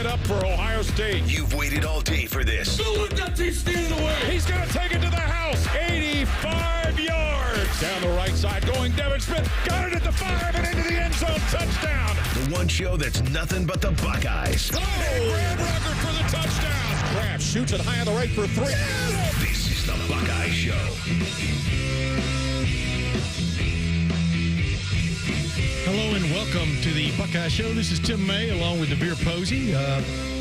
it up for Ohio State. You've waited all day for this. Don't let that team stand in the way. He's going to take it to the house. 85 yards. Down the right side going Devin Smith. Got it at the 5 and into the end zone. Touchdown. The one show that's nothing but the Buckeyes. Oh, Graham Rucker for the touchdown. Graham shoots it high on the right for 3. This is the Buckeye Show. Hello and welcome to the Buckeye Show. This is Tim May along with Devier Posey.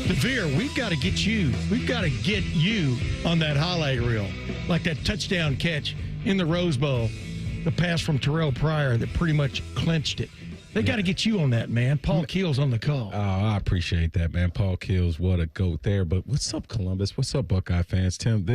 Devier, we've got to get you. We've got to get you on that highlight reel, like that touchdown catch in the Rose Bowl, the pass from Terrell Pryor that pretty much clinched it. They got to get you on that, man. Paul Keel's on the call. Oh, I appreciate that, man. Paul Keels, what a goat there. But what's up, Columbus? What's up, Buckeye fans? Tim,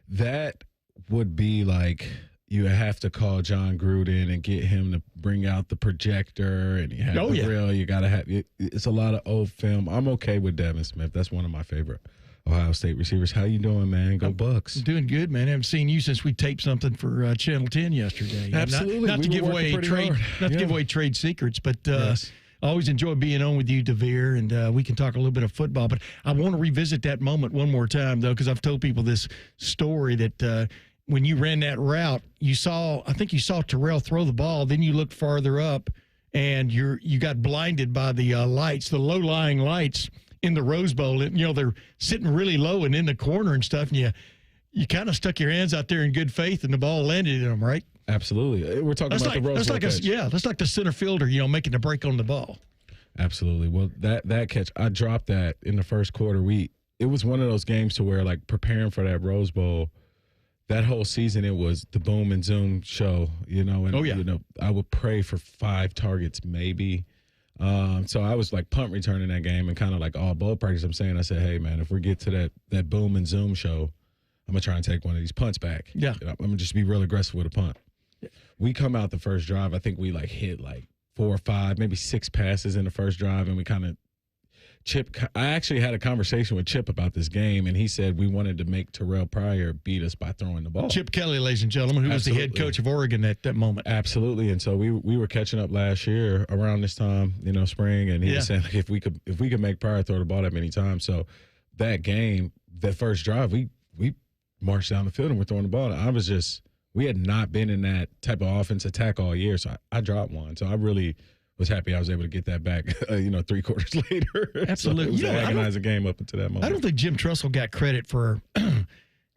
that would be like you have to call John Gruden and get him to bring out the projector and you have reel. You got to have it's a lot of old film. I'm okay with Devin Smith. That's one of my favorite Ohio State receivers. How you doing, man? Go Bucks. I'm doing good, man. I haven't seen you since we taped something for Channel 10 yesterday. Absolutely. Not to give away trade secrets, but yes. I always enjoy being on with you, Devier, and we can talk a little bit of football. But I want to revisit that moment one more time, though, because I've told people this story that when you ran that route, I think you saw Terrell throw the ball, then you looked farther up, and you got blinded by the lights, the low-lying lights in the Rose Bowl. And, they're sitting really low and in the corner and stuff, and you kind of stuck your hands out there in good faith, and the ball landed in them, right? Absolutely. We're talking about the Rose Bowl catch. That's like the center fielder, making the break on the ball. Absolutely. Well, that catch, I dropped that in the first quarter. It was one of those games to where, like, preparing for that Rose Bowl, that whole season, it was the boom and zoom show, and I would pray for 5 targets maybe. So I was like punt returning that game and kind of like all bowl practice. I said, hey man, if we get to that boom and zoom show, I'm gonna try and take one of these punts back. Yeah, I'm gonna just be real aggressive with a punt. Yeah. We come out the first drive. I think we hit 4 or 5, maybe 6 passes in the first drive, and we kind of. Chip, I actually had a conversation with Chip about this game, and he said we wanted to make Terrell Pryor beat us by throwing the ball. Chip Kelly, ladies and gentlemen, who was the head coach of Oregon at that moment. Absolutely, and so we were catching up last year around this time, spring, and he was saying if we could make Pryor throw the ball that many times. So that game, that first drive, we marched down the field and we're throwing the ball. And we had not been in that type of offense attack all year, so I dropped one. So I really was happy I was able to get that back, 3 quarters later. Absolutely. So it was an agonizing game up until that moment. I don't think Jim Tressel got credit for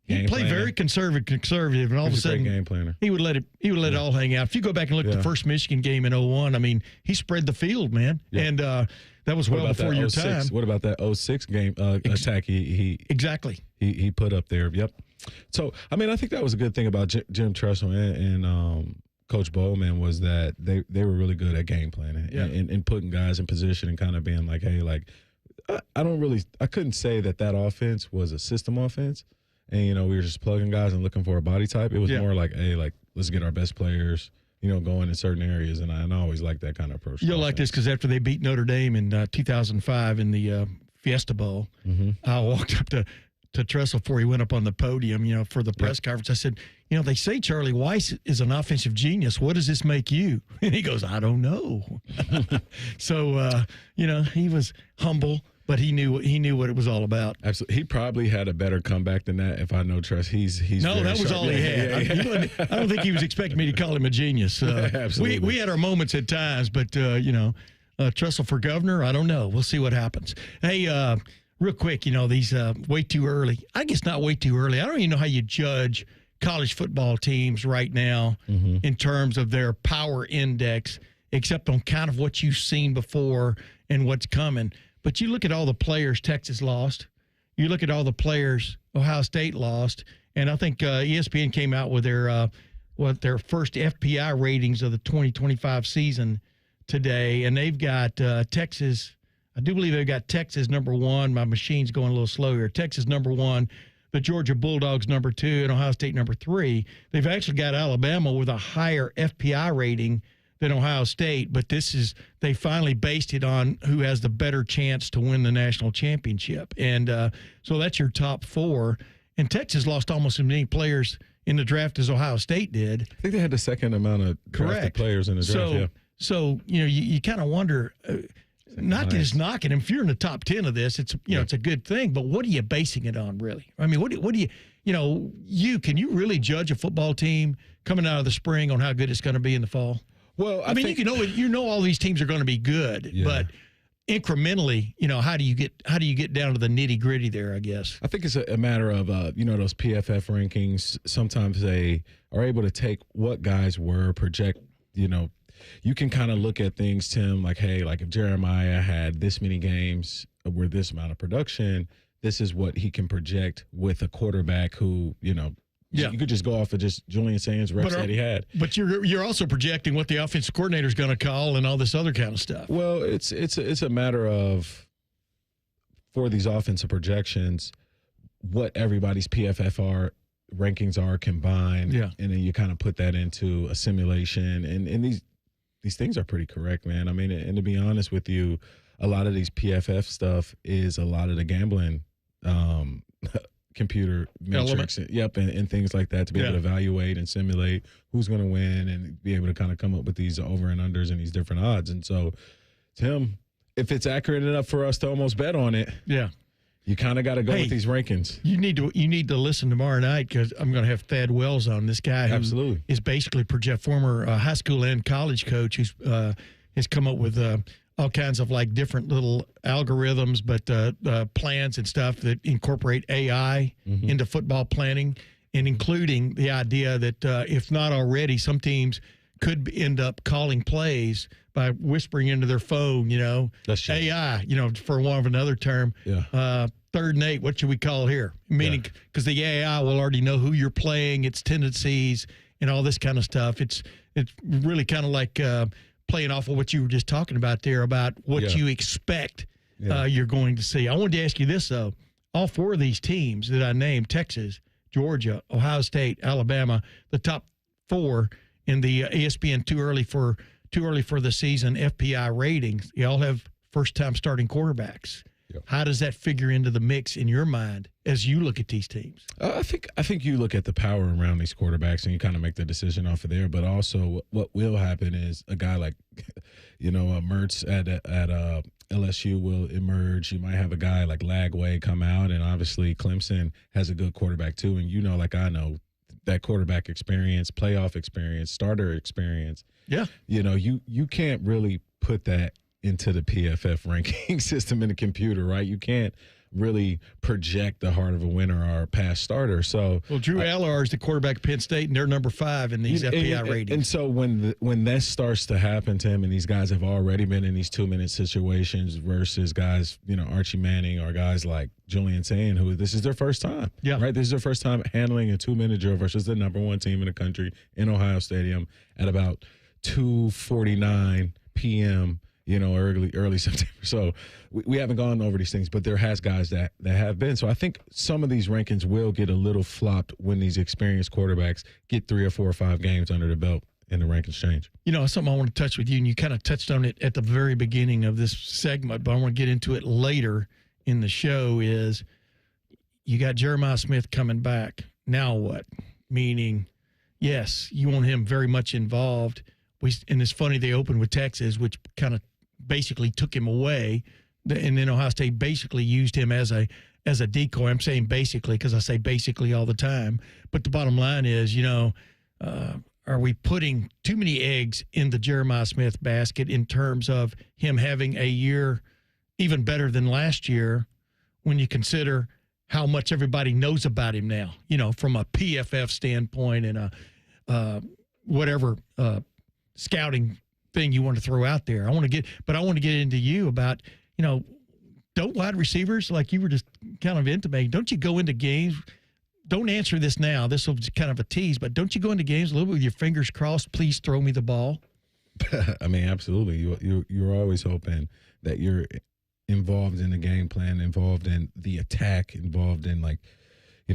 he played very conservative, and all of a sudden game planner. He would let it all hang out. If you go back and look at the first Michigan game in 2001, he spread the field, man. Yeah. And that was well before your time. What about that 2006 game attack Exactly. He put up there? Yep. So, I think that was a good thing about Jim Tressel and Coach Bowman was that they were really good at game planning and putting guys in position and kind of being like, hey, I couldn't say that offense was a system offense. And, we were just plugging guys and looking for a body type. It was more like, hey, let's get our best players, going in certain areas. And I always like that kind of approach. You'll like this because after they beat Notre Dame in 2005 in the Fiesta Bowl, I walked up to Tressel before he went up on the podium, for the press conference. I said, they say Charlie Weiss is an offensive genius. What does this make you? And he goes, I don't know. So, he was humble, but he knew what it was all about. Absolutely. He probably had a better comeback than that. If I know Tress, he's no, that was all he had. I don't think he was expecting me to call him a genius. Absolutely. We had our moments at times, but, Tressel for governor, I don't know. We'll see what happens. Hey, real quick, these way too early. I guess not way too early. I don't even know how you judge college football teams right now in terms of their power index, except on kind of what you've seen before and what's coming. But you look at all the players Texas lost. You look at all the players Ohio State lost. And I think ESPN came out with their first FPI ratings of the 2025 season today. And they've got Texas. I do believe they've got Texas number 1. My machine's going a little slow here. Texas number 1, the Georgia Bulldogs number 2, and Ohio State number 3. They've actually got Alabama with a higher FPI rating than Ohio State, but they finally based it on who has the better chance to win the national championship. And so that's your top 4. And Texas lost almost as many players in the draft as Ohio State did. I think they had the second amount of drafted players in the draft. So you kind of wonder Not just knocking him. If you're in the top 10 of this, it's it's a good thing. But what are you basing it on, really? I mean, what do you can you really judge a football team coming out of the spring on how good it's going to be in the fall? Well, I mean, you know all these teams are going to be good, but incrementally, how do you get down to the nitty gritty there? I guess I think it's a matter of those PFF rankings. Sometimes they are able to take what guys were, project. You can kind of look at things, Tim, like, hey, like if Jeremiah had this many games with this amount of production, this is what he can project with a quarterback who, you could just go off of just Julian Saint's reps that he had. But you're also projecting what the offensive coordinator is going to call and all this other kind of stuff. Well, it's a matter of, for these offensive projections, what everybody's PFFR rankings are combined, and then you kind of put that into a simulation, and these things are pretty correct, man. I mean, and to be honest with you, a lot of these PFF stuff is a lot of the gambling computer metrics, and things like that to be able to evaluate and simulate who's going to win and be able to kind of come up with these over and unders and these different odds. And so, Tim, if it's accurate enough for us to almost bet on it, you kind of got to go with these rankings. You need to listen tomorrow night because I'm going to have Thad Wells on, this guy who is basically former high school and college coach who's has come up with all kinds of like different little algorithms, but plans and stuff that incorporate AI into football planning, and including the idea that if not already, some teams could end up calling plays by whispering into their phone, That's AI, for want of another term. Third and 8, what should we call here? Meaning, because the AI will already know who you're playing, its tendencies, and all this kind of stuff. It's really kind of like playing off of what you were just talking about there about what you expect you're going to see. I wanted to ask you this, though. All 4 of these teams that I named, Texas, Georgia, Ohio State, Alabama, the top 4 in the ESPN too early for the season FPI ratings, they all have first-time starting quarterbacks. How does that figure into the mix in your mind as you look at these teams? I think you look at the power around these quarterbacks and you kind of make the decision off of there. But also, what will happen is a guy like, Mertz at LSU will emerge. You might have a guy like Lagway come out, and obviously Clemson has a good quarterback too. And like I know, that quarterback experience, playoff experience, starter experience. You can't really put that into the PFF ranking system in the computer, right? You can't really project the heart of a winner or a past starter. So, Drew Aller is the quarterback at Penn State, and they're number 5 in these FPI ratings. And so when that starts to happen to him, and these guys have already been in these 2-minute situations versus guys, Archie Manning or guys like Julian Saint, who this is their first time, right? This is their first time handling a 2-minute drill versus the number 1 team in the country in Ohio Stadium at about 2:49 p.m. Early September. So we haven't gone over these things, but there has guys that have been. So I think some of these rankings will get a little flopped when these experienced quarterbacks get 3 or 4 or 5 games under the belt and the rankings change. Something I want to touch with you, and you kind of touched on it at the very beginning of this segment, but I want to get into it later in the show, is you got Jeremiah Smith coming back. Now what? Meaning, yes, you want him very much involved. And it's funny, they opened with Texas, which kind of basically took him away, and then Ohio State basically used him as a decoy. I'm saying basically because I say basically all the time. But the bottom line is, are we putting too many eggs in the Jeremiah Smith basket in terms of him having a year even better than last year when you consider how much everybody knows about him now, from a PFF standpoint and a whatever scouting thing you want to throw out there. I want to get into you about, don't wide receivers, like you were just kind of intimating, don't you go into games? Don't answer this now. This will be kind of a tease, but don't you go into games a little bit with your fingers crossed? Please throw me the ball. I mean, absolutely. You're always hoping that you're involved in the game plan, involved in the attack, involved in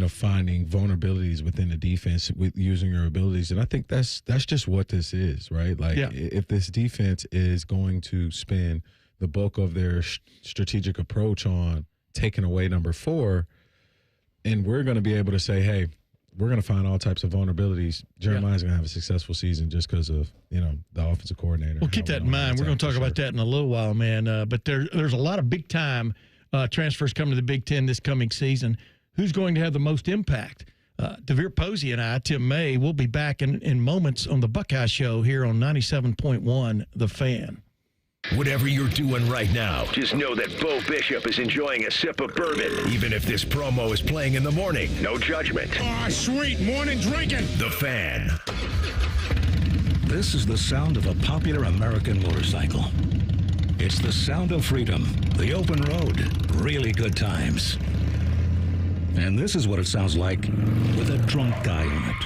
finding vulnerabilities within the defense with using your abilities. And I think that's just what this is, right? If this defense is going to spend the bulk of their strategic approach on taking away number 4, and we're going to be able to say, hey, we're going to find all types of vulnerabilities. Jeremiah's going to have a successful season just because of, the offensive coordinator. Well, keep that in mind. We're going to talk about that in a little while, man. But there's a lot of big-time transfers coming to the Big Ten this coming season. Who's going to have the most impact? Devier Posey and I, Tim May, will be back in moments on the Buckeye Show here on 97.1 The Fan. Whatever you're doing right now, just know that Bo Bishop is enjoying a sip of bourbon. Even if this promo is playing in the morning, no judgment. Ah, sweet morning drinking. The Fan. This is the sound of a popular American motorcycle. It's the sound of freedom, the open road, really good times. And this is what it sounds like with a drunk guy in it.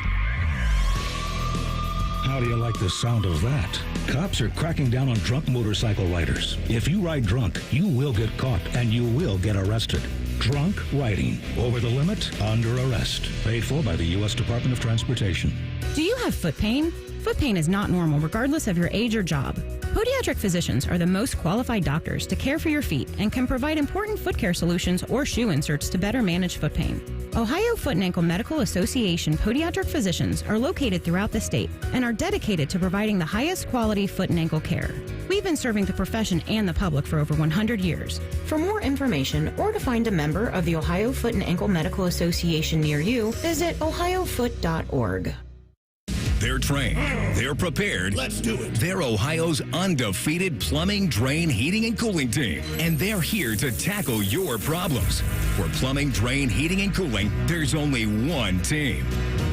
How do you like the sound of that? Cops are cracking down on drunk motorcycle riders. If you ride drunk, you will get caught and you will get arrested. Drunk riding. Over the limit, under arrest. Paid for by the U.S. Department of Transportation. Do you have foot pain? Foot pain is not normal regardless of your age or job. Podiatric physicians are the most qualified doctors to care for your feet and can provide important foot care solutions or shoe inserts to better manage foot pain. Ohio Foot and Ankle Medical Association podiatric physicians are located throughout the state and are dedicated to providing the highest quality foot and ankle care. We've been serving the profession and the public for over 100 years. For more information or to find a member of the Ohio Foot and Ankle Medical Association near you, visit ohiofoot.org. They're trained. They're prepared. Let's do it. They're Ohio's undefeated plumbing, drain, heating, and cooling team. And they're here to tackle your problems. For plumbing, drain, heating, and cooling, there's only one team.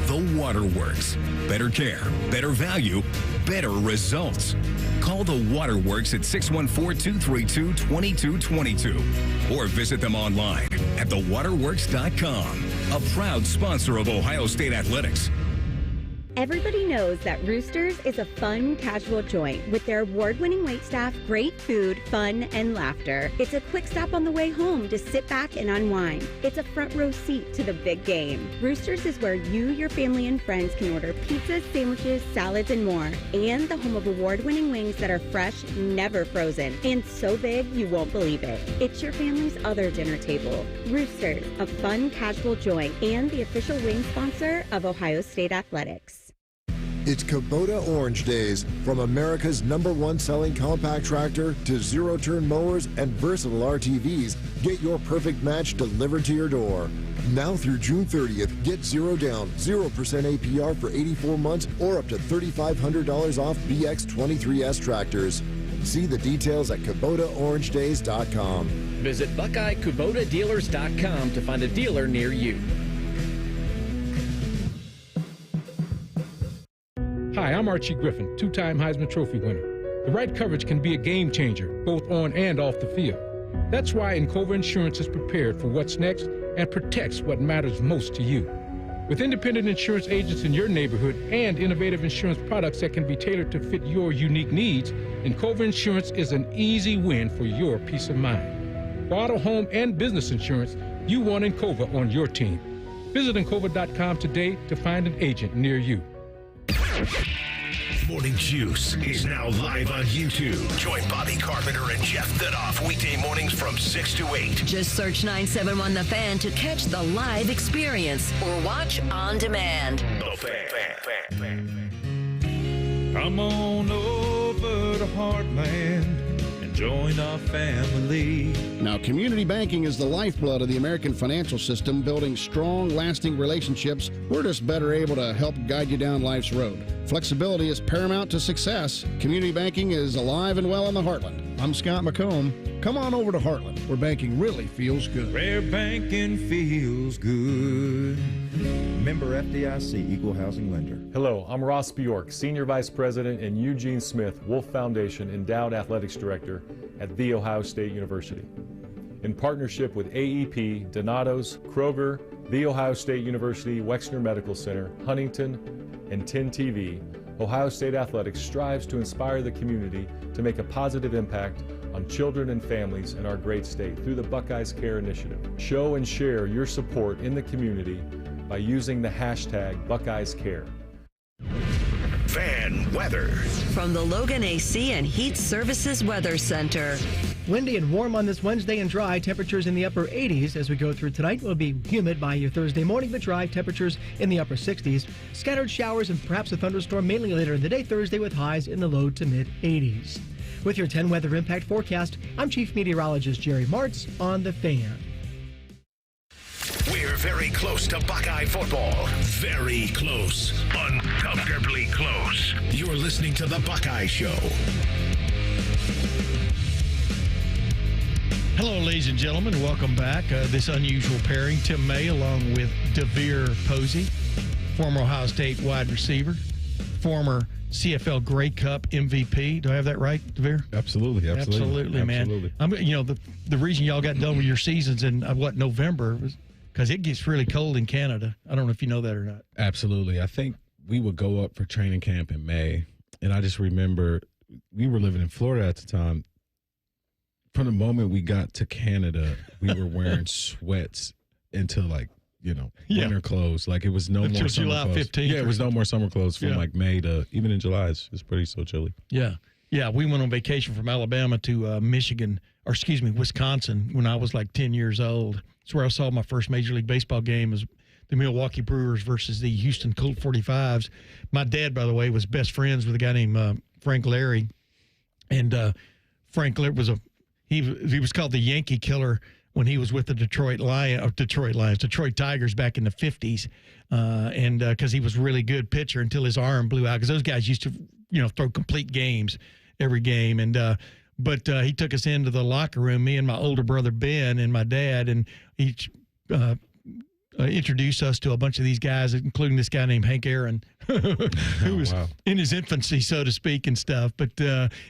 The Waterworks. Better care, better value, better results. Call the Waterworks at 614-232-2222 or visit them online at thewaterworks.com. A proud sponsor of Ohio State Athletics. Everybody knows that Roosters is a fun, casual joint with their award-winning waitstaff, great food, fun, and laughter. It's a quick stop on the way home to sit back and unwind. It's a front row seat to the big game. Roosters is where you, your family, and friends can order pizzas, sandwiches, salads, and more. And the home of award-winning wings that are fresh, never frozen, and so big you won't believe it. It's your family's other dinner table. Roosters, a fun, casual joint, and the official wing sponsor of Ohio State Athletics. It's Kubota Orange Days. From America's #1 selling compact tractor to zero-turn mowers and versatile RTVs, get your perfect match delivered to your door. Now through June 30th, get 0 down, 0% APR for 84 months or up to $3,500 off BX23S tractors. See the details at KubotaOrangeDays.com. Visit BuckeyeKubotaDealers.com to find a dealer near you. Hi, I'm Archie Griffin, two-time Heisman Trophy winner. The right coverage can be a game changer, both on and off the field. That's why Encova Insurance is prepared for what's next and protects what matters most to you. With independent insurance agents in your neighborhood and innovative insurance products that can be tailored to fit your unique needs, Encova Insurance is an easy win for your peace of mind. For auto, home, and business insurance, you want Encova on your team. Visit Encova.com today to find an agent near you. Morning Juice is now live on YouTube. Join Bobby Carpenter and Jeff Thidoff weekday mornings from 6 to 8. Just search 971 The Fan to catch the live experience or watch on demand. The Fan. Come on over to Heartland and join our family. Now, community banking is the lifeblood of the American financial system, building strong, lasting relationships. We're just better able to help guide you down life's road. Flexibility is paramount to success. Community banking is alive and well in the Heartland. I'm Scott McComb. Come on over to Heartland, where banking really feels good. Where banking feels good. Member FDIC, Equal Housing Lender. Hello, I'm Ross Bjork, Senior Vice President and Eugene Smith, Wolf Foundation Endowed Athletics Director at The Ohio State University. In partnership with AEP, Donatos, Kroger, The Ohio State University, Wexner Medical Center, Huntington, and 10 TV, Ohio State Athletics strives to inspire the community to make a positive impact on children and families in our great state through the Buckeyes Care Initiative. Show and share your support in the community by using the hashtag BuckeyesCare. Fan weather. From the Logan AC and Heat Services Weather Center. Windy and warm on this Wednesday and dry. Temperatures in the upper 80s as we go through tonight. Will be humid by your Thursday morning, but dry. Temperatures in the upper 60s. Scattered showers and perhaps a thunderstorm mainly later in the day Thursday with highs in the low to mid 80s. With your 10 weather impact forecast, I'm Chief Meteorologist Jerry Martz on The Fan. We're very close to Buckeye football. Very close. Uncomfortably close. You're listening to The Buckeye Show. Hello, ladies and gentlemen. Welcome back. This unusual pairing, Tim May along with Devier Posey, former Ohio State wide receiver, former CFL Grey Cup MVP. Do I have that right, Devier? Absolutely, man. The reason y'all got done with your seasons in, November was because it gets really cold in Canada. I don't know if you know that or not. Absolutely. I think we would go up for training camp in May, and I just remember we were living in Florida at the time. From the moment we got to Canada, we were wearing sweats until winter clothes. Like it was no more summer July clothes. 15th. Yeah, it was no more summer clothes from May to even in July. It's pretty so chilly. Yeah. Yeah, we went on vacation from Alabama to Wisconsin when I was like 10 years old. It's where I saw my first Major League Baseball game was the Milwaukee Brewers versus the Houston Colt 45s. My dad, by the way, was best friends with a guy named Frank Larry. And Frank Larry was he was called the Yankee Killer when he was with the Detroit Tigers back in the 50s. And because he was a really good pitcher until his arm blew out. Because those guys used to, throw complete games every game. And But he took us into the locker room, me and my older brother Ben and my dad, and he introduced us to a bunch of these guys, including this guy named Hank Aaron, who was in his infancy, so to speak, and stuff. But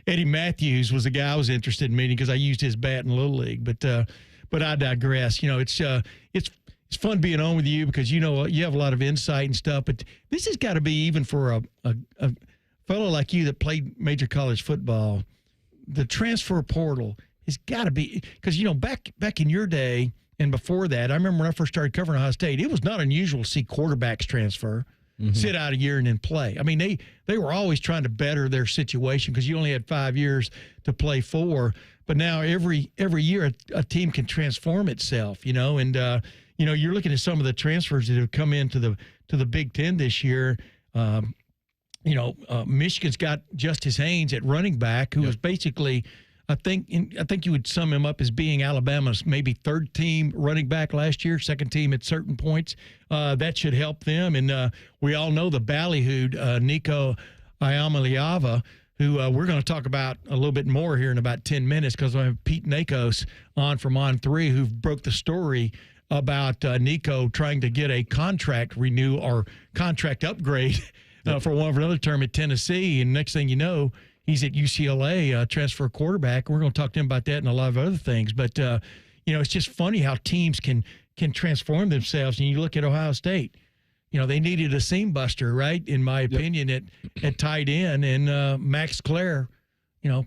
Eddie Matthews was the guy I was interested in meeting because I used his bat in Little League. But I digress. It's fun being on with you because you have a lot of insight and stuff. But this has got to be, even for a fellow like you that played major college football, the transfer portal has got to be, because back in your day and before that, I remember when I first started covering Ohio State, it was not unusual to see quarterbacks transfer, sit out a year and then play. I mean, they were always trying to better their situation because you only had 5 years to play for. But now every year a team can transform itself, and you're looking at some of the transfers that have come into the Big Ten this year. Michigan's got Justice Haynes at running back, who was basically, I think you would sum him up as being Alabama's maybe third team running back last year, second team at certain points. That should help them. And we all know the ballyhooed Nico Iamaleava, who we're going to talk about a little bit more here in about 10 minutes because I have Pete Nakos on from On 3, who broke the story about Nico trying to get a contract renew or contract upgrade for another term at Tennessee. And next thing you know, he's at UCLA, transfer quarterback. We're going to talk to him about that and a lot of other things. But, it's just funny how teams can transform themselves. And you look at Ohio State, they needed a seam buster, right, in my opinion, at tight end. And Max Clare,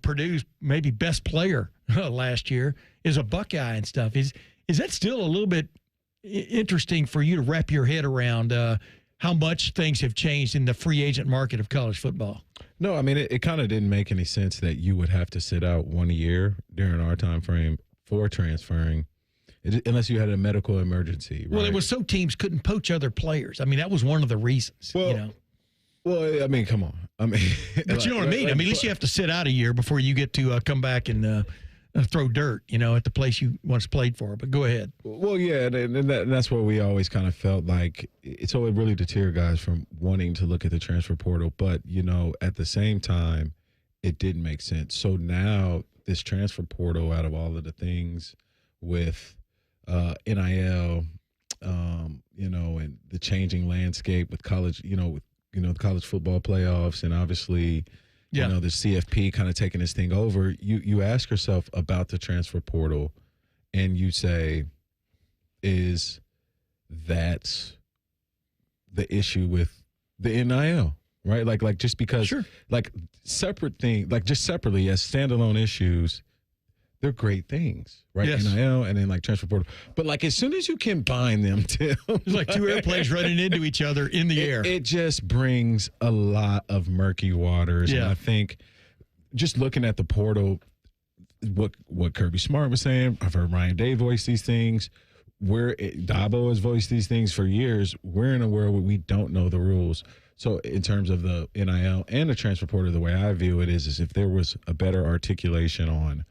Purdue's maybe best player last year, is a Buckeye and stuff. Is that still a little bit interesting for you to wrap your head around how much things have changed in the free agent market of college football? No, I mean, it kind of didn't make any sense that you would have to sit out 1 year during our time frame for transferring, unless you had a medical emergency. Right? Well, it was so teams couldn't poach other players. I mean, that was one of the reasons. Well, I mean, come on. I mean, but you know what I mean? I mean, at least you have to sit out a year before you get to come back and throw dirt, at the place you once played for. But go ahead. Well, yeah, and that's what we always kind of felt like. So it really deterred guys from wanting to look at the transfer portal. But, at the same time, it didn't make sense. So now this transfer portal, out of all of the things with NIL, and the changing landscape with college, the college football playoffs, and obviously – the CFP kind of taking this thing over, you ask yourself about the transfer portal and you say, is that the issue with the NIL, right? Like just because, separate thing, just separately as standalone issues, they're great things, right? Yes. NIL and then transfer portal. But as soon as you combine them, Tim, it's like two airplanes running into each other in the air. It just brings a lot of murky waters. Yeah. And I think just looking at the portal, what Kirby Smart was saying. I've heard Ryan Day voice these things. Dabo has voiced these things for years. We're in a world where we don't know the rules. So in terms of the NIL and the transfer portal, the way I view it is if there was a better articulation on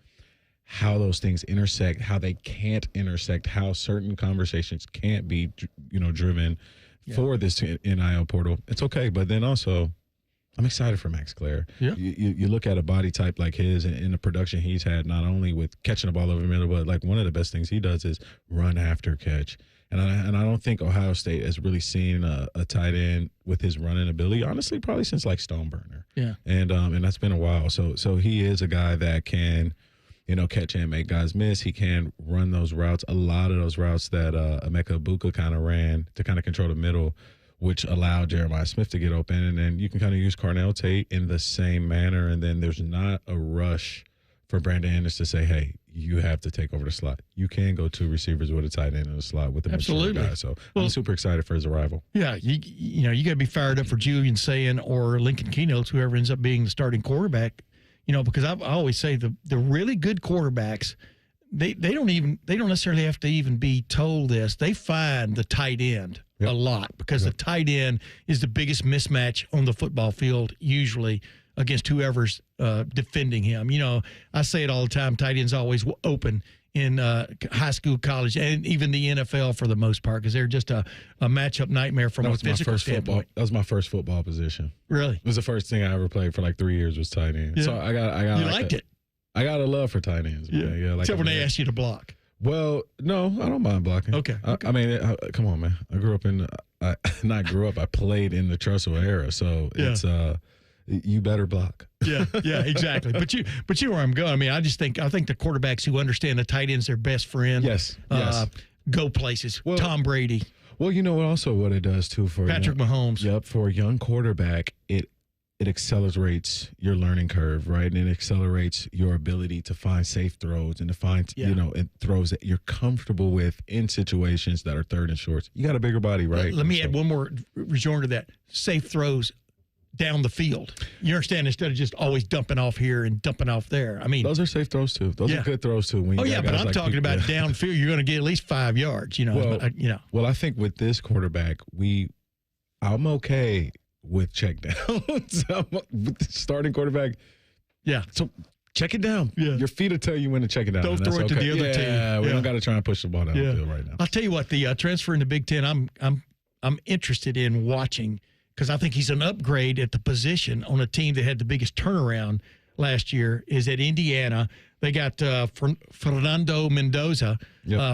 how those things intersect, how they can't intersect, how certain conversations can't be, driven for this NIL portal, it's okay. But then also, I'm excited for Max Clare. Yeah. You look at a body type like his and the production he's had, not only with catching the ball over the middle, but like one of the best things he does is run after catch. And I don't think Ohio State has really seen a tight end with his running ability, honestly, probably since like Stoneburner. Yeah. And that's been a while. So he is a guy that can, catch and make guys miss. He can run those routes. A lot of those routes that Emeka Egbuka kind of ran to kind of control the middle, which allowed Jeremiah Smith to get open. And then you can kind of use Carnell Tate in the same manner. And then there's not a rush for Brandon Anderson to say, hey, you have to take over the slot. You can go two receivers with a tight end in the slot with the mature guy. So I'm super excited for his arrival. Yeah, you got to be fired up for Julian Sayin or Lincoln Keynotes, whoever ends up being the starting quarterback. Because I always say the really good quarterbacks, they don't necessarily have to even be told this. They find the tight end a lot because the tight end is the biggest mismatch on the football field usually against whoever's defending him. I say it all the time, tight end's always open in high school, college, and even the NFL for the most part because they're just a matchup nightmare from a physical standpoint. That was my first football position. Really? It was the first thing I ever played for like 3 years was tight end. Yeah. So I got you liked it. I got a love for tight ends. Yeah. Like except when they ask you to block. Well, no, I don't mind blocking. Okay. I mean, come on, man. I grew up I played in the Trussell era, so it's you better block. Yeah, exactly. But you know where I'm going. I mean, I think the quarterbacks who understand the tight end's their best friend. Yes. Go places. Well, Tom Brady. Well, what it does too for Patrick Mahomes. Yep, for a young quarterback, it accelerates your learning curve, right? And it accelerates your ability to find safe throws and to find, throws that you're comfortable with in situations that are third and shorts. You got a bigger body, right? Let me add one more rejoinder to that. Safe throws down the field. You understand? Instead of just always dumping off here and dumping off there. I mean, those are safe throws too. Those are good throws too. But I'm talking about downfield. You're going to get at least 5 yards. Well, I think with this quarterback, I'm okay with check downs. With the starting quarterback. Yeah. So check it down. Yeah. Your feet will tell you when to check it down. Don't throw it to the other team. Yeah, we don't got to try and push the ball down the field right now. I'll tell you what, the transfer in the Big Ten, I'm interested in watching because I think he's an upgrade at the position on a team that had the biggest turnaround last year is at Indiana. They got Fernando Mendoza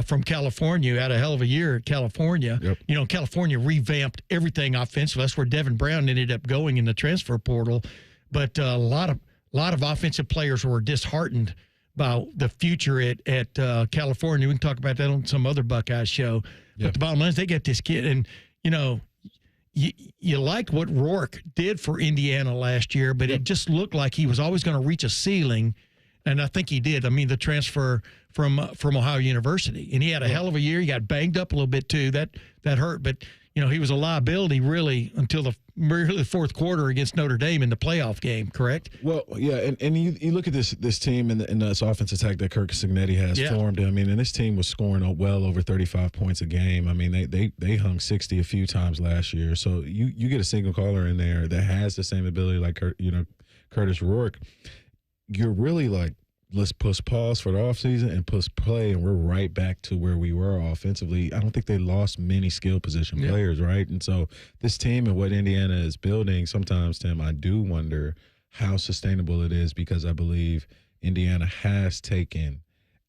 from California, had a hell of a year at California. Yep. California revamped everything offensively. That's where Devin Brown ended up going in the transfer portal. But a lot of offensive players were disheartened by the future at California. We can talk about that on some other Buckeye show. Yep. But the bottom line is they got this kid, and you like what Rourke did for Indiana last year, but it just looked like he was always going to reach a ceiling. And I think he did. I mean, the transfer from Ohio University, and he had a hell of a year. He got banged up a little bit too. That hurt, but he was a liability really until the fourth quarter against Notre Dame in the playoff game. Correct? Well, yeah, and you look at this team and this offensive attack that Kirk Cignetti has formed. I mean, and this team was scoring well over 35 points a game. I mean, they hung 60 a few times last year. So you get a single caller in there that has the same ability like Curtis Rourke. You're really like, let's push pause for the offseason and push play, and we're right back to where we were offensively. I don't think they lost many skill position players, right? And so this team and what Indiana is building, sometimes, Tim, I do wonder how sustainable it is because I believe Indiana has taken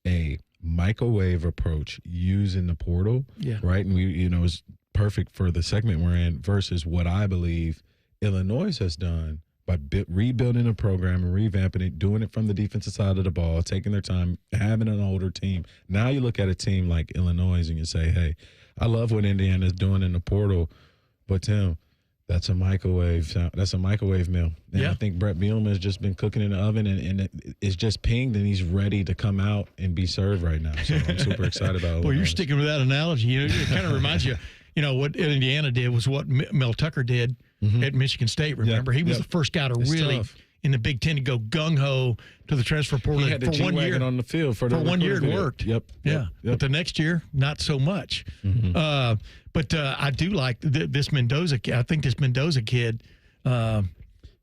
a microwave approach using the portal, right? And it's perfect for the segment we're in versus what I believe Illinois has done by rebuilding a program and revamping it, doing it from the defensive side of the ball, taking their time, having an older team. Now you look at a team like Illinois and you say, hey, I love what Indiana is doing in the portal, but Tim, that's a microwave meal. And I think Brett Bielema has just been cooking in the oven and it's just pinged and he's ready to come out and be served right now. So I'm super excited about it. Well, you're sticking with that analogy. It kind of reminds you, what Indiana did was what Mel Tucker did at Michigan State. Remember, he was the first guy to really in the Big Ten to go gung-ho to the transfer portal. He had the for 1 year on the field for 1 year. It video. worked. Yep. But the next year, not so much. But I do like this Mendoza kid. I think this Mendoza kid.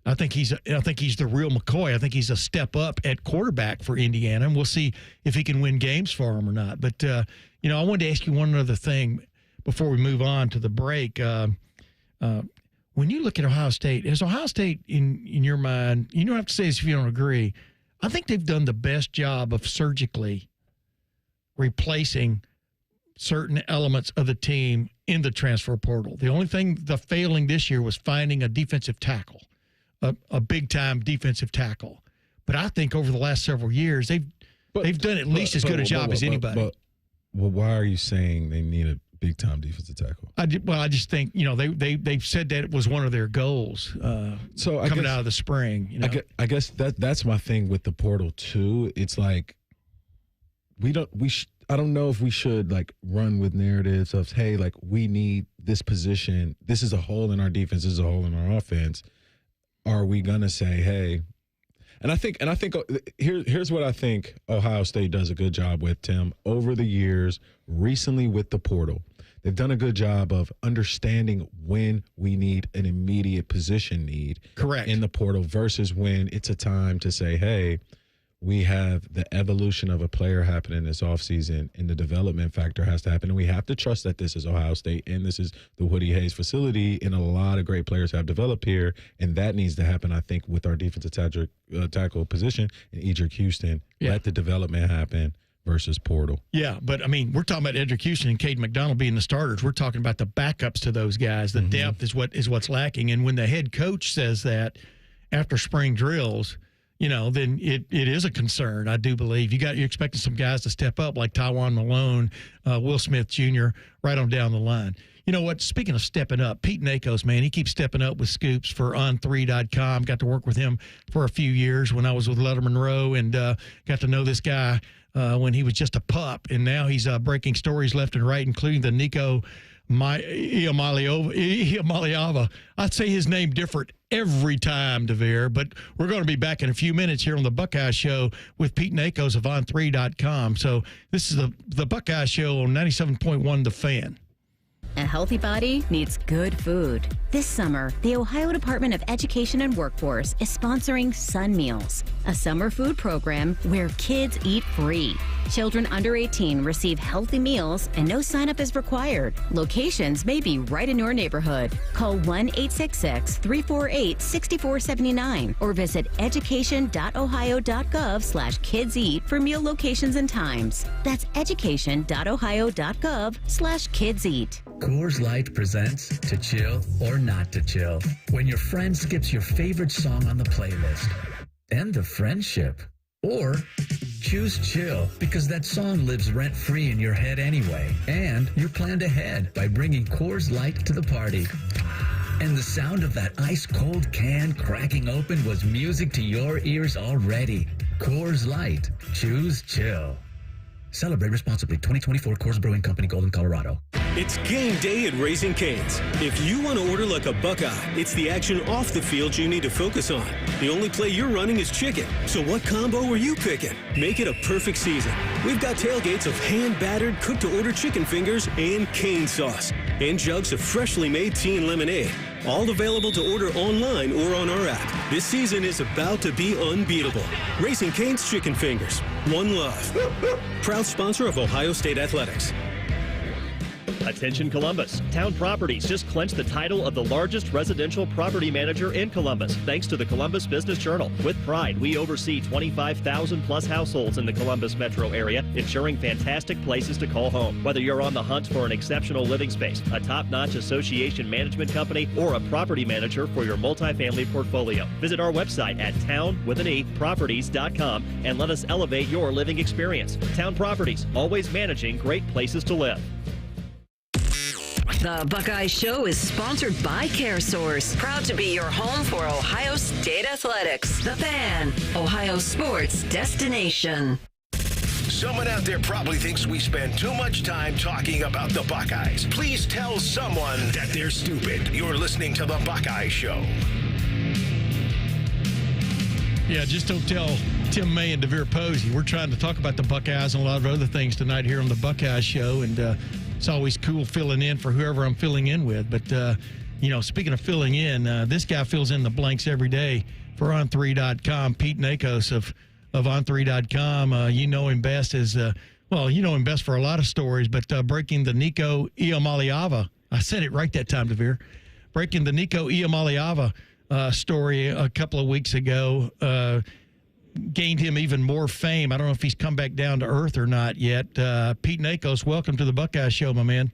I think he's the real McCoy. I think he's a step up at quarterback for Indiana, and we'll see if he can win games for him or not. But I wanted to ask you one other thing before we move on to the break. When you look at Ohio State, is Ohio State in your mind? You don't have to say this if you don't agree. I think they've done the best job of surgically replacing certain elements of the team in the transfer portal. The only thing the failing this year was finding a defensive tackle. A big-time defensive tackle. But I think over the last several years, they've done at least as good a job as anybody. Well, why are you saying they need a big-time defensive tackle? I just think, they've said that it was one of their goals coming out of the spring. I guess that's my thing with the portal, too. It's like I don't know if we should, run with narratives of, hey, we need this position. This is a hole in our defense. This is a hole in our offense. Are we gonna say, hey? And I think here's what I think Ohio State does a good job with, Tim. Over the years, recently with the portal, they've done a good job of understanding when we need an immediate position need, correct, in the portal versus when it's a time to say, hey, we have the evolution of a player happening this offseason, and the development factor has to happen. And we have to trust that this is Ohio State and this is the Woody Hayes facility, and a lot of great players have developed here. And that needs to happen, I think, with our defensive tackle position and Edric Houston. Yeah. Let the development happen versus portal. Yeah, but, we're talking about Edric Houston and Cade McDonald being the starters. We're talking about the backups to those guys. The depth is what's lacking. And when the head coach says that after spring drills, then it is a concern, I do believe. You're expecting some guys to step up like Tywan Malone, Will Smith Jr., right on down the line. You know what? Speaking of stepping up, Pete Nakos, man, he keeps stepping up with scoops for On3.com. Got to work with him for a few years when I was with Letterman Row, and got to know this guy when he was just a pup. And now he's breaking stories left and right, including the Nico Iamaleava. I'd say his name different every time, Devier, but we're going to be back in a few minutes here on the Buckeye Show with Pete Nakos of On3.com. So this is the Buckeye Show on 97.1 The Fan. A healthy body needs good food. This summer, the Ohio Department of Education and Workforce is sponsoring Sun Meals, a summer food program where kids eat free. Children under 18 receive healthy meals and no sign-up is required. Locations may be right in your neighborhood. Call 1-866-348-6479 or visit education.ohio.gov/kidseat for meal locations and times. That's education.ohio.gov/kidseat. Coors Light presents To Chill or Not to Chill. When your friend skips your favorite song on the playlist. End the friendship. Or choose chill because that song lives rent-free in your head anyway. And you're planned ahead by bringing Coors Light to the party. And the sound of that ice-cold can cracking open was music to your ears already. Coors Light. Choose chill. Celebrate responsibly. 2024 Coors Brewing Company, Golden, Colorado. It's game day at Raising Cane's. If you want to order like a Buckeye, it's the action off the field you need to focus on. The only play you're running is chicken. So what combo are you picking? Make it a perfect season. We've got tailgates of hand-battered, cooked-to-order chicken fingers and cane sauce. And jugs of freshly made tea and lemonade. All available to order online or on our app. This season is about to be unbeatable. Raising Cane's Chicken Fingers. One love. Proud sponsor of Ohio State Athletics. Attention Columbus. Town Properties just clinched the title of the largest residential property manager in Columbus, thanks to the Columbus Business Journal. With pride, we oversee 25,000 plus households in the Columbus metro area, ensuring fantastic places to call home. Whether you're on the hunt for an exceptional living space, a top-notch association management company, or a property manager for your multifamily portfolio, visit our website at town-properties.com and let us elevate your living experience. Town Properties, always managing great places to live. The Buckeye Show is sponsored by CareSource, proud to be your home for Ohio State Athletics. The Fan, Ohio sports destination. Someone out there probably thinks we spend too much time talking about the Buckeyes. Please tell someone that they're stupid. You're listening to the Buckeye Show. Yeah, just don't tell Tim May and Devier Posey. We're trying to talk about the Buckeyes and a lot of other things tonight here on the Buckeye Show, and it's always cool filling in for whoever I'm filling in with. But, speaking of filling in, this guy fills in the blanks every day for On3.com. Pete Nakos of On3.com. You know him best as, you know him best for a lot of stories, but breaking the Nico Iamaleava. I said it right that time, Devier. Breaking the Nico Iamaleava story a couple of weeks ago gained him even more fame. I don't know if he's come back down to earth or not yet. Pete Nakos, welcome to the Buckeye Show, my man.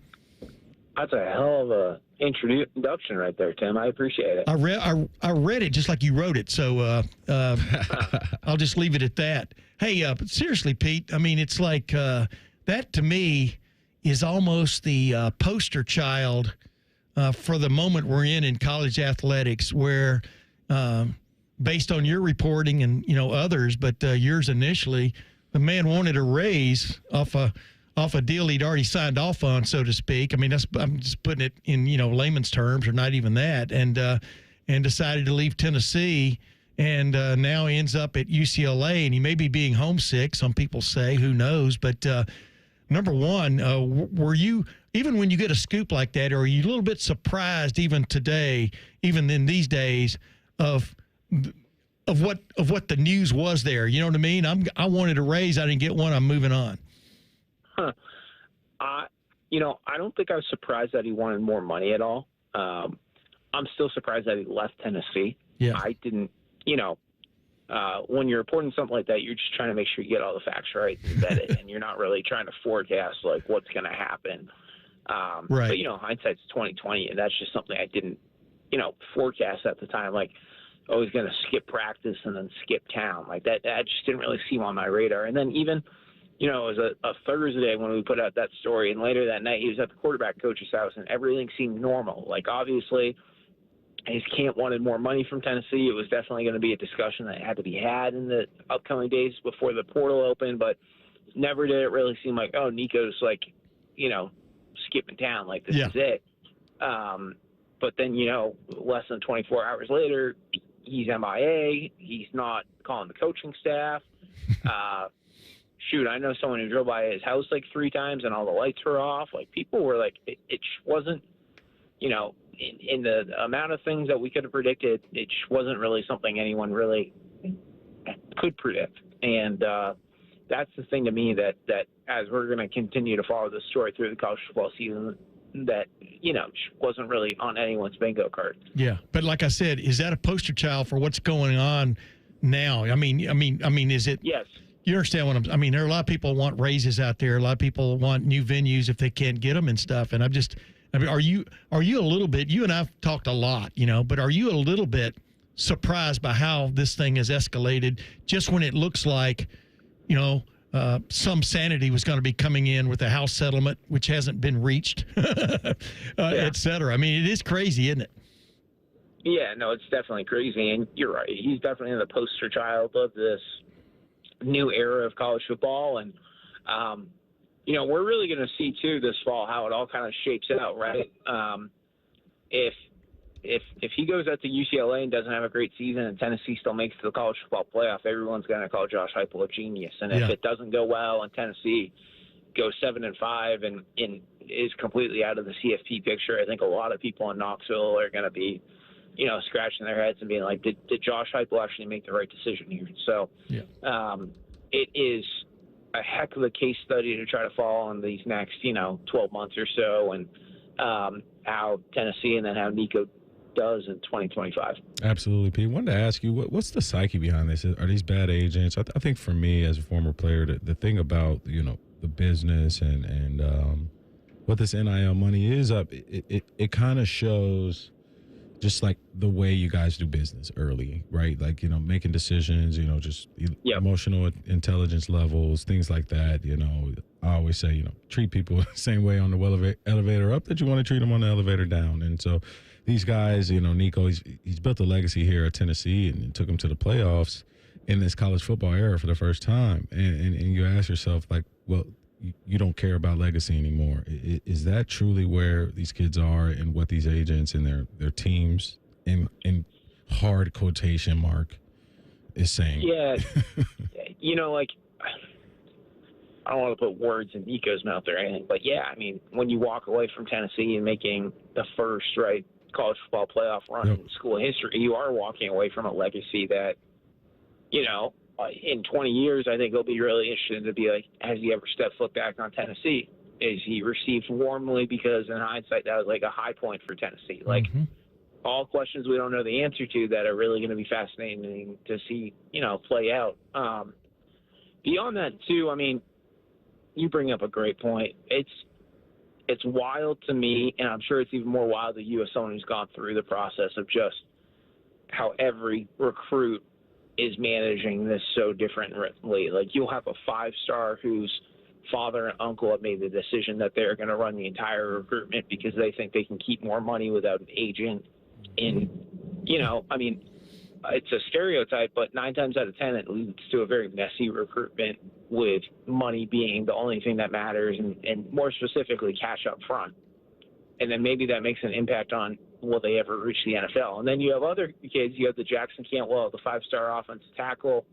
That's a hell of a introduction right there, Tim. I appreciate it. I read it just like you wrote it, so I'll just leave it at that. Hey, but seriously, Pete, I mean, it's like that to me is almost the poster child for the moment we're in college athletics, where based on your reporting and others, but yours initially, the man wanted a raise off a deal he'd already signed off on, so to speak. I mean, I'm just putting it in layman's terms, or not even that, and decided to leave Tennessee, and now he ends up at UCLA, and he may be being homesick. Some people say, who knows? But number one, were you, even when you get a scoop like that, or are you a little bit surprised even today, even in these days, of what the news was there? You know what I mean? I wanted a raise, I didn't get one, I'm moving on. Huh. I don't think I was surprised that he wanted more money at all. I'm still surprised that he left Tennessee. Yeah. I didn't, when you're reporting something like that, you're just trying to make sure you get all the facts right and vet it, and you're not really trying to forecast like what's going to happen. Right. But hindsight's 2020, and that's just something I didn't, forecast at the time. Like, I was going to skip practice and then skip town. Like that just didn't really seem on my radar. And then even, it was a Thursday when we put out that story, and later that night he was at the quarterback coach's house, and everything seemed normal. Like, obviously, his camp wanted more money from Tennessee. It was definitely going to be a discussion that had to be had in the upcoming days before the portal opened, but never did it really seem like, oh, Nico's like, skipping town, like this is it. But then, less than 24 hours later, he's MIA. He's not calling the coaching staff. Shoot, I know someone who drove by his house like 3 times and all the lights were off. Like, people were like, it wasn't, in the amount of things that we could have predicted, it just wasn't really something anyone really could predict. And that's the thing to me that as we're going to continue to follow this story through the college football season, that, wasn't really on anyone's bingo card. Yeah. But like I said, is that a poster child for what's going on now? I mean, is it? Yes. You understand what I mean, there are a lot of people want raises out there. A lot of people want new venues if they can't get them and stuff. And are you a little bit, you and I've talked a lot, but are you a little bit surprised by how this thing has escalated just when it looks like, some sanity was going to be coming in with the House settlement, which hasn't been reached, et cetera. I mean, it is crazy, isn't it? Yeah, no, it's definitely crazy. And you're right. He's definitely the poster child of this new era of college football. And, we're really going to see, too, this fall how it all kind of shapes out, right? If he goes out to UCLA and doesn't have a great season and Tennessee still makes the college football playoff, everyone's going to call Josh Heupel a genius. And if it doesn't go well and Tennessee goes 7-5 and is completely out of the CFP picture, I think a lot of people in Knoxville are going to be, scratching their heads and being like, did Josh Heupel actually make the right decision here? So it is a heck of a case study to try to follow in these next, 12 months or so, and how Tennessee and then how Nico does in 2025. Absolutely, Pete. I wanted to ask you, what's the psyche behind this? Are these bad agents? I think for me as a former player, the thing about, the business and what this NIL money is, it kind of shows just like the way you guys do business early, right? Like, making decisions, just emotional intelligence levels, things like that. I always say, treat people the same way on the elevator up that you want to treat them on the elevator down. And so these guys, Nico, he's built a legacy here at Tennessee and took him to the playoffs in this college football era for the first time. And you ask yourself, like, well, you don't care about legacy anymore. Is that truly where these kids are and what these agents and their teams in hard quotation mark is saying. Yeah. Like, I don't want to put words in Nico's mouth or anything, but yeah, I mean, when you walk away from Tennessee and making the first, college football playoff run in school history, you are walking away from a legacy that, in 20 years, I think it'll be really interesting to be like, has he ever stepped foot back on Tennessee? Is he received warmly? Because in hindsight, that was like a high point for Tennessee. Like, all questions we don't know the answer to that are really going to be fascinating to see, play out. Beyond that, too, I mean, you bring up a great point. It's wild to me, and I'm sure it's even more wild to you as someone who's gone through the process of just how every recruit is managing this so differently. Like, you'll have a 5-star whose father and uncle have made the decision that they're going to run the entire recruitment because they think they can keep more money without an agent. And, I mean, it's a stereotype, but 9 times out of 10, it leads to a very messy recruitment with money being the only thing that matters, and more specifically, cash up front. And then maybe that makes an impact on will they ever reach the NFL. And then you have other kids. You have the Jackson Cantwell, the 5-star offensive tackle,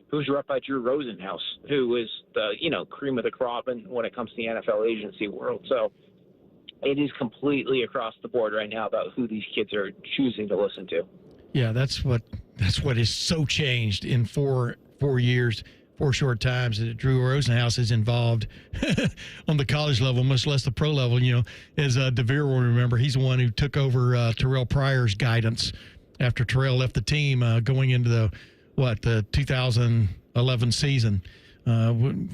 who's rep by Drew Rosenhaus, who is the, cream of the crop when it comes to the NFL agency world. So it is completely across the board right now about who these kids are choosing to listen to. Yeah, that's what is so changed in 4 years, 4 short times that Drew Rosenhaus is involved on the college level, much less the pro level. As Devier will remember, he's the one who took over Terrell Pryor's guidance after Terrell left the team going into the 2011 season.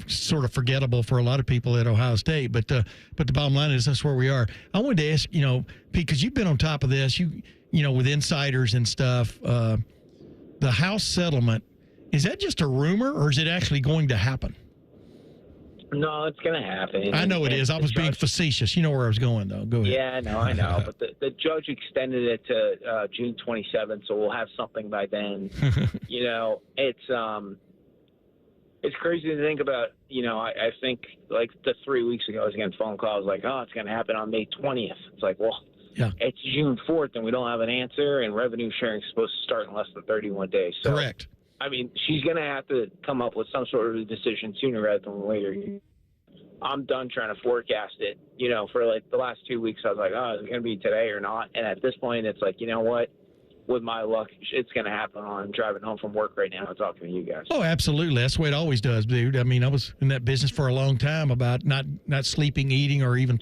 Sort of forgettable for a lot of people at Ohio State, but the bottom line is that's where we are. I wanted to ask, Pete, because you've been on top of this, with insiders and stuff. The House settlement, is that just a rumor, or is it actually going to happen? No, it's going to happen. I know it is. I was being facetious. You know where I was going, though. Go ahead. Yeah, no, I know. But the judge extended it to June 27th, so we'll have something by then. It's crazy to think about. I think like the 3 weeks ago, I was getting phone calls like, oh, it's going to happen on May 20th. It's like, well, it's June 4th, and we don't have an answer, and revenue sharing is supposed to start in less than 31 days. So, correct. I mean, she's going to have to come up with some sort of a decision sooner rather than later. I'm done trying to forecast it. For like the last 2 weeks, I was like, oh, is it going to be today or not? And at this point, it's like, you know what? With my luck, it's going to happen on driving home from work right now and talking to you guys. Oh, absolutely. That's the way it always does, dude. I mean, I was in that business for a long time about not sleeping, eating, or even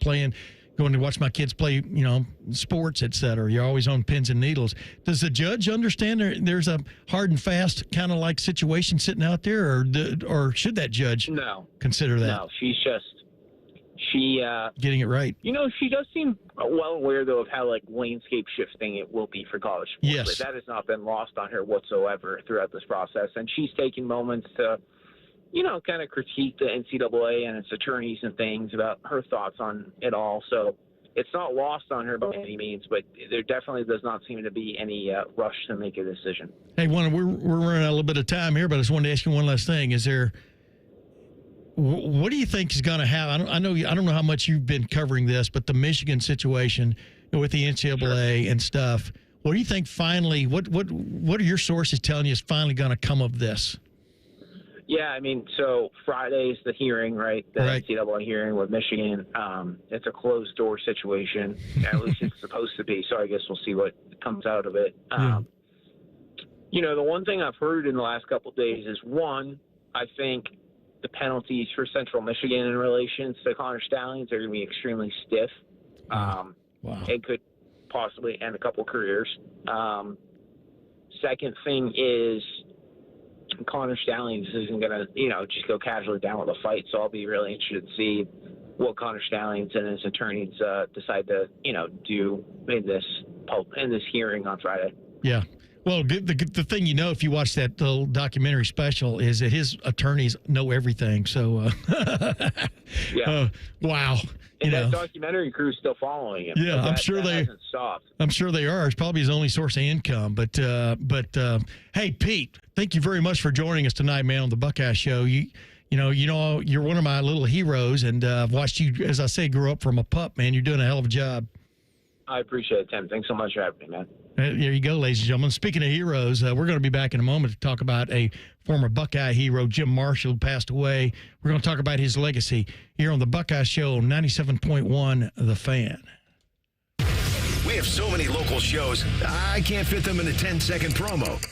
going to watch my kids play, sports, et cetera. You're always on pins and needles. Does the judge understand there's a hard and fast kind of like situation sitting out there, or should that judge consider that? No, she's just getting it right. She does seem well aware, though, of how landscape shifting it will be for college sports. Yes. That has not been lost on her whatsoever throughout this process. And she's taken moments to, kind of critique the NCAA and its attorneys and things about her thoughts on it all. So it's not lost on her by any means, but there definitely does not seem to be any rush to make a decision. Hey, we're running out a little bit of time here, but I just wanted to ask you one last thing. What do you think is going to happen? I don't know how much you've been covering this, but the Michigan situation with the NCAA and stuff. What do you think finally? What are your sources telling you is finally going to come of this? Yeah, I mean, so Friday's the hearing, right? The NCAA hearing with Michigan. It's a closed door situation. At least it's supposed to be. So I guess we'll see what comes out of it. The one thing I've heard in the last couple of days is I think the penalties for Central Michigan in relation to Connor Stallions are going to be extremely stiff. Wow. It could possibly end a couple careers. Second thing is Connor Stallions isn't going to, just go casually down with a fight. So I'll be really interested to see what Connor Stallions and his attorneys decide to, do in this hearing on Friday. Yeah. Well, the thing if you watch that little documentary special is that his attorneys know everything. So, wow. And that documentary crew's still following him. Yeah, I'm sure they hasn't stopped. I'm sure they are. It's probably his only source of income. But hey, Pete, thank you very much for joining us tonight, man, on the Buckeye Show. You're one of my little heroes, and I've watched you, as I say, grow up from a pup, man. You're doing a hell of a job. I appreciate it, Tim. Thanks so much for having me, man. There you go, ladies and gentlemen. Speaking of heroes, we're going to be back in a moment to talk about a former Buckeye hero, Jim Marshall, who passed away. We're going to talk about his legacy here on the Buckeye Show, 97.1 The Fan. We have so many local shows, I can't fit them in a 10-second promo.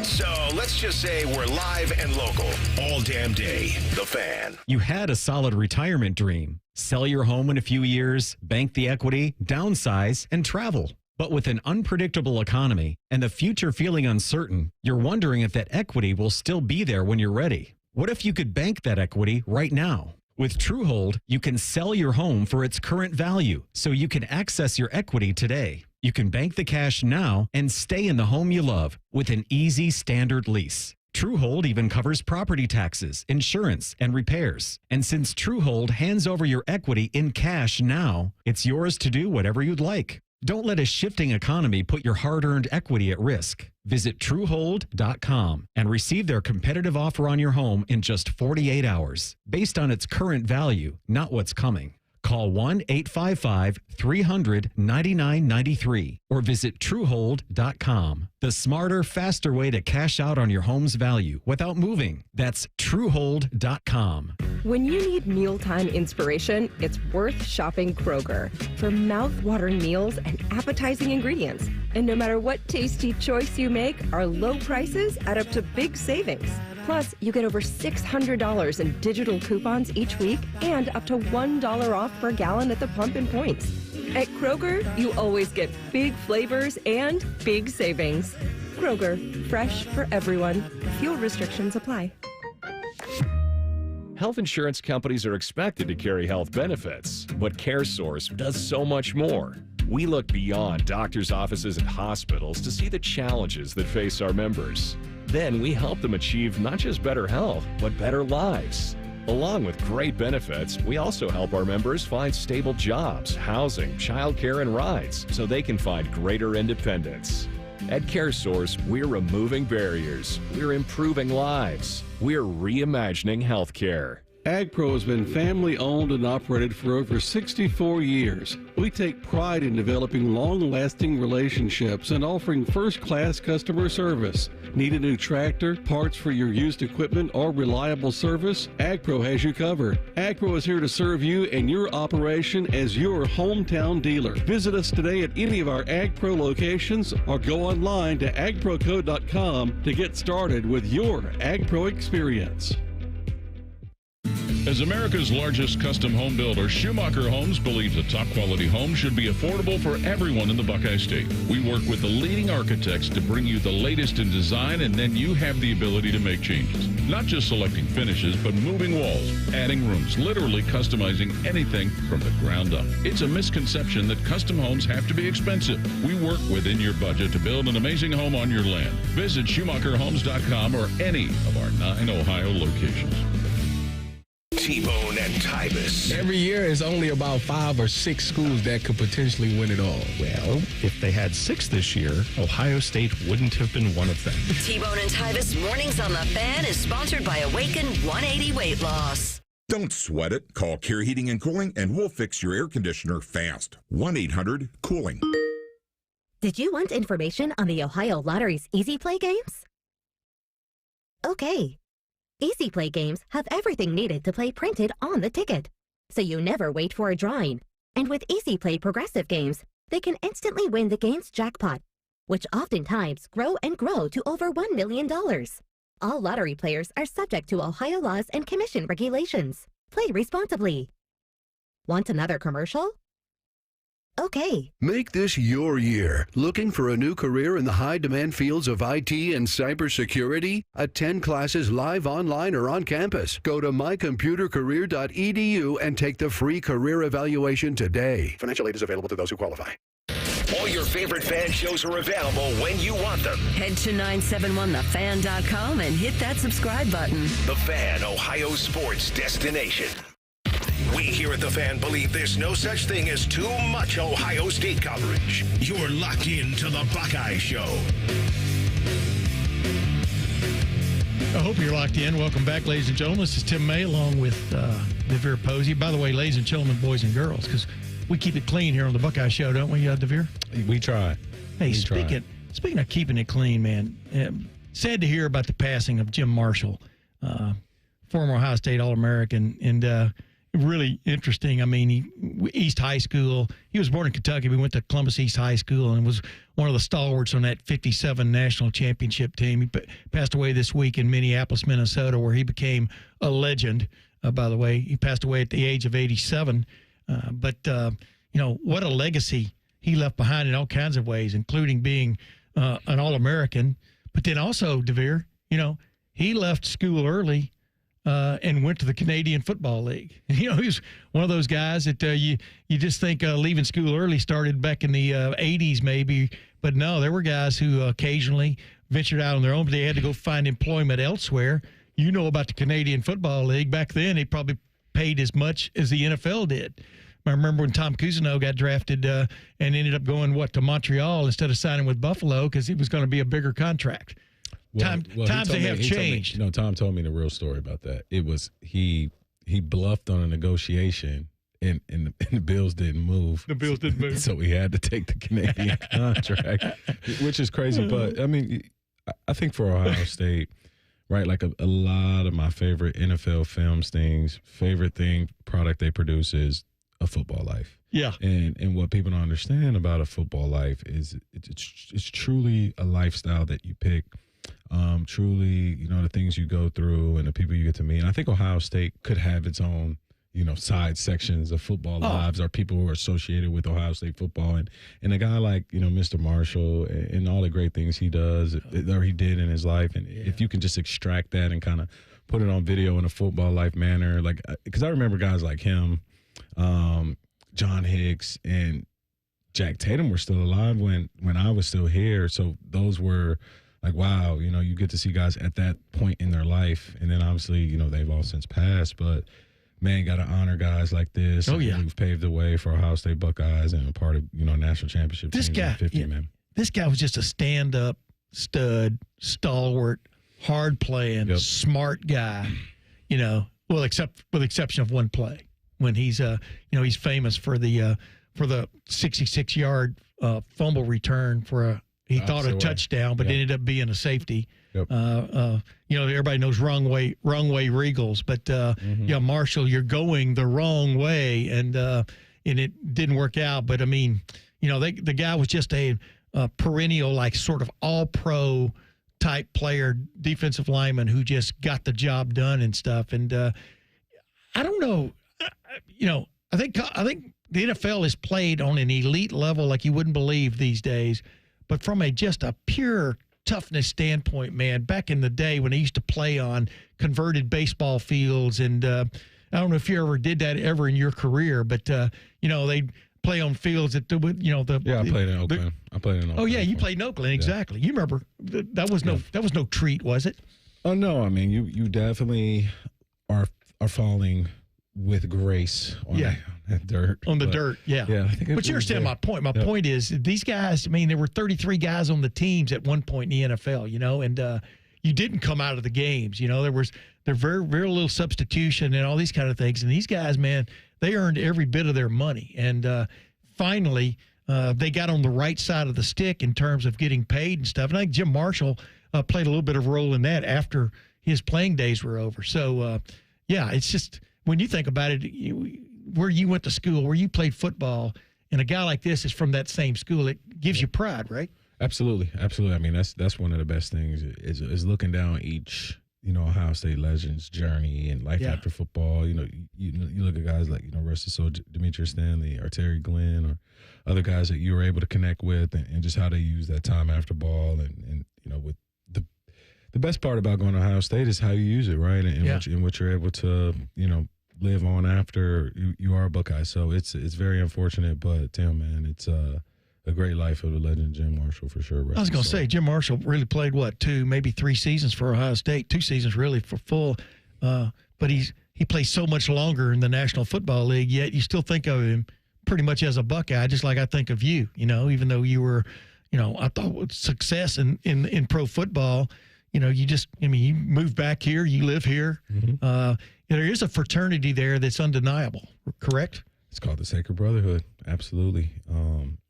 So let's just say we're live and local all damn day. The Fan. You had a solid retirement dream. Sell your home in a few years, bank the equity, downsize, and travel. But with an unpredictable economy and the future feeling uncertain, you're wondering if that equity will still be there when you're ready. What if you could bank that equity right now? With TrueHold, you can sell your home for its current value, so you can access your equity today. You can bank the cash now and stay in the home you love with an easy standard lease. TrueHold even covers property taxes, insurance, and repairs. And since TrueHold hands over your equity in cash now, it's yours to do whatever you'd like. Don't let a shifting economy put your hard-earned equity at risk. Visit TrueHold.com and receive their competitive offer on your home in just 48 hours, based on its current value, not what's coming. Call 1-855-300-9993 or visit TrueHold.com. The smarter, faster way to cash out on your home's value without moving. That's TrueHold.com. When you need mealtime inspiration, it's worth shopping Kroger for mouth-watering meals and appetizing ingredients. And no matter what tasty choice you make, our low prices add up to big savings. Plus, you get over $600 in digital coupons each week and up to $1 off per gallon at the pump and points. At Kroger, you always get big flavors and big savings. Kroger, fresh for everyone. Fuel restrictions apply. Health insurance companies are expected to carry health benefits, but CareSource does so much more. We look beyond doctors' offices and hospitals to see the challenges that face our members. Then we help them achieve not just better health, but better lives. Along with great benefits, we also help our members find stable jobs, housing, childcare, and rides so they can find greater independence. At CareSource, we're removing barriers. We're improving lives. We're reimagining healthcare. AgPro has been family-owned and operated for over 64 years. We take pride in developing long-lasting relationships and offering first-class customer service. Need a new tractor, parts for your used equipment, or reliable service? AgPro has you covered. AgPro is here to serve you and your operation as your hometown dealer. Visit us today at any of our AgPro locations or go online to agproco.com to get started with your AgPro experience. As America's largest custom home builder, Schumacher Homes believes a top-quality home should be affordable for everyone in the Buckeye State. We work with the leading architects to bring you the latest in design, and then you have the ability to make changes. Not just selecting finishes, but moving walls, adding rooms, literally customizing anything from the ground up. It's a misconception that custom homes have to be expensive. We work within your budget to build an amazing home on your land. Visit SchumacherHomes.com or any of our 9 Ohio locations. T-Bone and Tybus. Every year is only about 5 or 6 schools that could potentially win it all. Well, if they had 6 this year, Ohio State wouldn't have been one of them. T-Bone and Tybus Mornings on the Fan is sponsored by Awaken 180 Weight Loss. Don't sweat it. Call Care Heating and Cooling and we'll fix your air conditioner fast. 1-800-COOLING. Did you want information on the Ohio Lottery's Easy Play games? Okay. Easy Play games have everything needed to play printed on the ticket, so you never wait for a drawing. And with Easy Play Progressive games, they can instantly win the game's jackpot, which oftentimes grow and grow to over $1 million. All lottery players are subject to Ohio laws and commission regulations. Play responsibly. Want another commercial? Okay. Make this your year. Looking for a new career in the high-demand fields of IT and cybersecurity? Attend classes live online or on campus. Go to mycomputercareer.edu and take the free career evaluation today. Financial aid is available to those who qualify. All your favorite fan shows are available when you want them. Head to 971thefan.com and hit that subscribe button. The Fan, Ohio sports destination. We here at The Fan believe there's no such thing as too much Ohio State coverage. You're locked into the Buckeye Show. I hope you're locked in. Welcome back, ladies and gentlemen. This is Tim May along with Devier Posey. By the way, ladies and gentlemen, boys and girls, because We keep it clean here on the Buckeye Show, don't we, Devier? We try. Hey, speaking of keeping it clean, man, sad to hear about the passing of Jim Marshall, former Ohio State All-American, and really interesting. I mean, East High School. He was born in Kentucky. We went to Columbus East High School and was one of the stalwarts on that 57 national championship team. He passed away this week in Minneapolis, Minnesota, where he became a legend. By the way, he passed away at the age of 87. But what a legacy he left behind in all kinds of ways, including being an All-American. But then also, Devier, he left school early and went to the Canadian Football League. He was one of those guys that you just think leaving school early started back in the 80s maybe. But no, there were guys who occasionally ventured out on their own, but they had to go find employment elsewhere. You know about the Canadian Football League. Back then, it probably paid as much as the NFL did. I remember when Tom Cousineau got drafted and ended up going, to Montreal instead of signing with Buffalo because it was going to be a bigger contract. Times they have changed. Tom told me the real story about that. It was he bluffed on a negotiation and the Bills didn't move. The Bills didn't move. So he had to take the Canadian contract, which is crazy. But, I mean, I think for Ohio State, right, like a lot of my favorite NFL films favorite product they produce is a football life. Yeah. And what people don't understand about a football life is it's truly a lifestyle that you pick. Truly, the things you go through and the people you get to meet. And I think Ohio State could have its own, side sections of football lives or people who are associated with Ohio State football. And a guy like, Mr. Marshall and all the great things he does or he did in his life. And if you can just extract that and kind of put it on video in a football life manner, like, because I remember guys like him, John Hicks and Jack Tatum were still alive when I was still here. So those were like, wow, you get to see guys at that point in their life. And then obviously, they've all since passed. But, man, got to honor guys like this. Who've paved the way for Ohio State Buckeyes and a part of, national championship this teams guy, in 50, man. This guy was just a stand-up, stud, stalwart, hard-playing, smart guy, well, except with the exception of one play. When he's he's famous for the 66-yard fumble return for he thought a touchdown, but ended up being a safety. Yep. Everybody knows wrong way Regals, but Marshall, you're going the wrong way, and it didn't work out. But I mean, the guy was just a perennial, like sort of all-pro type player, defensive lineman who just got the job done and stuff. And I don't know. I think the NFL is played on an elite level like you wouldn't believe these days. But from just a pure toughness standpoint, man, back in the day when they used to play on converted baseball fields, and I don't know if you ever did that ever in your career, but they'd play on fields that I played in Oakland. Oh yeah, you played in Oakland, exactly. You remember that was no treat, was it? Oh no, I mean you definitely are falling with grace on that dirt. On the dirt, yeah. But you understand my point. My point is these guys, I mean, there were 33 guys on the teams at one point in the NFL, and you didn't come out of the games. There very, very little substitution and all these kind of things. And these guys, man, they earned every bit of their money. And finally, they got on the right side of the stick in terms of getting paid and stuff. And I think Jim Marshall played a little bit of a role in that after his playing days were over. So, it's just – when you think about it, where you went to school, where you played football, and a guy like this is from that same school, it gives you pride, right? Absolutely. I mean, that's one of the best things is looking down each, Ohio State legend's journey and life after football. You look at guys like, rest his soul, Demetrius Stanley or Terry Glenn or other guys that you were able to connect with and just how they use that time after ball and with the best part about going to Ohio State is how you use it, right? And what you're able to, live on after you are a Buckeye. So it's very unfortunate, but Tim, man, it's a great life of the legend Jim Marshall for sure. I was going to say, Jim Marshall really played, 2, maybe 3 seasons for Ohio State, 2 seasons really for full. But he plays so much longer in the National Football League, yet you still think of him pretty much as a Buckeye, just like I think of you, even though you were, I thought with success in pro football, you moved back here, you live here. Mm-hmm. There is a fraternity there that's undeniable, correct? It's called the Sacred Brotherhood. Absolutely.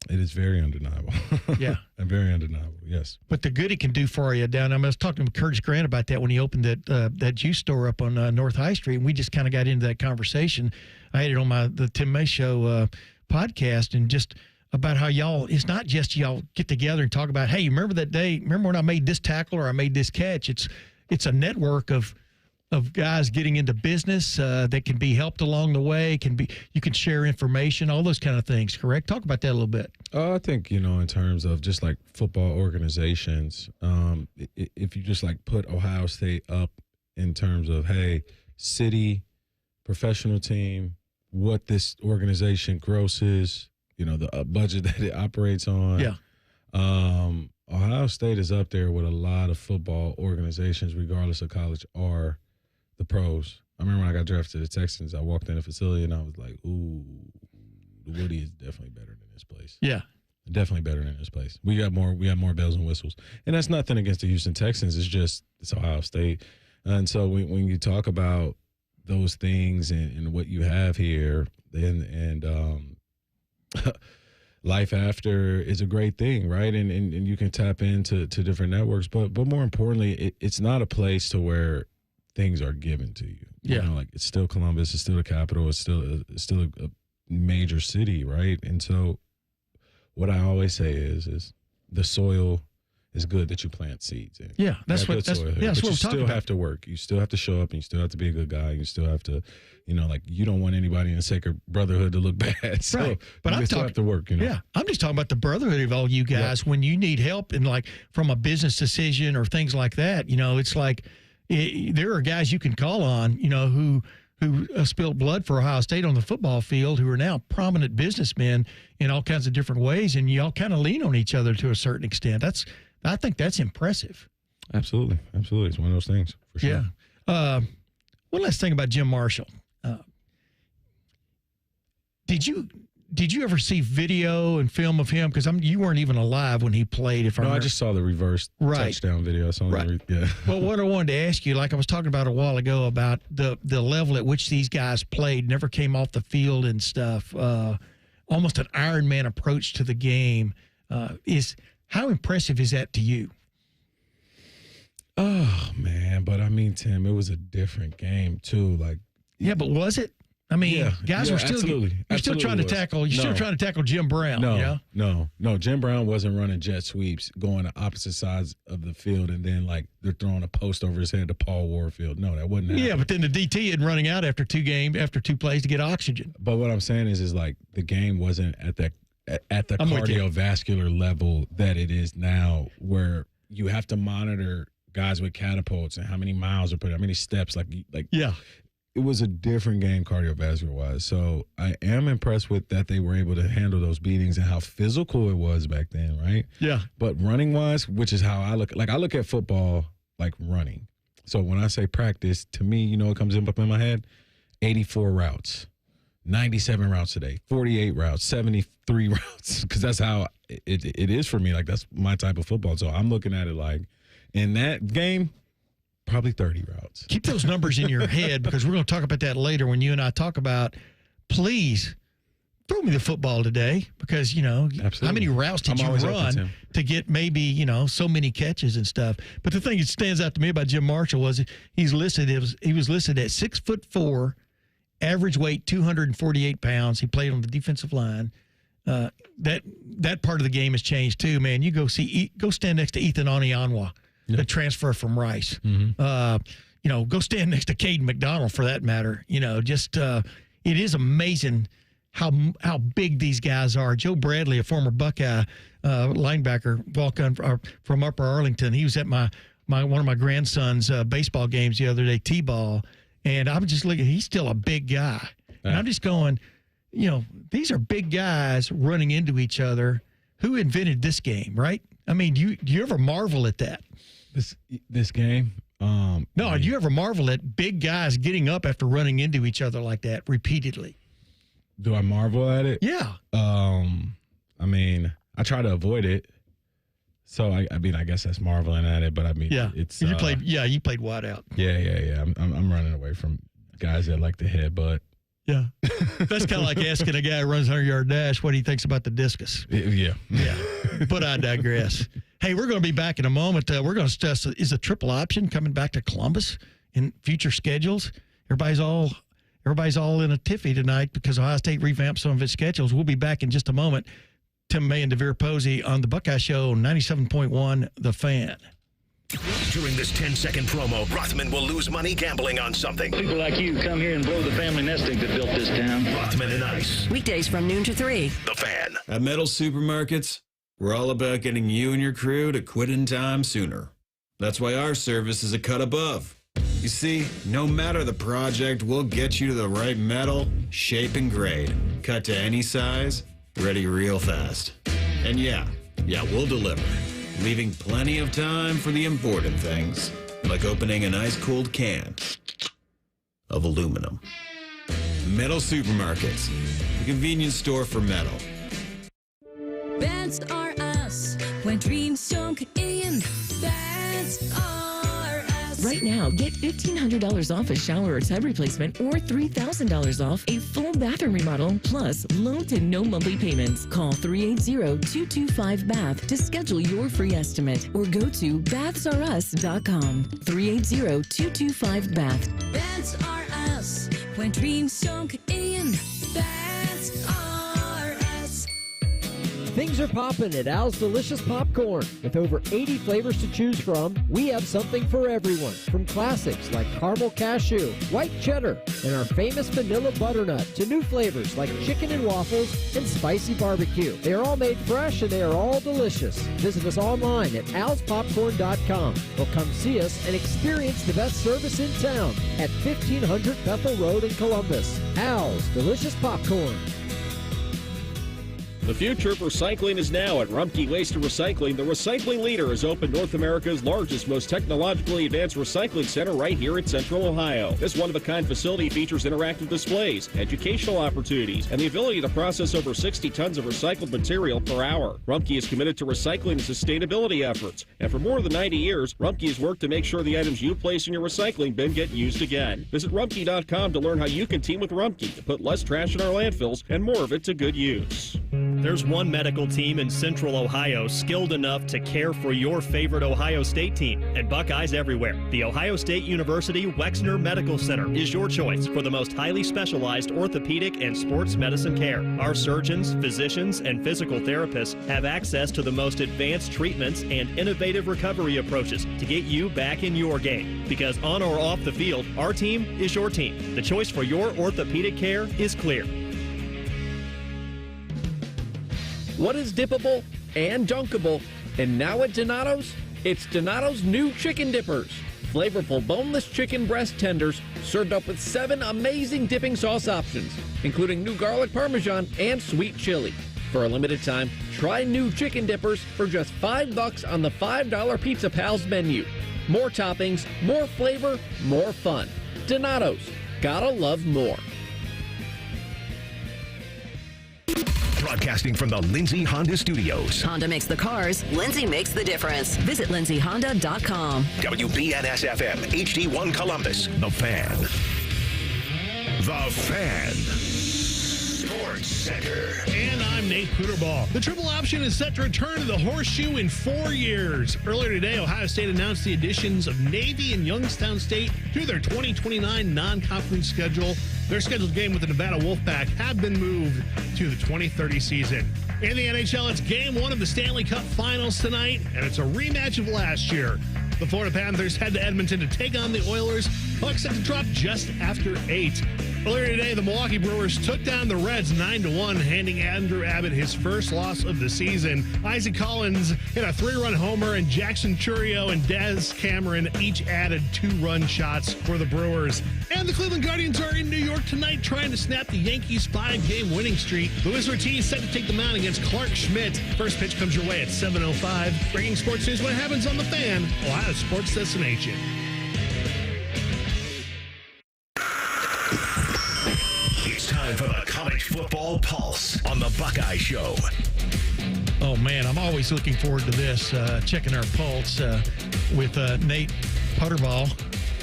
It is very undeniable. Yeah. And very undeniable, yes. But the good it can do for you down. I was talking to Curtis Grant about that when he opened that juice store up on North High Street, and we just kind of got into that conversation. I had it on the Tim May Show podcast, and just about how y'all, it's not just y'all get together and talk about, hey, remember that day? Remember when I made this tackle or I made this catch? It's a network of guys getting into business that can be helped along the way. You can share information, all those kind of things. Correct? Talk about that a little bit. I think in terms of just like football organizations, if you just like put Ohio State up in terms of, hey, city, professional team, what this organization grosses, the budget that it operates on. Yeah. Ohio State is up there with a lot of football organizations, regardless of college, are the pros. I remember when I got drafted to the Texans, I walked in the facility and I was like, ooh, the Woody is definitely better than this place. Yeah. Definitely better than this place. We got more bells and whistles. And that's nothing against the Houston Texans. It's Ohio State. And so when you talk about those things and what you have here, and life after is a great thing, right? And you can tap into different networks. But more importantly, it's not a place to where things are given to you. Yeah. It's still Columbus, it's still the capital, it's still a major city, right? And so what I always say is the soil is good that you plant seeds in. Yeah, that's what we're talking about. You still have to work. You still have to show up, and you still have to be a good guy. You still have to, you don't want anybody in the Sacred Brotherhood to look bad. So right. But you still have to work. Yeah, I'm just talking about the brotherhood of all you guys. Yep. When you need help in from a business decision or things like that, it's like there are guys you can call on, who spilled blood for Ohio State on the football field, who are now prominent businessmen in all kinds of different ways, and y'all kind of lean on each other to a certain extent. I think that's impressive. Absolutely. It's one of those things, for sure. Yeah. One last thing about Jim Marshall. Did you ever see video and film of him? Because you weren't even alive when he played. I just saw the reverse touchdown video. I saw yeah. Well, what I wanted to ask you, like I was talking about a while ago, about the level at which these guys played, never came off the field and stuff, almost an Iron Man approach to the game, how impressive is that to you? Oh, man. But, Tim, it was a different game, too. Yeah, but was it? Guys were still absolutely. You're still trying to tackle. You're still trying to tackle Jim Brown. No. Jim Brown wasn't running jet sweeps, going to opposite sides of the field, and then they're throwing a post over his head to Paul Warfield. No, that wasn't happening. Yeah, but then the DT had running out after two plays to get oxygen. But what I'm saying is the game wasn't at the cardiovascular level that it is now, where you have to monitor guys with catapults and how many miles are put, how many steps. Yeah. It was a different game cardiovascular wise. So I am impressed with that they were able to handle those beatings and how physical it was back then, right? Yeah. But running wise, which is how I look at football like running. So when I say practice, to me, what comes up in my head? 84 routes, 97 routes today, 48 routes, 73 routes, because that's how it is for me. That's my type of football. So I'm looking at it in that game, probably 30 routes. Keep those numbers in your head, because we're going to talk about that later when you and I talk about, please throw me the football today, because, Absolutely. How many routes did you run to get maybe, so many catches and stuff. But the thing that stands out to me about Jim Marshall was he was listed at 6'4", average weight 248 pounds. He played on the defensive line. That part of the game has changed too, man. You go stand next to Ethan Onianwa. The transfer from Rice. Mm-hmm. Go stand next to Caden McDonald for that matter. It is amazing how big these guys are. Joe Bradley, a former Buckeye linebacker, walk-on from Upper Arlington. He was at one of my grandson's baseball games the other day, T-ball, and I was just looking. He's still a big guy, and I'm just going, these are big guys running into each other. Who invented this game, right? Do you ever marvel at that? This game? No, do you ever marvel at big guys getting up after running into each other like that repeatedly? Do I marvel at it? Yeah. I try to avoid it. So I guess that's marveling at it. But it's you played wide out. Yeah. I'm running away from guys that like to headbutt. Yeah. That's kind of like asking a guy who runs 100-yard dash what he thinks about the discus. Yeah. Yeah. But I digress. Hey, we're going to be back in a moment. We're going to discuss, is a triple option coming back to Columbus in future schedules? Everybody's all in a tiffy tonight because Ohio State revamped some of its schedules. We'll be back in just a moment. Tim May and Devier Posey on the Buckeye Show, 97.1 The Fan. During this 10-second promo, Rothman will lose money gambling on something. People like you come here and blow the family nest egg that built this town. Rothman and Ice. Weekdays from noon to 3. The Fan. At Metal Supermarkets, we're all about getting you and your crew to quit in time sooner. That's why our service is a cut above. You see, no matter the project, we'll get you to the right metal, shape, and grade. Cut to any size, ready real fast. And yeah, we'll deliver. Leaving plenty of time for the important things, like opening an ice-cold can of aluminum. Metal Supermarkets, the convenience store for metal. That's are us. When dreams sunk in, that's are us. Right now, get $1,500 off a shower or tub replacement or $3,000 off a full bathroom remodel, plus low to no monthly payments. Call 380-225-BATH to schedule your free estimate or go to bathsareus.com. 380-225-BATH. That's are us. When dreams sunk in, that's are us. Things are popping at Al's Delicious Popcorn. With over 80 flavors to choose from, we have something for everyone. From classics like caramel cashew, white cheddar, and our famous vanilla butternut to new flavors like chicken and waffles and spicy barbecue. They are all made fresh and they are all delicious. Visit us online at alspopcorn.com or come see us and experience the best service in town at 1500 Bethel Road in Columbus. Al's Delicious Popcorn. The future of recycling is now at Rumpke Waste and Recycling. The recycling leader has opened North America's largest, most technologically advanced recycling center right here in Central Ohio. This one-of-a-kind facility features interactive displays, educational opportunities, and the ability to process over 60 tons of recycled material per hour. Rumpke is committed to recycling and sustainability efforts, and for more than 90 years, Rumpke has worked to make sure the items you place in your recycling bin get used again. Visit Rumpke.com to learn how you can team with Rumpke to put less trash in our landfills and more of it to good use. There's one medical team in Central Ohio skilled enough to care for your favorite Ohio State team, and Buckeyes everywhere. The Ohio State University Wexner Medical Center is your choice for the most highly specialized orthopedic and sports medicine care. Our surgeons, physicians, and physical therapists have access to the most advanced treatments and innovative recovery approaches to get you back in your game. Because on or off the field, our team is your team. The choice for your orthopedic care is clear. What is dippable and dunkable? And now at Donato's, it's Donato's new chicken dippers. Flavorful boneless chicken breast tenders served up with 7 amazing dipping sauce options, including new garlic parmesan and sweet chili. For a limited time, try new chicken dippers for just $5 on the $5 Pizza Pals menu. More toppings, more flavor, more fun. Donato's. Gotta love more. Broadcasting from the Lindsay Honda Studios. Honda makes the cars. Lindsay makes the difference. Visit lindsayhonda.com. WBNS-FM, HD1 Columbus. The Fan. The Fan. Sports Center. And I'm Nate Puterball. The triple option is set to return to the Horseshoe in 4 years. Earlier today, Ohio State announced the additions of Navy and Youngstown State to their 2029 non-conference schedule. Their scheduled game with the Nevada Wolfpack have been moved to the 2030 season. In the NHL, it's Game 1 of the Stanley Cup Finals tonight, and it's a rematch of last year. The Florida Panthers head to Edmonton to take on the Oilers. Puck set to drop just after 8. Earlier today, the Milwaukee Brewers took down the Reds 9-1, handing Andrew Abbott his first loss of the season. Isaac Collins hit a 3-run homer, and Jackson Churio and Des Cameron each added 2-run shots for the Brewers. And the Cleveland Guardians are in New York tonight trying to snap the Yankees' 5-game winning streak. Luis Ortiz set to take the mound against Clark Schmidt. First pitch comes your way at 7:05. Breaking sports news when it happens on The Fan, Ohio Sports Destination. It's time for the College Football Pulse on the Buckeye Show. Oh, man, I'm always looking forward to this, checking our pulse with Nate Puterball.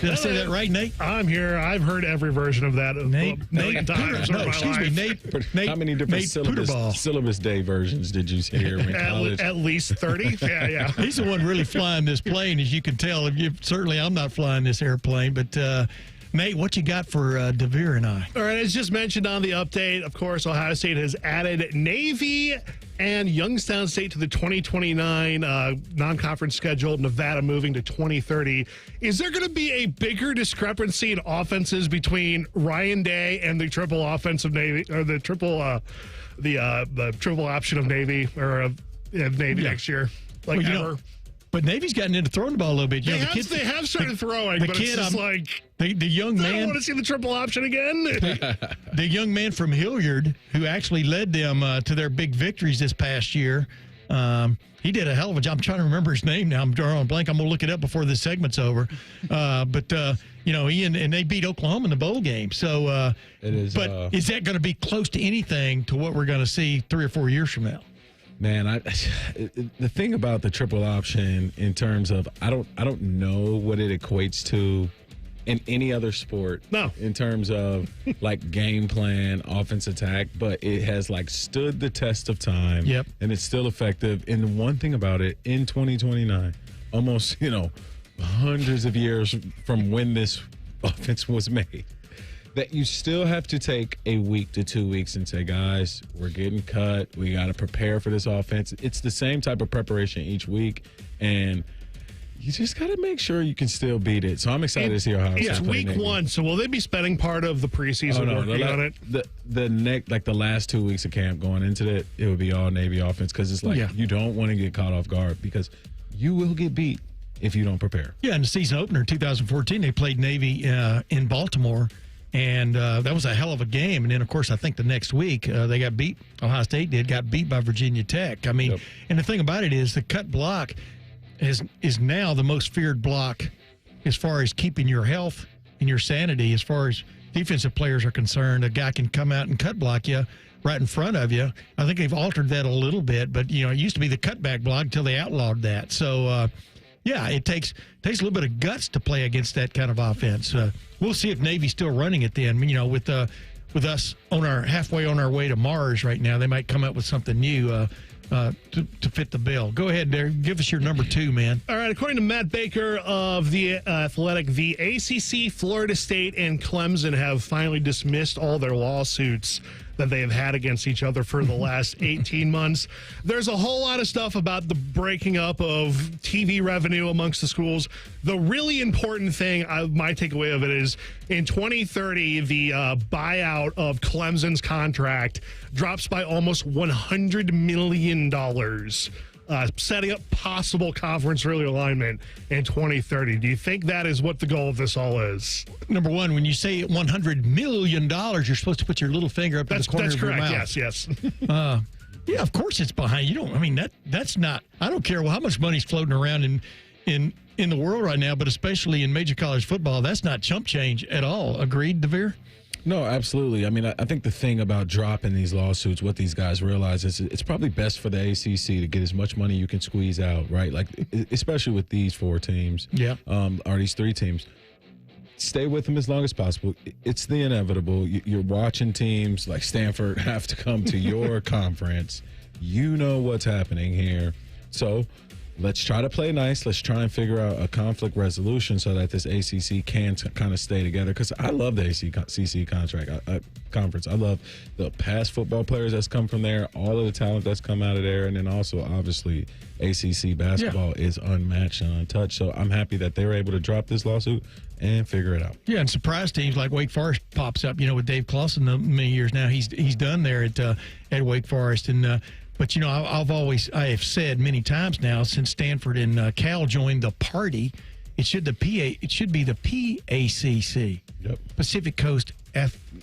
Did I say that right, Nate? I'm here. I've heard every version of that a million times. Nate. How many different syllabus day versions did you hear in college? At least 30. Yeah. He's the one really flying this plane, as you can tell. Certainly, I'm not flying this airplane, but. Nate, what you got for Devier and I? All right, as just mentioned on the update, of course, Ohio State has added Navy and Youngstown State to the 2029 non-conference schedule, Nevada moving to 2030. Is there going to be a bigger discrepancy in offenses between Ryan Day and the triple offense of Navy, or the triple option of Navy, or Navy next year? Like ever? But Navy's gotten into throwing the ball a little bit. They have started throwing, but it's just like the young man. I don't want to see the triple option again. The young man from Hilliard, who actually led them to their big victories this past year, he did a hell of a job. I'm trying to remember his name now. I'm drawing a blank. I'm going to look it up before this segment's over. But and they beat Oklahoma in the bowl game. So, it is. But is that going to be close to anything to what we're going to see 3 or 4 years from now? Man, the thing about the triple option in terms of I don't know what it equates to in any other sport. No. In terms of like game plan, offense attack, but it has like stood the test of time. Yep. And it's still effective. And the one thing about it, in 2029, almost, hundreds of years from when this offense was made, that you still have to take a week to 2 weeks and say, guys, we're getting cut. We got to prepare for this offense. It's the same type of preparation each week, and you just got to make sure you can still beat it. So I'm excited to see Ohio State. It's week one, so will they be spending part of the preseason working on it? The last 2 weeks of camp going into it would be all Navy offense, because it's like you don't want to get caught off guard, because you will get beat if you don't prepare. Yeah, in the season opener 2014, they played Navy in Baltimore. And that was a hell of a game. And then, of course, I think the next week they got beat. Ohio State got beat by Virginia Tech. I mean, and the thing about it is the cut block is now the most feared block as far as keeping your health and your sanity. As far as defensive players are concerned, a guy can come out and cut block you right in front of you. I think they've altered that a little bit. But, it used to be the cutback block until they outlawed that. So, it takes a little bit of guts to play against that kind of offense. We'll see if Navy's still running it then. With us halfway on our way to Mars right now, they might come up with something new to fit the bill. Go ahead, there. Give us your number 2, man. All right. According to Matt Baker of The Athletic, the ACC, Florida State, and Clemson have finally dismissed all their lawsuits that they have had against each other for the last 18 months. There's a whole lot of stuff about the breaking up of TV revenue amongst the schools. The really important thing, my takeaway of it is, in 2030, the buyout of Clemson's contract drops by almost $100 million. Setting up possible conference realignment in 2030. Do you think that is what the goal of this all is? Number one, when you say $100 million, you're supposed to put your little finger up in the corner of your mouth. That's correct, yes. Yeah, of course it's behind. That's not, I don't care how much money's floating around in the world right now, but especially in major college football, that's not chump change at all. Agreed, Devier? No, absolutely. I mean, I think the thing about dropping these lawsuits, what these guys realize is it's probably best for the ACC to get as much money you can squeeze out, right? Like, especially with these 4 teams, or these 3 teams. Stay with them as long as possible. It's the inevitable. You're watching teams like Stanford have to come to your conference. You know what's happening here. So let's try to play nice. Let's try and figure out a conflict resolution so that this ACC can kind of stay together. Because I love the ACC conference. I love the past football players that's come from there, all of the talent that's come out of there, and then also, obviously, ACC basketball is unmatched and untouched. So I'm happy that they were able to drop this lawsuit and figure it out. Yeah, and surprise teams like Wake Forest pops up, with Dave Clawson many years now. He's done there at Wake Forest. And but, I have said many times now, since Stanford and Cal joined the party, it should be the PACC. Yep. Pacific Coast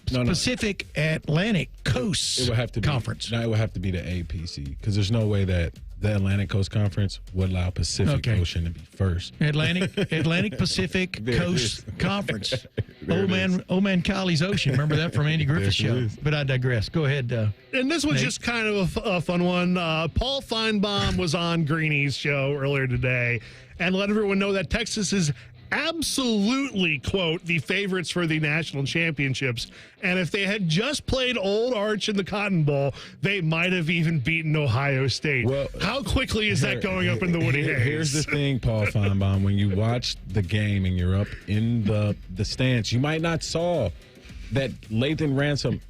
Pacific Atlantic Coast it would have to Conference. It would have to be the APC, because there's no way that the Atlantic Coast Conference would allow Pacific Ocean to be be first. Atlantic Pacific Coast Conference. Old man Kylie's Ocean. Remember that from Andy Griffith's show? But I digress. Go ahead. And this was just kind of a fun one. Paul Feinbaum was on Greeny's show earlier today and let everyone know that Texas is absolutely, quote, the favorites for the national championships. And if they had just played Old Arch in the Cotton Bowl, they might have even beaten Ohio State. Well, how quickly is that going up in the Woody Hayes? Here's the thing, Paul Feinbaum. When you watch the game and you're up in the stands, you might not saw that Lathan Ransom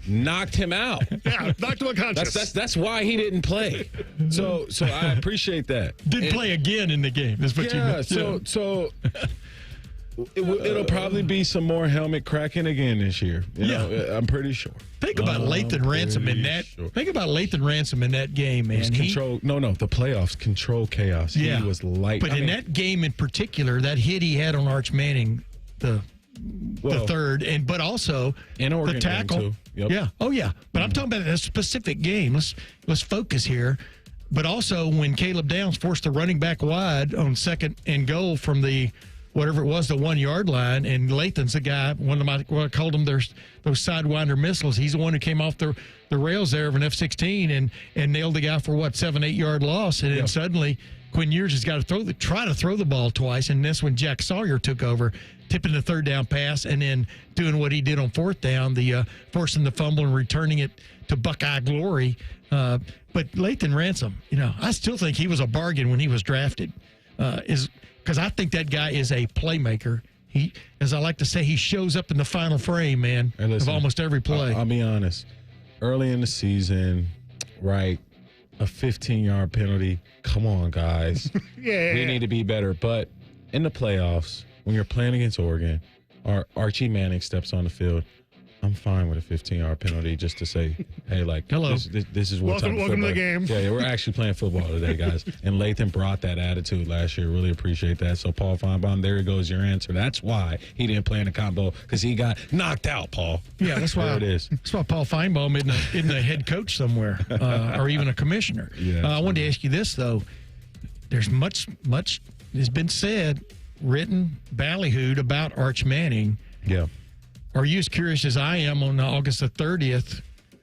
knocked him out. Yeah, knocked him unconscious. That's why he didn't play. So I appreciate that. Didn't play again in the game. That's what you meant. So it'll probably be some more helmet cracking again this year. You know, I'm pretty sure. Think about Lathan Ransom in that. Sure. Think about Lathan Ransom in that game, man. The playoffs control chaos. Yeah. He was light. But in that game in particular, that hit he had on Arch Manning, the third, but also in Oregon the tackle. Too. Yep. Yeah. Oh yeah. But I'm talking about a specific game. Let's focus here. But also when Caleb Downs forced the running back wide on 2nd and goal from the whatever it was, the 1 yard line, and Lathan's the guy. What I called them those sidewinder missiles. He's the one who came off the rails there of an F-16 and nailed the guy for 7-8 yard loss, and then suddenly Quinn Ewers has got to try to throw the ball twice, and that's when Jack Sawyer took over, tipping the 3rd down pass and then doing what he did on 4th down, the forcing the fumble and returning it to Buckeye glory. But Lathan Ransom, I still think he was a bargain when he was drafted, because I think that guy is a playmaker. He, as I like to say, he shows up in the final frame, man, of almost every play. I'll be honest. Early in the season, right, a 15-yard penalty. Come on, guys. Yeah. We need to be better. But in the playoffs, when you're playing against Oregon, Archie Manning steps on the field. I'm fine with a 15-yard penalty just to say, hey, hello. This is what welcome to the game. Yeah, we're actually playing football today, guys. And Lathan brought that attitude last year. Really appreciate that. So, Paul Feinbaum, there goes your answer. That's why he didn't play in the Cotton Bowl, because he got knocked out, Paul. Yeah, that's why. There it is. That's why Paul Feinbaum isn't a head coach somewhere or even a commissioner. Yeah, I wanted to ask you this, though. There's much has been said, written, ballyhooed about Arch Manning. Yeah. Are you as curious as I am on August the 30th?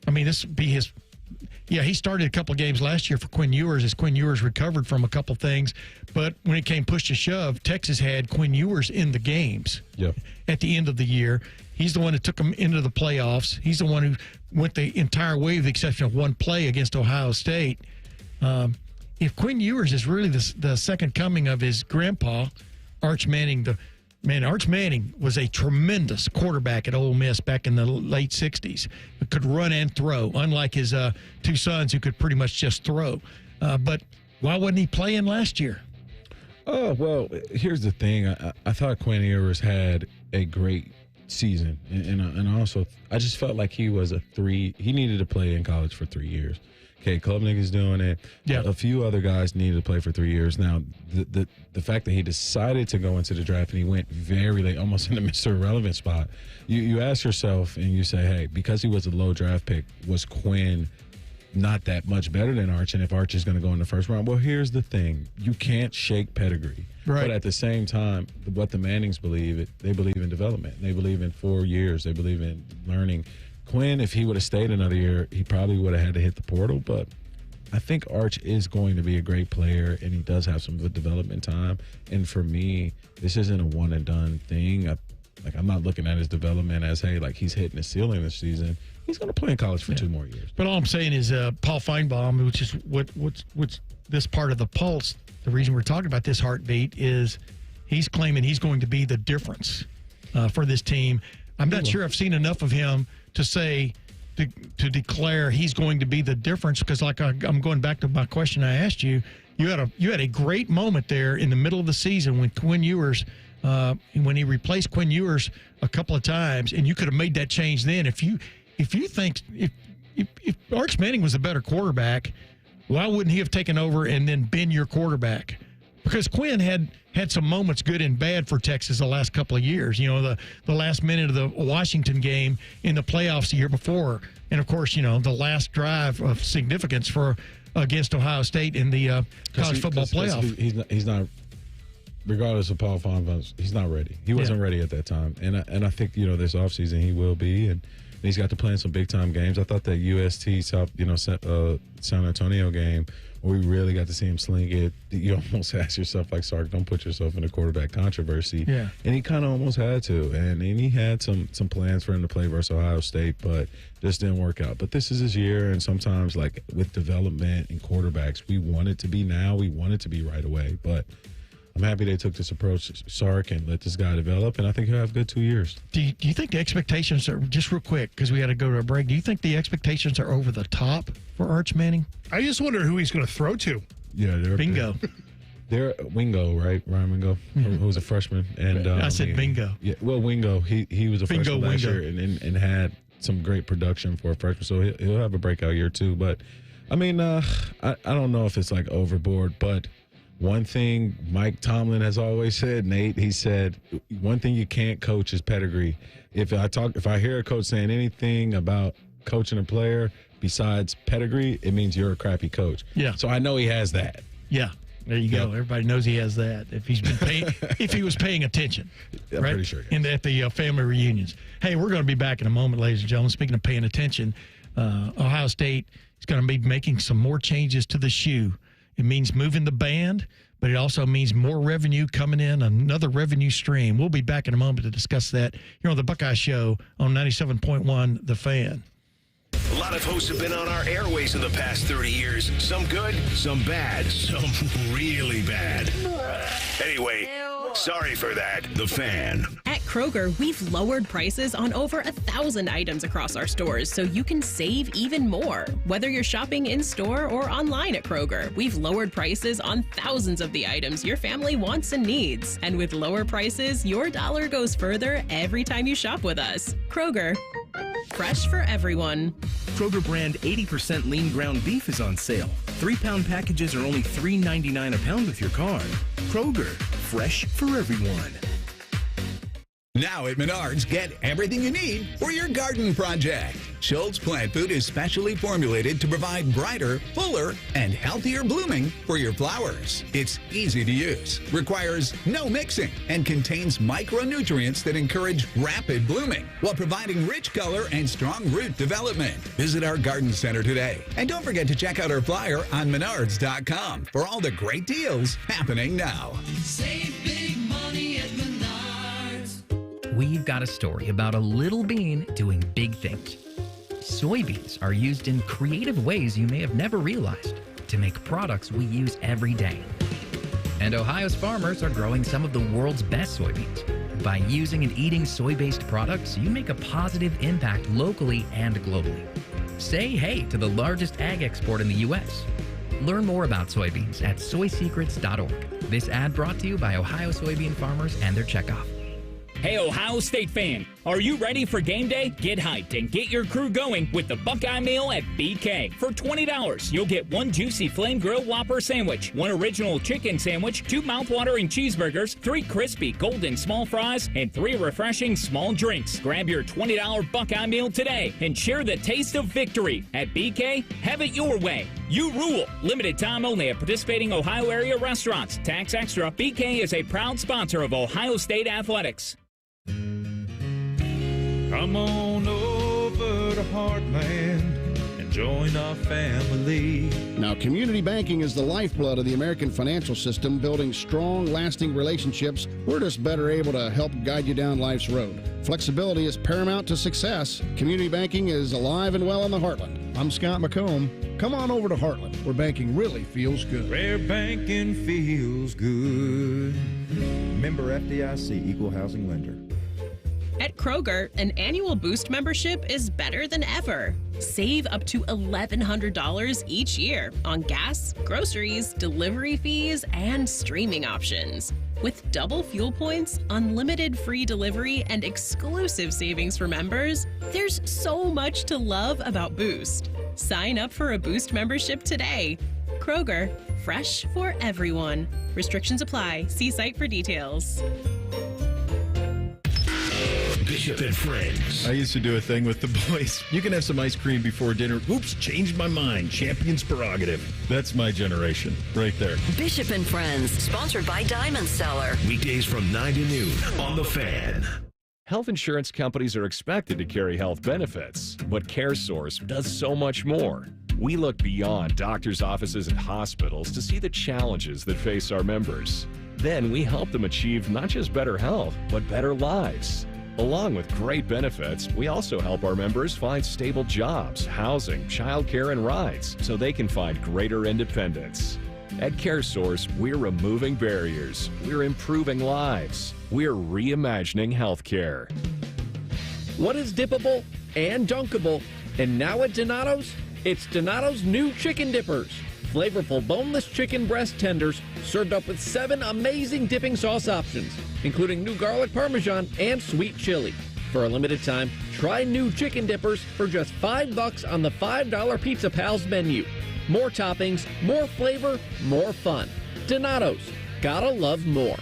I mean, this would be his. Yeah, he started a couple of games last year for Quinn Ewers as Quinn Ewers recovered from a couple things. But when it came push to shove, Texas had Quinn Ewers in the games at the end of the year. He's the one that took them into the playoffs. He's the one who went the entire way, with the exception of one play against Ohio State. If Quinn Ewers is really the second coming of his grandpa, Arch Manning, Arch Manning was a tremendous quarterback at Ole Miss back in the late 60s. He could run and throw, unlike his two sons who could pretty much just throw. But why wasn't he playing last year? Oh, well, here's the thing. I thought Quinn Ewers had a great season. And also, I just felt like he was he needed to play in college for 3 years. Okay, Klubnik is doing it. Yeah. A few other guys needed to play for 3 years. Now, the fact that he decided to go into the draft and he went very late, almost in the Mr. Irrelevant spot, you ask yourself and you say, hey, because he was a low draft pick, was Quinn not that much better than Arch? And if Arch is going to go in the first round, well, here's the thing. You can't shake pedigree. Right. But at the same time, what the Mannings believe, they believe in development. They believe in 4 years. They believe in learning. Quinn, if he would have stayed another year, he probably would have had to hit the portal. But I think Arch is going to be a great player, and he does have some good development time. And for me, this isn't a one-and-done thing. I'm not looking at his development as, hey, he's hitting the ceiling this season. He's going to play in college for 2 more years. But all I'm saying is Paul Feinbaum, which is what's this part of the pulse, the reason we're talking about this heartbeat is he's claiming he's going to be the difference for this team. I'm not sure I've seen enough of him to say to declare he's going to be the difference, because I'm going back to my question I asked you. You had a great moment there in the middle of the season when Quinn Ewers when he replaced Quinn Ewers a couple of times, and you could have made that change then. If you think if Arch Manning was a better quarterback, why wouldn't he have taken over and then been your quarterback? Because Quinn had some moments, good and bad, for Texas the last couple of years. The last minute of the Washington game in the playoffs the year before. And, of course, the last drive of significance against Ohio State in the college football playoff. He's not, regardless of Paul Feinbaum, he's not ready. He wasn't ready at that time. And I think, this offseason he will be. And he's got to play in some big time games. I thought that UST San Antonio game where we really got to see him sling it. You almost ask yourself, like, Sark, don't put yourself in a quarterback controversy. Yeah. And he kind of almost had to. And he had some plans for him to play versus Ohio State, but just didn't work out. But this is his year, and sometimes, like, with development and quarterbacks, we want it to be now. We want it to be right away. But I'm happy they took this approach, Sark, and let this guy develop, and I think he'll have a good 2 years. Do you think the expectations are, just real quick, because we had to go to a break, do you think the expectations are over the top for Arch Manning? I just wonder who he's going to throw to. Yeah, Bingo. They're Wingo, right? Ryan Wingo, who was a freshman. And I said bingo. Yeah, well, Wingo, he was a freshman last year and had some great production for a freshman, so he'll have a breakout year too. But, I mean, I don't know if it's, like, overboard, but one thing Mike Tomlin has always said, Nate, he said, one thing you can't coach is pedigree. If I hear a coach saying anything about coaching a player besides pedigree, it means you're a crappy coach. Yeah. So I know he has that. Yeah. There you go. Everybody knows he has that. If he's been paying, if he was paying attention, I'm right? pretty sure. At the family reunions. Hey, we're going to be back in a moment, ladies and gentlemen. Speaking of paying attention, Ohio State is going to be making some more changes to the shoe. It means moving the band, but it also means more revenue coming in, another revenue stream. We'll be back in a moment to discuss that here on the Buckeye Show on 97.1 The Fan. A lot of hosts have been on our airways in the past 30 years. Some good, some bad, some really bad. Anyway, sorry for that. The Fan. At Kroger, we've lowered prices on over 1,000 items across our stores so you can save even more. Whether you're shopping in-store or online at Kroger, we've lowered prices on thousands of the items your family wants and needs. And with lower prices, your dollar goes further every time you shop with us. Kroger, fresh for everyone. Kroger brand 80% lean ground beef is on sale. 3-pound packages are only $3.99 a pound with your card. Kroger, fresh for everyone. Now at Menards, get everything you need for your garden project. Schultz Plant Food is specially formulated to provide brighter, fuller, and healthier blooming for your flowers. It's easy to use, requires no mixing, and contains micronutrients that encourage rapid blooming while providing rich color and strong root development. Visit our garden center today. And don't forget to check out our flyer on Menards.com for all the great deals happening now. Save big money at Menards. We've got a story about a little bean doing big things. Soybeans are used in creative ways you may have never realized to make products we use every day. And Ohio's farmers are growing some of the world's best soybeans. By using and eating soy-based products, you make a positive impact locally and globally. Say hey to the largest ag export in the U.S. Learn more about soybeans at soysecrets.org. This ad brought to you by Ohio soybean farmers and their checkoff. Hey, Ohio State fan, are you ready for game day? Get hyped and get your crew going with the Buckeye Meal at BK. For $20, you'll get 1 juicy flame grilled Whopper sandwich, 1 original chicken sandwich, 2 mouthwatering cheeseburgers, 3 crispy golden small fries, and 3 refreshing small drinks. Grab your $20 Buckeye Meal today and share the taste of victory. At BK, have it your way. You rule. Limited time only at participating Ohio area restaurants. Tax extra. BK is a proud sponsor of Ohio State Athletics. Come on over to Heartland and join our family. Now, community banking is the lifeblood of the American financial system, building strong, lasting relationships. We're just better able to help guide you down life's road. Flexibility is paramount to success. Community banking is alive and well in the Heartland. I'm Scott McComb. Come on over to Heartland, where banking really feels good. Where banking feels good. Member FDIC, Equal Housing Lender. At Kroger, an annual Boost membership is better than ever. Save up to $1,100 each year on gas, groceries, delivery fees, and streaming options. With double fuel points, unlimited free delivery, and exclusive savings for members, there's so much to love about Boost. Sign up for a Boost membership today. Kroger, fresh for everyone. Restrictions apply. See site for details. Bishop and Friends. I used to do a thing with the boys. You can have some ice cream before dinner. Oops, changed my mind. Champion's prerogative. That's my generation right there. Bishop and Friends, sponsored by Diamond Cellar. Weekdays from 9 to noon on The Fan. Health insurance companies are expected to carry health benefits, but CareSource does so much more. We look beyond doctors' offices and hospitals to see the challenges that face our members. Then we help them achieve not just better health, but better lives. Along with great benefits, we also help our members find stable jobs, housing, childcare, and rides so they can find greater independence. At CareSource, we're removing barriers, we're improving lives, we're reimagining healthcare. What is dippable and dunkable? And now at Donato's, it's Donato's new chicken dippers. Flavorful boneless chicken breast tenders served up with 7 amazing dipping sauce options, including new garlic parmesan and sweet chili. For a limited time, try new chicken dippers for just $5 on the $5 Pizza Pals menu. More toppings, more flavor, more fun. Donato's. Gotta love more.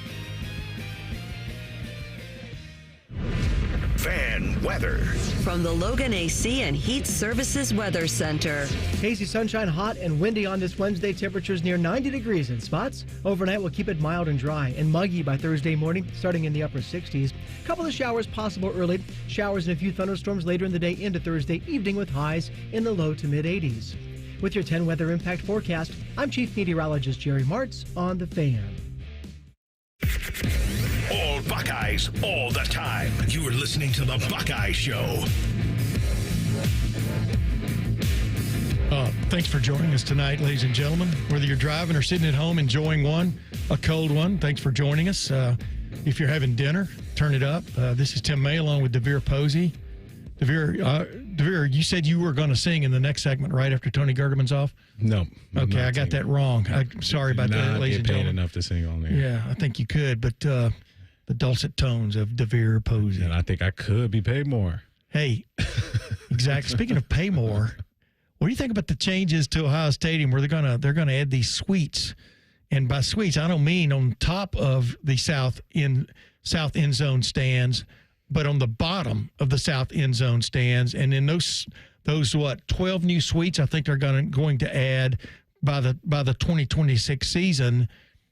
Fan weather. From the Logan AC and Heat Services Weather Center. Hazy sunshine, hot and windy on this Wednesday. Temperatures near 90 degrees in spots. Overnight will keep it mild and dry and muggy by Thursday morning, starting in the upper 60s. Couple of showers possible early. Showers and a few thunderstorms later in the day into Thursday evening with highs in the low to mid 80s. With your 10 weather impact forecast, I'm Chief Meteorologist Jerry Martz on The Fan. All Buckeyes, all the time. You are listening to The Buckeye Show. Thanks for joining us tonight, ladies and gentlemen. Whether you're driving or sitting at home enjoying a cold one, thanks for joining us. If you're having dinner, turn it up. This is Tim May along with Devier Posey. Devier, you said you were going to sing in the next segment right after Tony Gerdeman's off? No. Okay, I got that wrong. I'm sorry about that, ladies and gentlemen. Enough to sing on there. Yeah, I think you could, but the dulcet tones of Devier Posey. And I think I could be paid more. Hey, exactly. Speaking of pay more, what do you think about the changes to Ohio Stadium where they're gonna add these suites? And by suites, I don't mean on top of the south end zone stands, but on the bottom of the south end zone stands. And in those 12 new suites, I think they're going to add by the 2026 season.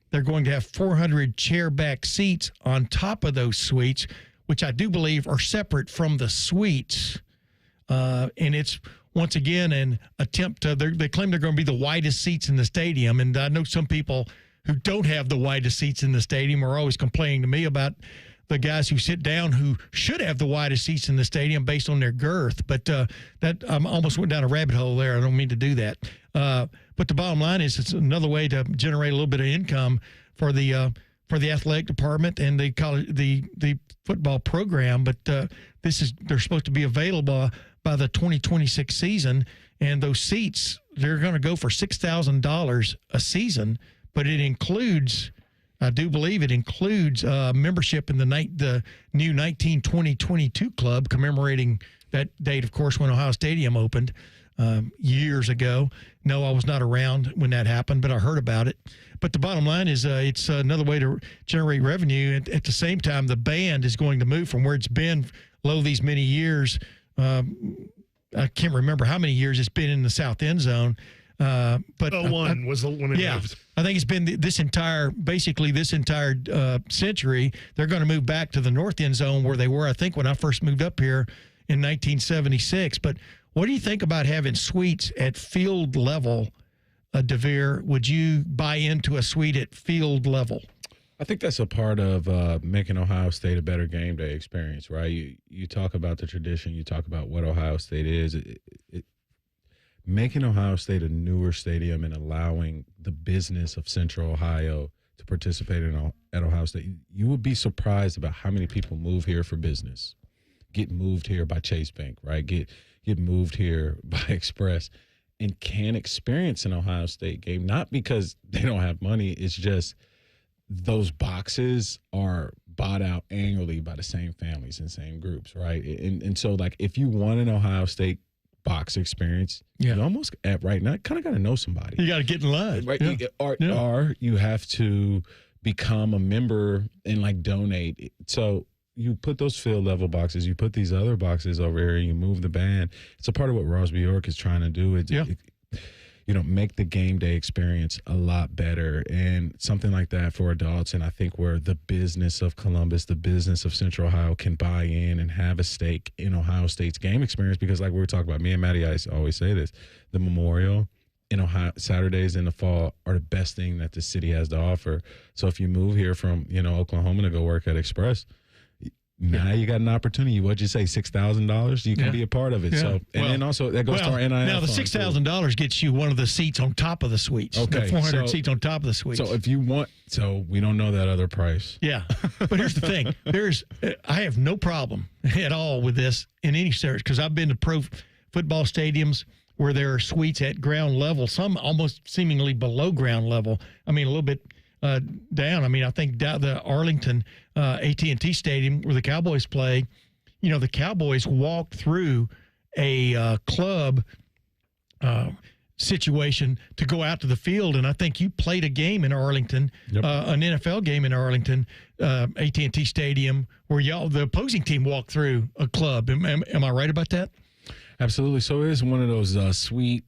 They're going to have 400 chair back seats on top of those suites, which I do believe are separate from the suites. And it's once again an attempt to. They claim they're going to be the widest seats in the stadium, and I know some people who don't have the widest seats in the stadium are always complaining to me about the guys who sit down who should have the widest seats in the stadium based on their girth. But that I almost went down a rabbit hole there. I don't mean to do that. But the bottom line is it's another way to generate a little bit of income for the athletic department and the college, the football program. But they're supposed to be available by the 2026 season, and those seats they're going to go for $6,000 a season. But it includes. I do believe it includes membership in the new 1920-22 club, commemorating that date, of course, when Ohio Stadium opened years ago. No, I was not around when that happened, but I heard about it. But the bottom line is it's another way to generate revenue. At the same time, the band is going to move from where it's been these many years. I can't remember how many years it's been in the south end zone. But 01 was when it moved. I think it's been this entire century. They're going to move back to the north end zone where they were, I think, when I first moved up here in 1976. But what do you think about having suites at field level, Devier? Would you buy into a suite at field level? I think that's a part of making Ohio State a better game day experience, right? You talk about the tradition. You talk about what Ohio State is. Making Ohio State a newer stadium and allowing the business of Central Ohio to participate at Ohio State, you would be surprised about how many people move here for business, get moved here by Chase Bank, right? Get moved here by Express, and can experience an Ohio State game, not because they don't have money. It's just those boxes are bought out annually by the same families and same groups, right? And so, like, if you want an Ohio State box experience, you almost right now kind of got to know somebody. You got to get in line, right? Or you have to become a member and like donate. So you put those field level boxes, you put these other boxes over here, and you move the band. It's a part of what Rosby York is trying to do. make the game day experience a lot better, and something like that for adults. And I think where the business of Columbus, the business of Central Ohio can buy in and have a stake in Ohio State's game experience, because like we were talking about, me and Maddie, I always say this, the Memorial in Ohio, Saturdays in the fall are the best thing that the city has to offer. So if you move here from, Oklahoma to go work at Express, now you got an opportunity. What'd you say, $6,000? You can be a part of it. So, and then also that goes to our NIL. Now the $6,000 gets you one of the seats on top of the suites. Okay, the 400 seats on top of the suites. So if you want, we don't know that other price. Yeah, but here's the thing: I have no problem at all with this in any search, because I've been to pro football stadiums where there are suites at ground level, some almost seemingly below ground level. I mean, a little bit down. I mean, I think the Arlington AT&T Stadium where the Cowboys play, the Cowboys walked through a club situation to go out to the field, and I think you played a game in Arlington, an NFL game in Arlington, AT&T Stadium, where the opposing team walked through a club. Am I right about that? Absolutely. So it is one of those sweet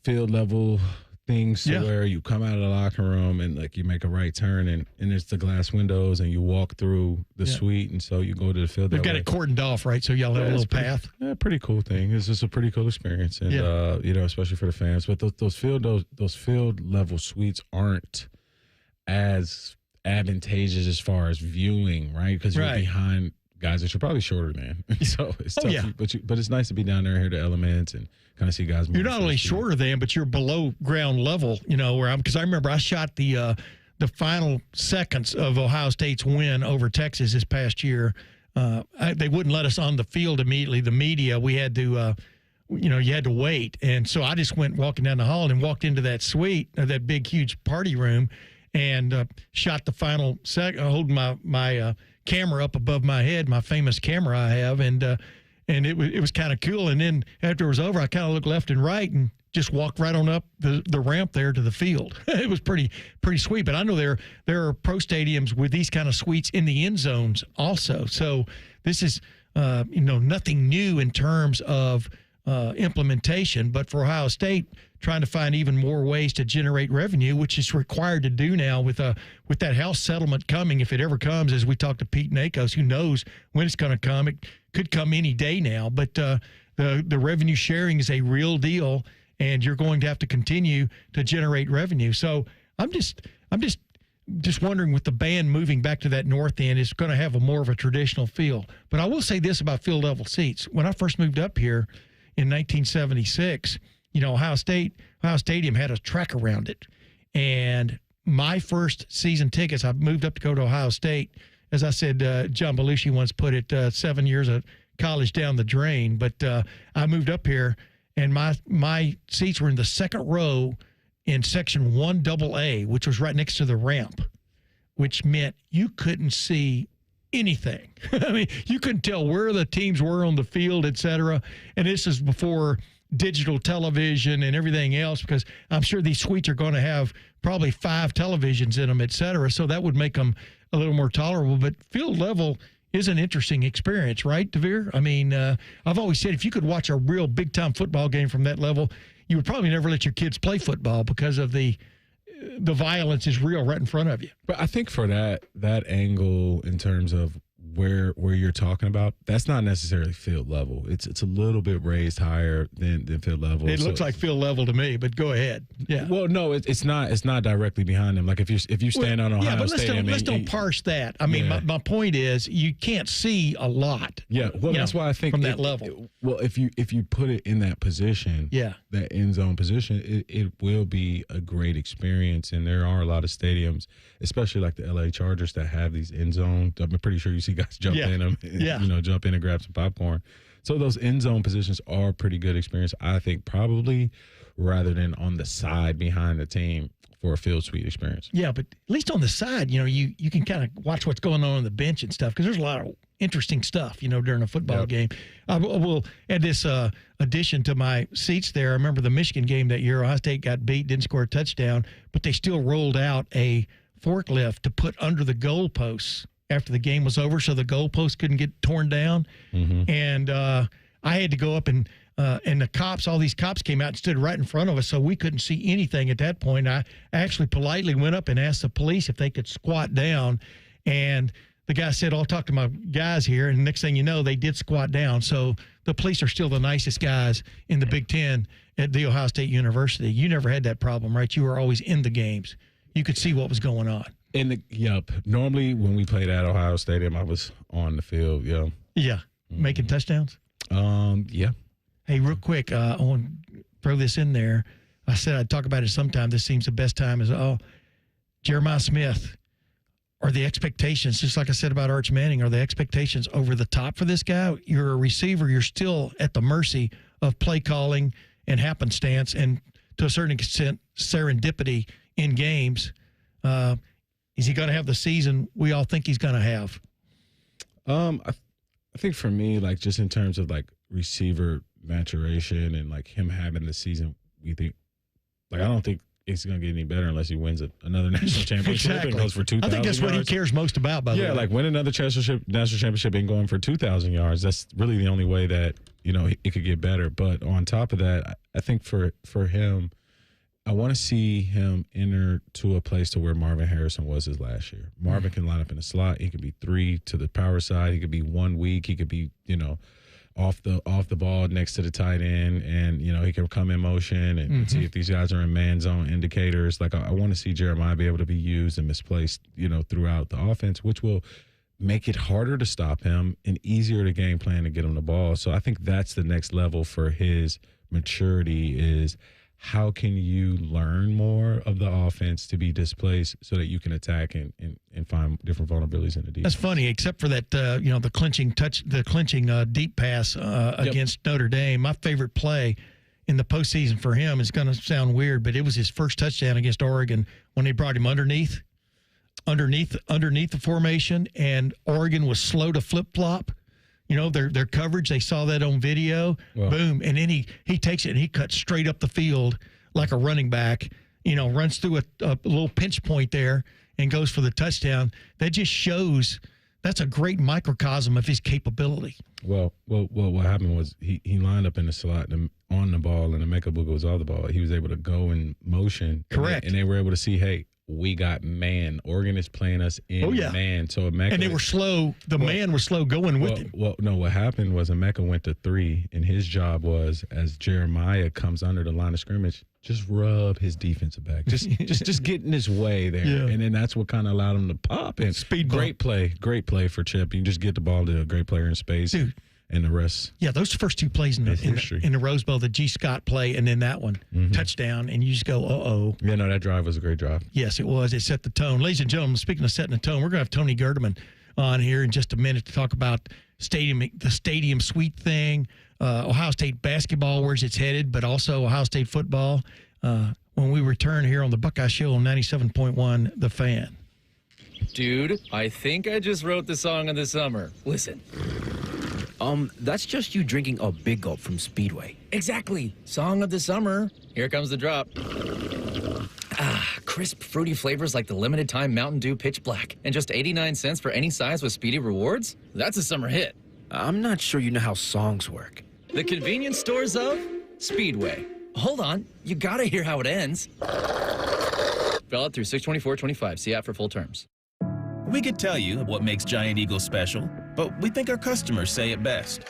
field level things where you come out of the locker room and like you make a right turn and it's the glass windows and you walk through the suite, and so you go to the field. They've got it cordoned off, right? So y'all have a little path. Pretty cool thing. It's just a pretty cool experience, and especially for the fans. But those field level suites aren't as advantageous as far as viewing, right? Because you're behind guys that you're probably shorter than. So it's tough. But it's nice to be down there, hear the elements, and kind of see guys. You're not only shorter than, but you're below ground level. Because I remember I shot the final seconds of Ohio State's win over Texas this past year. They wouldn't let us on the field immediately. The media, we had to. You had to wait, and so I just went walking down the hall and walked into that suite, that big, huge party room, and shot the final second, holding my camera up above my head, my famous camera I have, and it was kind of cool. And then after it was over, I kind of looked left and right and just walked right on up the ramp there to the field. It was pretty sweet. But I know there are pro stadiums with these kind of suites in the end zones also. So this is nothing new in terms of implementation, but for Ohio State, trying to find even more ways to generate revenue, which is required to do now with that House settlement coming, if it ever comes. As we talked to Pete Nakos, who knows when it's going to come. It could come any day now, but the revenue sharing is a real deal, and you're going to have to continue to generate revenue. So I'm just wondering, with the band moving back to that north end, it's going to have more of a traditional feel. But I will say this about field level seats: when I first moved up here in 1976, Ohio Stadium had a track around it. And my first season tickets, I moved up to go to Ohio State. As I said, John Belushi once put it, 7 years of college down the drain. But I moved up here, and my seats were in the second row in section 1AA, which was right next to the ramp, which meant you couldn't see anything. I mean, you couldn't tell where the teams were on the field, et cetera. And this is before digital television and everything else, because I'm sure these suites are going to have probably 5 televisions in them, et cetera. So that would make them a little more tolerable. But field level is an interesting experience, right, Devier? I mean, I've always said if you could watch a real big-time football game from that level, you would probably never let your kids play football because of the violence is real right in front of you. But I think for that angle, in terms of where you're talking about, that's not necessarily field level. It's a little bit raised higher than field level. It looks like field level to me, but go ahead. Yeah. Well, no, it's not directly behind them. Like if you stand on Ohio Stadium, let's don't parse that. I mean, my point is you can't see a lot. Yeah. Well, that's why I think from that level. If you put it in that position, that end zone position, it will be a great experience. And there are a lot of stadiums, especially like the LA Chargers, that have these end zones. I'm pretty sure you see guys jump in them, jump in and grab some popcorn. So those end zone positions are a pretty good experience, I think, probably rather than on the side behind the team for a field suite experience. Yeah, but at least on the side, you can kind of watch what's going on the bench and stuff, because there's a lot of interesting stuff, during a football game. I will add this addition to my seats there. I remember the Michigan game that year. Ohio State got beat, didn't score a touchdown, but they still rolled out a forklift to put under the goalposts after the game was over, so the goalpost couldn't get torn down. Mm-hmm. And I had to go up and And the cops, all these cops came out and stood right in front of us, so we couldn't see anything at that point. I actually politely went up and asked the police if they could squat down. And the guy said, I'll talk to my guys here. And next thing you know, they did squat down. So the police are still the nicest guys in the Big Ten at The Ohio State University. You never had that problem, right? You were always in the games. You could see what was going on. Normally when we played at Ohio Stadium, I was on the field. Yeah. Making touchdowns. Yeah. Hey, real quick, I want to throw this in there. I said I'd talk about it sometime. This seems the best time is Jeremiah Smith. Are the expectations, just like I said about Arch Manning, are the expectations over the top for this guy? You're a receiver. You're still at the mercy of play calling and happenstance and, to a certain extent, serendipity in games. Is he going to have the season we all think he's going to have? I think for me, like, just in terms of, like, receiver maturation and, like, him having the season we think, like, I don't think it's going to get any better unless he wins another national championship Exactly. and goes for 2,000 I think that's what he yards. cares most about, by the way. Yeah, like, win another national championship and going for 2,000 yards. That's really the only way that, it could get better. But on top of that, I think for him, I want to see him enter to a place to where Marvin Harrison was his last year. Marvin can line up in the slot. He could be 3 to the power side. He could be 1 week. He could be, off the ball next to the tight end, and he can come in motion and see if these guys are in man zone indicators. Like, I want to see Jeremiah be able to be used and misplaced, throughout the offense, which will make it harder to stop him and easier to game plan to get him the ball. So I think that's the next level for his maturity is how can you learn more of the offense to be displaced so that you can attack and find different vulnerabilities in the defense? That's funny, except for that, the clinching deep pass against Notre Dame. My favorite play in the postseason for him is going to sound weird, but it was his first touchdown against Oregon when they brought him underneath the formation, and Oregon was slow to flip-flop. Their coverage, they saw that on video. Wow. Boom. And then he takes it and he cuts straight up the field like a running back, runs through a little pinch point there and goes for the touchdown. That just shows that's a great microcosm of his capability. Well, what happened was he lined up in the slot on the ball, and Emeka Buga was off the ball. He was able to go in motion. Correct. And they were able to see, hey, we got man. Oregon is playing us in man. So Emeka, and they were slow. Man was slow going with him. Well, no, what happened was Emeka went to 3, and his job was, as Jeremiah comes under the line of scrimmage, just rub his defensive back. Just get in his way there. Yeah. And then that's what kind of allowed him to pop. And great play for Chip. You just get the ball to a great player in space. Dude. And the rest. Yeah, those first 2 plays in the Rose Bowl, the G. Scott play, and then that one, touchdown, and you just go, uh-oh. Yeah, no, that drive was a great drive. Yes, it was. It set the tone. Ladies and gentlemen, speaking of setting the tone, we're going to have Tony Gerdeman on here in just a minute to talk about the stadium suite thing, Ohio State basketball, where's it's headed, but also Ohio State football when we return here on the Buckeye Show on 97.1 The Fan. Dude, I think I just wrote the song of the summer. Listen. That's just you drinking a big gulp from Speedway. Exactly. Song of the summer. Here comes the drop. Crisp, fruity flavors like the limited time Mountain Dew Pitch Black. And just 89 cents for any size with Speedy Rewards? That's a summer hit. I'm not sure you know how songs work. The convenience stores of Speedway. Hold on. You gotta hear how it ends. Valid through 6/24/25. See app for full terms. We could tell you what makes Giant Eagle special, but we think our customers say it best.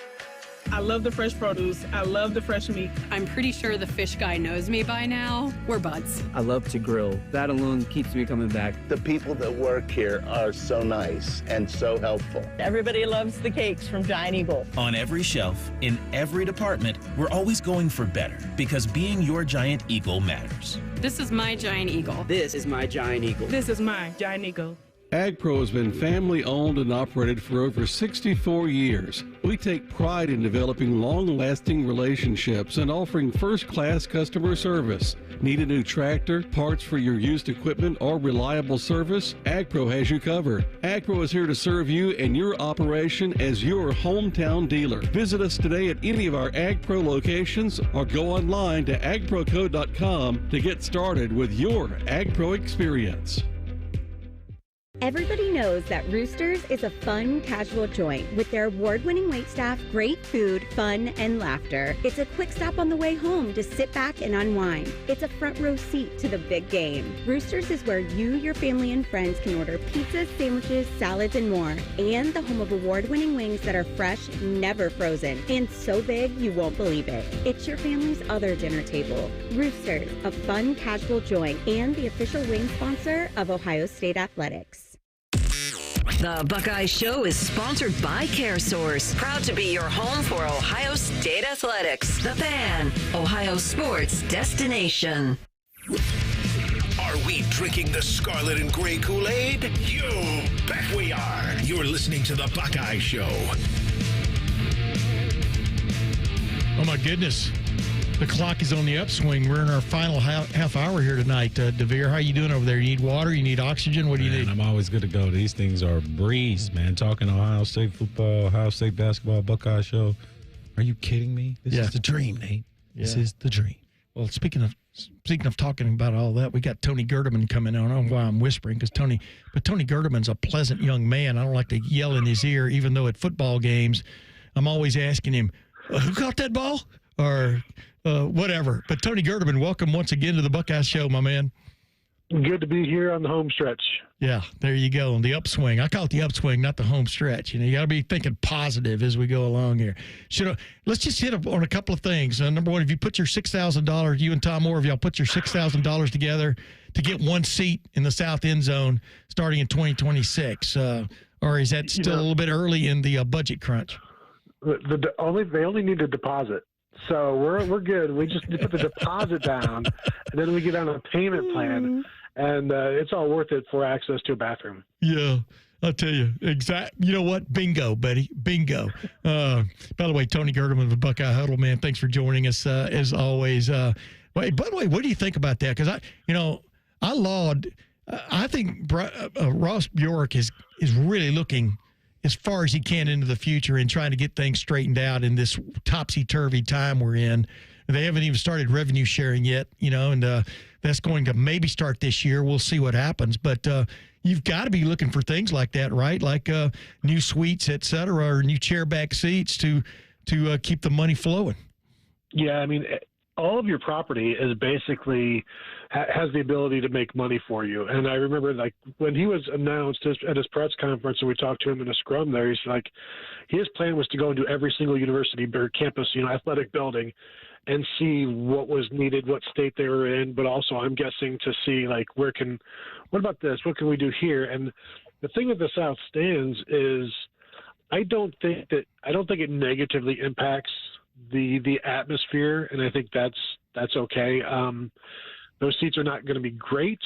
I love the fresh produce. I love the fresh meat. I'm pretty sure the fish guy knows me by now. We're buds. I love to grill. That alone keeps me coming back. The people that work here are so nice and so helpful. Everybody loves the cakes from Giant Eagle. On every shelf, in every department, we're always going for better because being your Giant Eagle matters. This is my Giant Eagle. This is my Giant Eagle. This is my Giant Eagle. AgPro has been family owned and operated for over 64 years. We take pride in developing long-lasting relationships and offering first-class customer service. Need a new tractor, parts for your used equipment, or reliable service? AgPro has you covered. AgPro is here to serve you and your operation as your hometown dealer. Visit us today at any of our AgPro locations or go online to agproco.com to get started with your AgPro experience. Everybody knows that Roosters is a fun, casual joint with their award-winning waitstaff, great food, fun, and laughter. It's a quick stop on the way home to sit back and unwind. It's a front row seat to the big game. Roosters is where you, your family, and friends can order pizzas, sandwiches, salads, and more. And the home of award-winning wings that are fresh, never frozen, and so big you won't believe it. It's your family's other dinner table. Roosters, a fun, casual joint, and the official wing sponsor of Ohio State Athletics. The Buckeye Show is sponsored by CareSource, proud to be your home for Ohio State Athletics. The Fan, Ohio sports destination. Are we drinking the scarlet and gray Kool-Aid? You bet we are. You're listening to the Buckeye Show. Oh, my goodness. The clock is on the upswing. We're in our final half hour here tonight. Devier, how you doing over there? You need water? You need oxygen? What do you need? I'm always good to go. These things are a breeze, man. Talking Ohio State football, Ohio State basketball, Buckeye Show. Are you kidding me? This is the dream, Nate. This is the dream. Well, speaking of talking about all that, we got Tony Gerdeman coming on. I don't know why I'm whispering, because Tony Gerdeman's a pleasant young man. I don't like to yell in his ear, even though at football games, I'm always asking him, who caught that ball? Or whatever. But Tony Gerdeman, welcome once again to the Buckeye Show, my man. Good to be here on the home stretch. Yeah, there you go. On the upswing. I call it the upswing, not the home stretch. You got to be thinking positive as we go along here. Let's just hit on a couple of things. Number one, if you put your $6,000, you and Tom Moore, if y'all put your $6,000 together to get one seat in the south end zone starting in 2026, or is that still a little bit early in the budget crunch? They only need a deposit. So we're good. We just put the deposit down, and then we get on a payment plan, and it's all worth it for access to a bathroom. Yeah, I'll tell you. You know what? Bingo, buddy. Bingo. By the way, Tony Gerdeman of the Buckeye Huddle, man, thanks for joining us as always. By the way, what do you think about that? Because I think Ross Bjork is really looking as far as he can into the future and trying to get things straightened out in this topsy-turvy time we're in. They haven't even started revenue sharing yet, and that's going to maybe start this year. We'll see what happens. But you've got to be looking for things like that, right? Like new suites, et cetera, or new chair back seats to keep the money flowing. Yeah, I mean, all of your property is basically has the ability to make money for you. And I remember, like, when he was announced at his press conference and we talked to him in a scrum there, he's like, his plan was to go into every single university or campus, athletic building and see what was needed, what state they were in, but also I'm guessing to see, like, what about this? What can we do here? And the thing with the South Stands is I don't think it negatively impacts the atmosphere, and I think that's okay. Those seats are not going to be great.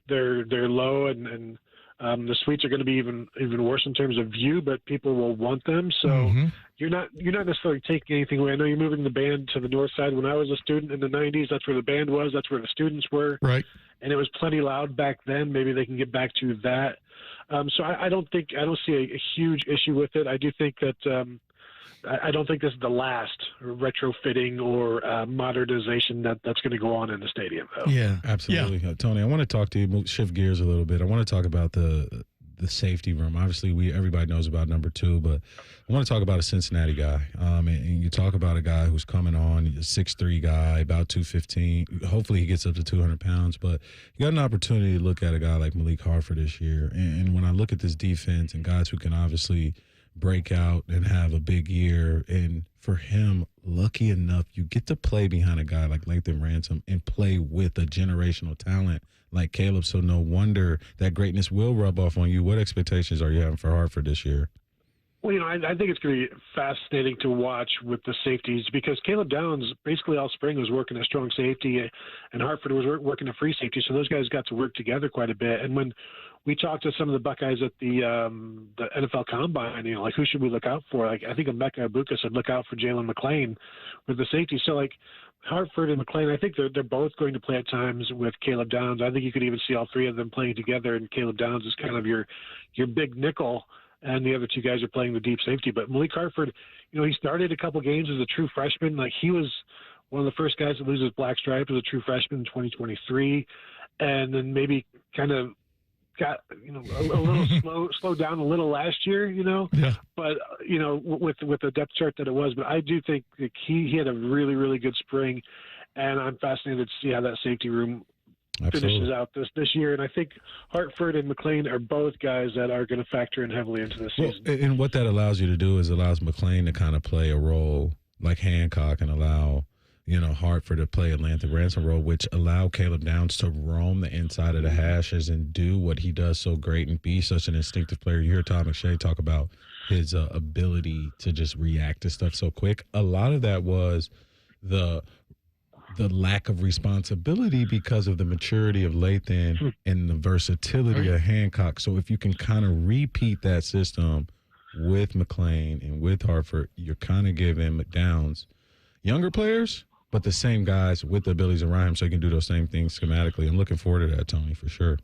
They're low, and the suites are going to be even worse in terms of view, but people will want them. So you're not necessarily taking anything away. I know you're moving the band to the north side. When I was a student in the 90s, that's where the band was. That's where the students were. Right. And it was plenty loud back then. Maybe they can get back to that. So I don't see a huge issue with it. I do think that. I don't think this is the last retrofitting or modernization that's going to go on in the stadium, though. Yeah, absolutely. Yeah. Tony, I want to talk to you, shift gears a little bit. I want to talk about the safety room. Obviously, everybody knows about number 2, but I want to talk about a Cincinnati guy. And you talk about a guy who's coming on, a 6'3" guy, about 215. Hopefully, he gets up to 200 pounds. But you got an opportunity to look at a guy like Malik Hartford this year. And when I look at this defense and guys who can obviously break out and have a big year, and for him, lucky enough, you get to play behind a guy like Lathan Ransom and play with a generational talent like Caleb. So no wonder that greatness will rub off on you. What expectations are you having for Hartford this year? Well, I think it's going to be fascinating to watch with the safeties, because Caleb Downs basically all spring was working a strong safety, and Hartford was working a free safety. So those guys got to work together quite a bit. And when we talked to some of the Buckeyes at the NFL Combine, like, who should we look out for? Like, I think Emeka Ibuka said look out for Jalen McClain with the safety. So, like, Hartford and McClain, I think they're both going to play at times with Caleb Downs. I think you could even see all three of them playing together, and Caleb Downs is kind of your big nickel, and the other two guys are playing the deep safety. But Malik Hartford, he started a couple games as a true freshman. Like, he was one of the first guys to lose his black stripe as a true freshman in 2023, and then maybe kind of got a little slowed down a little last year, Yeah. But with the depth chart that it was, but I do think that he had a really, really good spring, and I'm fascinated to see how that safety room finishes out this year. And I think Hartford and McLean are both guys that are going to factor in heavily into this season. And what that allows you to do is allows McLean to kind of play a role like Hancock and allow Hartford to play Atlantic Ransom role, which allow Caleb Downs to roam the inside of the hashes and do what he does so great and be such an instinctive player. You hear Tom McShay talk about his ability to just react to stuff so quick. A lot of that was the lack of responsibility because of the maturity of Lathan and the versatility of Hancock. So if you can kind of repeat that system with McLean and with Hartford, you're kind of giving Downs younger players, but the same guys with the abilities around him so he can do those same things schematically. I'm looking forward to that, Tony, for sure.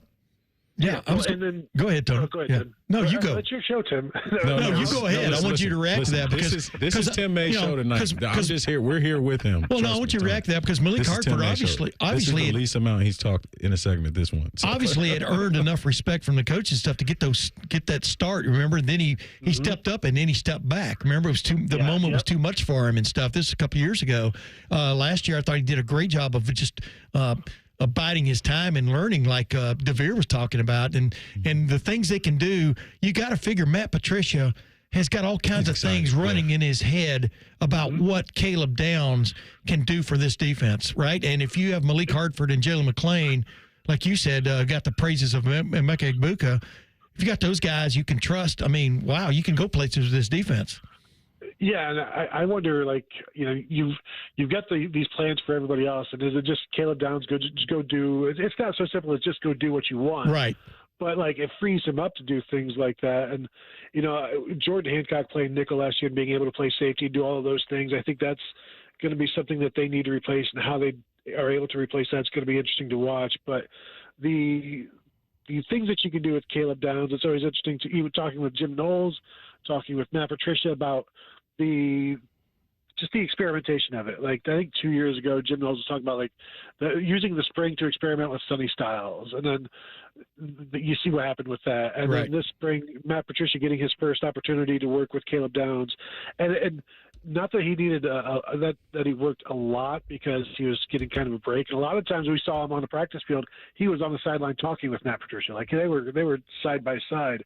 Yeah, go ahead, Tony. Go ahead, yeah. Tim. No, you go. It's your show, Tim. No, you go ahead. I want you to react to that because this is Tim May's show tonight. I'm just here. We're here with him. Well, no, I want you to react to that because Malik Hartford obviously this is the least amount he's talked in a segment. This one obviously had earned enough respect from the coaching stuff to get that start. Remember, and then he stepped up and then he stepped back. Remember, it was the moment was too much for him and stuff. This is a couple years ago. Last year, I thought he did a great job of just. Abiding his time and learning like Devier was talking about and the things they can do. You got to figure Matt Patricia has got all kinds of things running in his head about what Caleb Downs can do for this defense, right? And if you have Malik Hartford and Jalen McLean, like you said, got the praises of Emeka Egbuka, if you got those guys you can trust, I mean, wow, you can go places with this defense. Yeah, and I wonder, you've got these plans for everybody else, and is it just Caleb Downs just go do? It's not so simple as just go do what you want, right? But it frees him up to do things like that, and Jordan Hancock playing nickel last year and being able to play safety, do all of those things. I think that's going to be something that they need to replace, and how they are able to replace that's going to be interesting to watch. But the things that you can do with Caleb Downs, it's always interesting to even talking with Jim Knowles, talking with Matt Patricia about the experimentation of it. I think 2 years ago, Jim Knowles was talking about using the spring to experiment with Sonny Styles, and then you see what happened with that. And then this spring, Matt Patricia getting his first opportunity to work with Caleb Downs, and not that he needed that he worked a lot because he was getting kind of a break. And a lot of times we saw him on the practice field, he was on the sideline talking with Matt Patricia, they were side by side.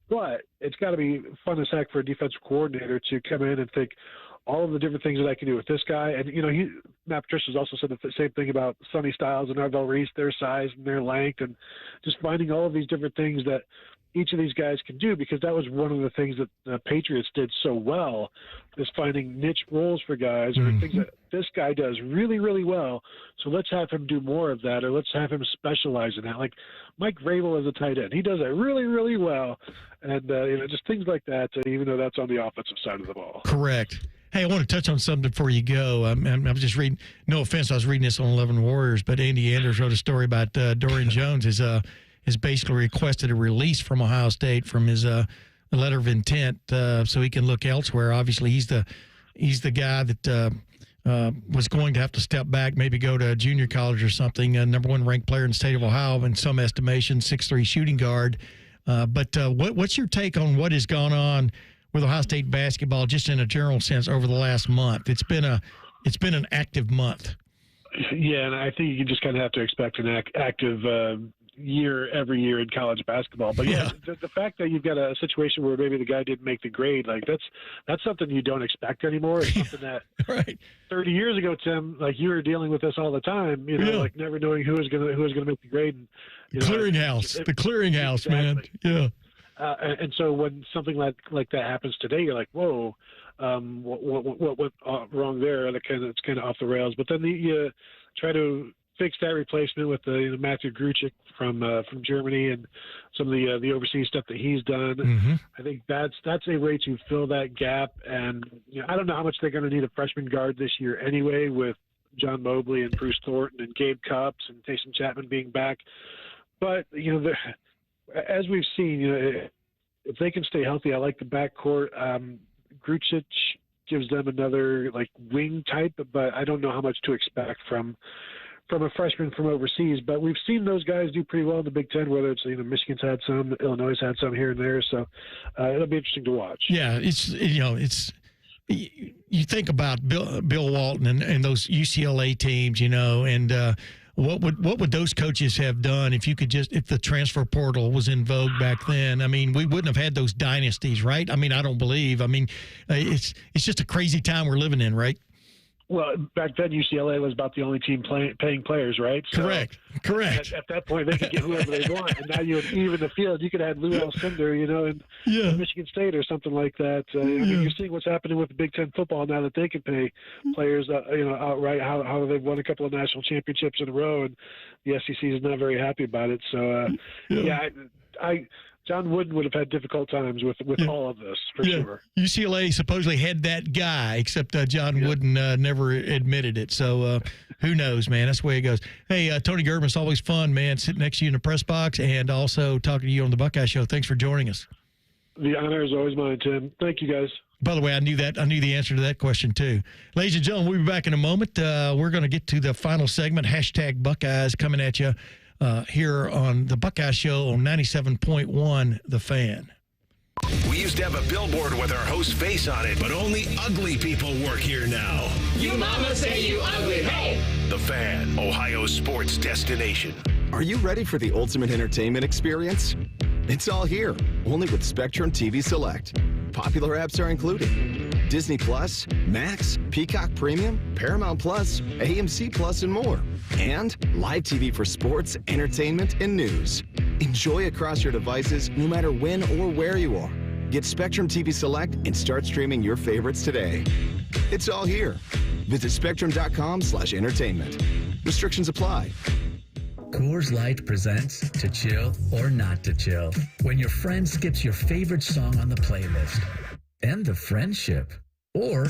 But it's got to be fun as heck for a defensive coordinator to come in and think all of the different things that I can do with this guy. And, Matt Patricia's also said the same thing about Sonny Styles and Arvell Reese, their size and their length, and just finding all of these different things that each of these guys can do, because that was one of the things that the Patriots did so well, is finding niche roles for guys or things that this guy does really, really well. So let's have him do more of that, or let's have him specialize in that. Like Mike Vrabel as a tight end, he does that really, really well. And, just things like that, even though that's on the offensive side of the ball. Correct. Hey, I want to touch on something before you go. I was just reading, no offense, I was reading this on 11 Warriors, but Andy Anders wrote a story about Dorian Jones has basically requested a release from Ohio State from his letter of intent so he can look elsewhere. Obviously, he's the guy that was going to have to step back, maybe go to junior college or something. Number one ranked player in the state of Ohio in some estimation, 6'3" shooting guard. But what's your take on what has gone on with Ohio State basketball, just in a general sense, over the last month? It's been an active month. Yeah, and I think you just kind of have to expect an active year every year in college basketball. But the fact that you've got a situation where maybe the guy didn't make the grade, that's something you don't expect anymore. It's something that 30 years ago, Tim, you were dealing with this all the time. Never knowing who was gonna make the grade. And, the clearinghouse, man. Yeah. And so when something like that happens today, you're like, whoa, what went wrong there? It's kind of off the rails. But then you try to fix that replacement with Matthew Gruchik from Germany and some of the overseas stuff that he's done. Mm-hmm. I think that's a way to fill that gap. And I don't know how much they're going to need a freshman guard this year anyway, with John Mobley and Bruce Thornton and Gabe Cupps and Taysom Chapman being back. But as we've seen, if they can stay healthy, I like the backcourt. Gruchik gives them another wing type, but I don't know how much to expect from from a freshman from overseas. But we've seen those guys do pretty well in the Big Ten, whether it's, Michigan's had some, Illinois had some here and there. So it'll be interesting to watch. Yeah, it's you think about Bill Walton and those UCLA teams, and what would those coaches have done if the transfer portal was in vogue back then? I mean, we wouldn't have had those dynasties, right? I mean, I don't believe. I mean, it's just a crazy time we're living in, right? Well, back then UCLA was about the only team paying players, right? So Correct. At that point, they could get whoever they want, and now even the field, you could add Lou Alcindor, in Michigan State or something like that. I mean, you're seeing what's happening with the Big Ten football now that they can pay players, outright. How they've won a couple of national championships in a row, and the SEC is not very happy about it. So, John Wooden would have had difficult times with all of this, for sure. UCLA supposedly had that guy, except John Wooden never admitted it. So who knows, man? That's the way it goes. Hey, Tony Gerdeman, it's always fun, man, sitting next to you in the press box and also talking to you on the Buckeye Show. Thanks for joining us. The honor is always mine, Tim. Thank you, guys. By the way, I knew the answer to that question, too. Ladies and gentlemen, we'll be back in a moment. We're going to get to the final segment, #Buckeyes, coming at you. Here on the Buckeye Show on 97.1 The Fan. We used to have a billboard with our host's face on it, but only ugly people work here now. You mama say you ugly, hey! The Fan, Ohio's sports destination. Are you ready for the ultimate entertainment experience? It's all here, only with Spectrum TV Select. Popular apps are included: Disney Plus, Max, Peacock Premium, Paramount Plus, AMC Plus, and more. And live TV for sports, entertainment, and news. Enjoy across your devices no matter when or where you are. Get Spectrum TV Select and start streaming your favorites today. It's all here. Visit spectrum.com/entertainment. Restrictions apply. Coors Light presents To Chill or Not to Chill. When your friend skips your favorite song on the playlist. End the friendship. Or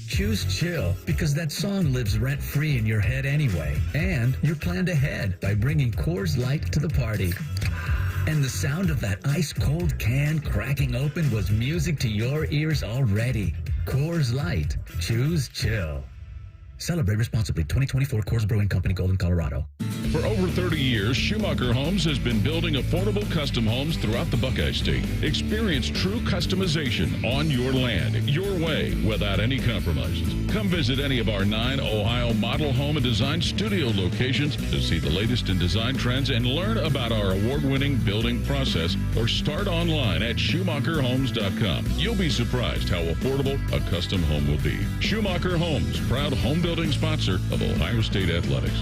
choose chill because that song lives rent-free in your head anyway. And you're planned ahead by bringing Coors Light to the party. And the sound of that ice-cold can cracking open was music to your ears already. Coors Light. Choose chill. Celebrate responsibly. 2024 Coors Brewing Company, Golden, Colorado. For over 30 years, Schumacher Homes has been building affordable custom homes throughout the Buckeye State. Experience true customization on your land, your way, without any compromises. Come visit any of our 9 Ohio model home and design studio locations to see the latest in design trends and learn about our award-winning building process, or start online at SchumacherHomes.com. You'll be surprised how affordable a custom home will be. Schumacher Homes, proud home building sponsor of Ohio State Athletics.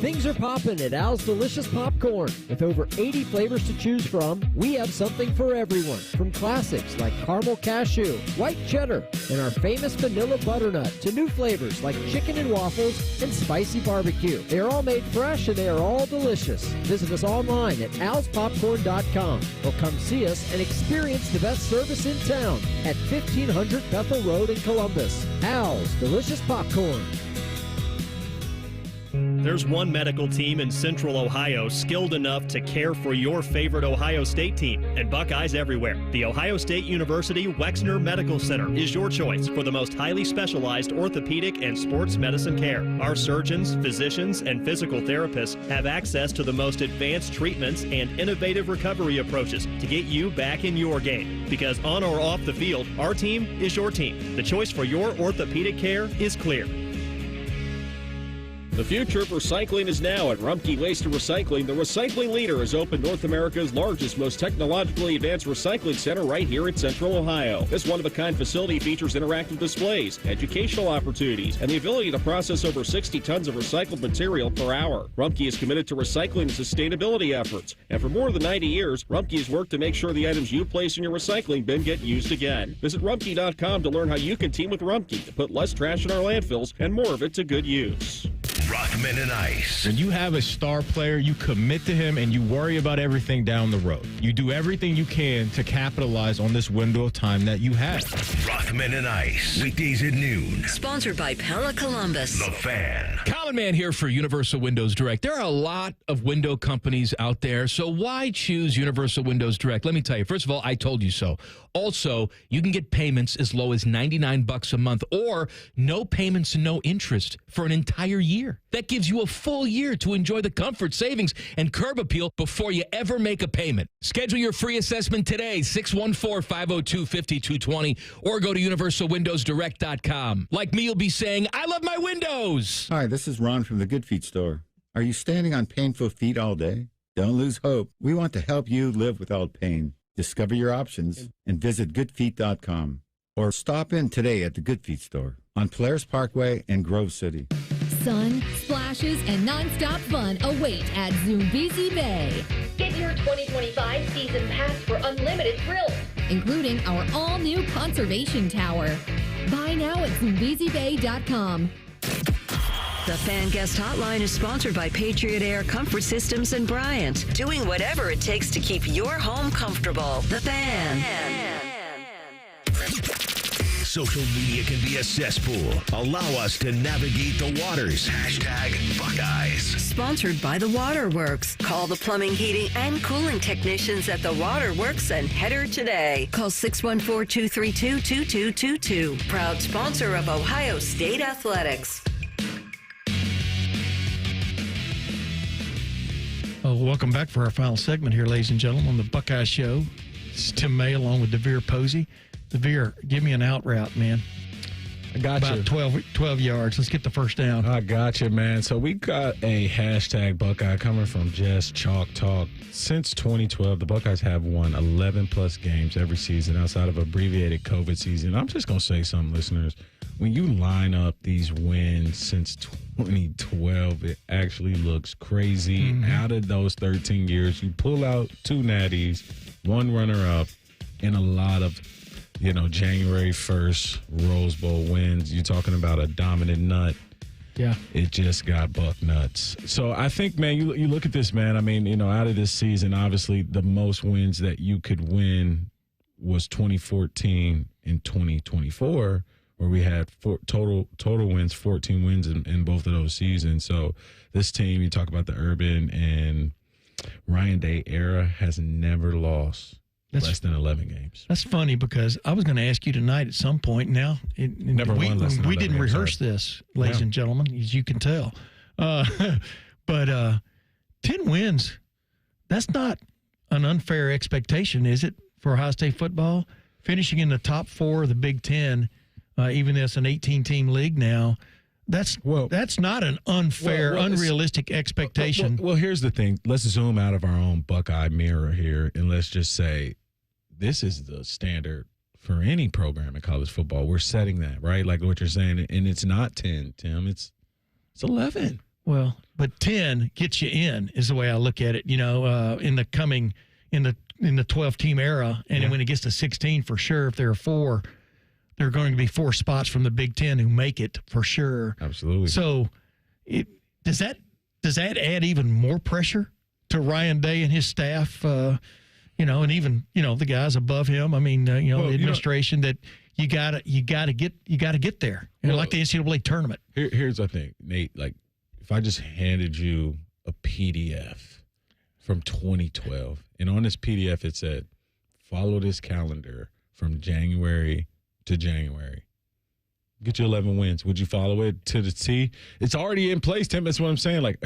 Things are popping at Al's Delicious Popcorn. With over 80 flavors to choose from, we have something for everyone. From classics like caramel cashew, white cheddar, and our famous vanilla butternut, to new flavors like chicken and waffles and spicy barbecue. They are all made fresh and they are all delicious. Visit us online at alspopcorn.com or come see us and experience the best service in town at 1500 Bethel Road in Columbus. Al's Delicious Popcorn. There's one medical team in Central Ohio skilled enough to care for your favorite Ohio State team, and Buckeyes everywhere. The Ohio State University Wexner Medical Center is your choice for the most highly specialized orthopedic and sports medicine care. Our surgeons, physicians, and physical therapists have access to the most advanced treatments and innovative recovery approaches to get you back in your game. Because on or off the field, our team is your team. The choice for your orthopedic care is clear. The future of recycling is now at Rumpke Waste and Recycling. The recycling leader has opened North America's largest, most technologically advanced recycling center right here in Central Ohio. This one-of-a-kind facility features interactive displays, educational opportunities, and the ability to process over 60 tons of recycled material per hour. Rumpke is committed to recycling and sustainability efforts, and for more than 90 years, Rumpke has worked to make sure the items you place in your recycling bin get used again. Visit Rumpke.com to learn how you can team with Rumpke to put less trash in our landfills and more of it to good use. Rothman and Ice. When you have a star player, you commit to him and you worry about everything down the road. You do everything you can to capitalize on this window of time that you have. Rothman and Ice. Weekdays at noon. Sponsored by Pella Columbus. The Fan. Common Man here for Universal Windows Direct. There are a lot of window companies out there, so why choose Universal Windows Direct? Let me tell you. First of all, I told you so. Also, you can get payments as low as $99 a month or no payments and no interest for an entire year. That gives you a full year to enjoy the comfort, savings, and curb appeal before you ever make a payment. Schedule your free assessment today, 614-502-5220, or go to universalwindowsdirect.com. Like me, you'll be saying, I love my windows. Hi, this is Ron from the Good Feet store. Are you standing on painful feet all day? Don't lose hope. We want to help you live without pain. Discover your options and visit goodfeet.com or stop in today at the Good Feet store on Polaris Parkway in Grove City. Sun, splashes, and nonstop fun await at Zoombezi Bay. Get your 2025 season pass for unlimited thrills, including our all-new conservation tower. Buy now at ZoombeziBay.com. The Fan Guest Hotline is sponsored by Patriot Air Comfort Systems in Bryant, doing whatever it takes to keep your home comfortable. The Fan. Social media can be a cesspool. Allow us to navigate the waters. #Buckeyes. Sponsored by The Waterworks. Call the plumbing, heating, and cooling technicians at The Waterworks and header today. Call 614-232-2222. Proud sponsor of Ohio State Athletics. Welcome back for our final segment here, ladies and gentlemen, on the Buckeye Show. It's Tim May along with Devier Posey. Devier, give me an out route, man. I got you. About 12 yards. Let's get the first down. I got you, man. So we got a #Buckeye coming from Jess Chalk Talk. Since 2012, the Buckeyes have won 11-plus games every season outside of abbreviated COVID season. I'm just going to say something, listeners. When you line up these wins since 2012, it actually looks crazy. Mm-hmm. Out of those 13 years, you pull out 2 natties, 1 runner-up, and a lot of January 1st Rose Bowl wins. You're talking about a dominant nut. Yeah. It just got buck nuts. So I think, man, you look at this, man. I mean, out of this season, obviously the most wins that you could win was 2014 and 2024, where we had total wins, 14 wins in both of those seasons. So this team, you talk about the Urban and Ryan Day era, has never lost less than 11 games. That's funny because I was going to ask you tonight at some point. Now, we didn't rehearse this, ladies and gentlemen, as you can tell. But 10 wins, that's not an unfair expectation, is it, for Ohio State football? Finishing in the top 4 of the Big Ten, even though it's an 18-team league now, that's not an unfair, unrealistic expectation. Well, here's the thing. Let's zoom out of our own Buckeye mirror here, and let's just say this is the standard for any program in college football. We're setting that, right? Like what you're saying, and it's not 10, Tim. It's 11. Well, but 10 gets you in is the way I look at it. In the 12-team era, and then when it gets to 16, for sure, if there are 4. There are going to be 4 spots from the Big Ten who make it for sure. Absolutely. So, does that add even more pressure to Ryan Day and his staff? And even the guys above him. I mean, the administration that you gotta get there. Like the NCAA tournament. Here's the thing, Nate. Like, if I just handed you a PDF from 2012, and on this PDF it said, "Follow this calendar from January to January. Get you 11 wins." Would you follow it to the T? It's already in place, Tim. That's what I'm saying. Like,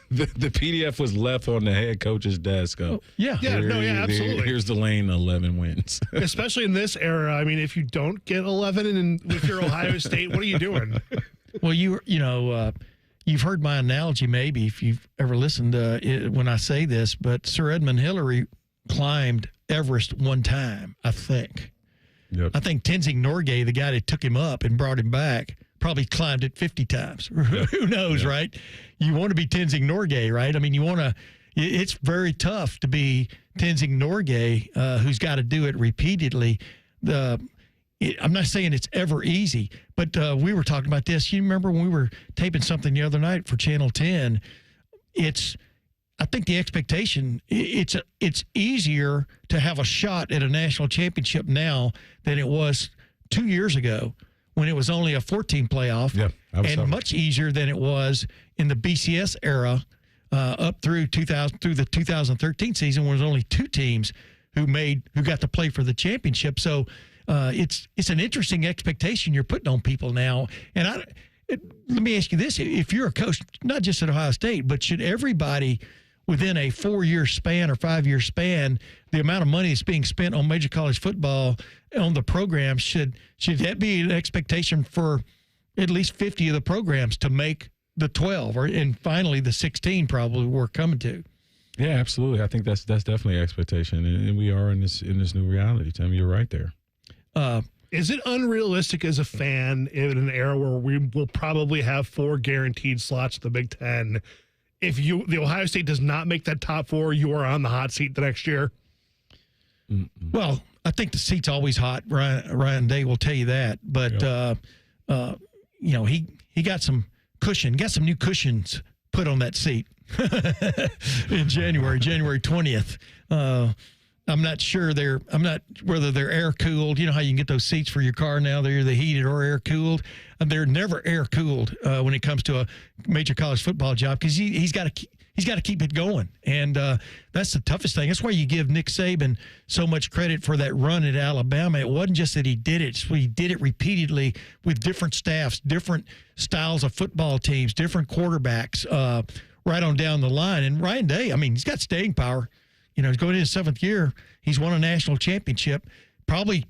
the PDF was left on the head coach's desk. Absolutely. Here's the lane, 11 wins. Especially in this era. I mean, if you don't get 11 with your Ohio State, what are you doing? Well, you've heard my analogy maybe if you've ever listened when I say this, but Sir Edmund Hillary climbed Everest one time, I think. Yep. I think Tenzing Norgay, the guy that took him up and brought him back, probably climbed it 50 times. Who knows, right? You want to be Tenzing Norgay, right? I mean, it's very tough to be Tenzing Norgay, who's got to do it repeatedly. I'm not saying it's ever easy, but we were talking about this. You remember when we were taping something the other night for Channel 10? I think the expectation, it's easier to have a shot at a national championship now than it was 2 years ago when it was only a 14 playoff. Yep. and much easier than it was in the BCS era up through the 2013 season, when there was only 2 teams who got to play for the championship. So it's an interesting expectation you're putting on people now. And let me ask you this: if you're a coach, not just at Ohio State, but should everybody within a 4-year span or 5-year span, the amount of money that's being spent on major college football on the program, should that be an expectation for at least 50 of the programs to make the 12, and finally the 16 probably we're coming to? Yeah, absolutely. I think that's definitely an expectation, and we are in this new reality. Tim, you're right there. Is it unrealistic as a fan in an era where we will probably have 4 guaranteed slots in the Big Ten? If the Ohio State does not make that top 4, you are on the hot seat the next year? Well, I think the seat's always hot. Ryan Day will tell you that. But, he got some cushion, got some new cushions put on that seat in January 20th. I'm not sure whether they're air cooled. You know how you can get those seats for your car now? They're either heated or air cooled. They're never air cooled when it comes to a major college football job, because he's got to keep it going, and that's the toughest thing. That's why you give Nick Saban so much credit for that run at Alabama. It wasn't just that he did it; he did it repeatedly with different staffs, different styles of football teams, different quarterbacks, right on down the line. And Ryan Day, he's got staying power. He's going in his 7th year. He's won a national championship. Probably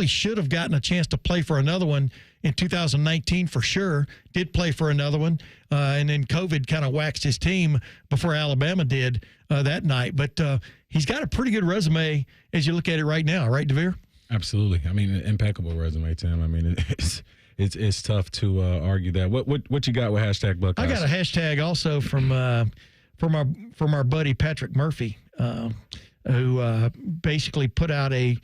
should have gotten a chance to play for another one in 2019 for sure. Did play for another one. And then COVID kind of waxed his team before Alabama did that night. But he's got a pretty good resume as you look at it right now, right, Devier? Absolutely. An impeccable resume, Tim. It's tough to argue that. What you got with hashtag Buckeyes? I got a hashtag also from our buddy Patrick Murphy, who basically put out a,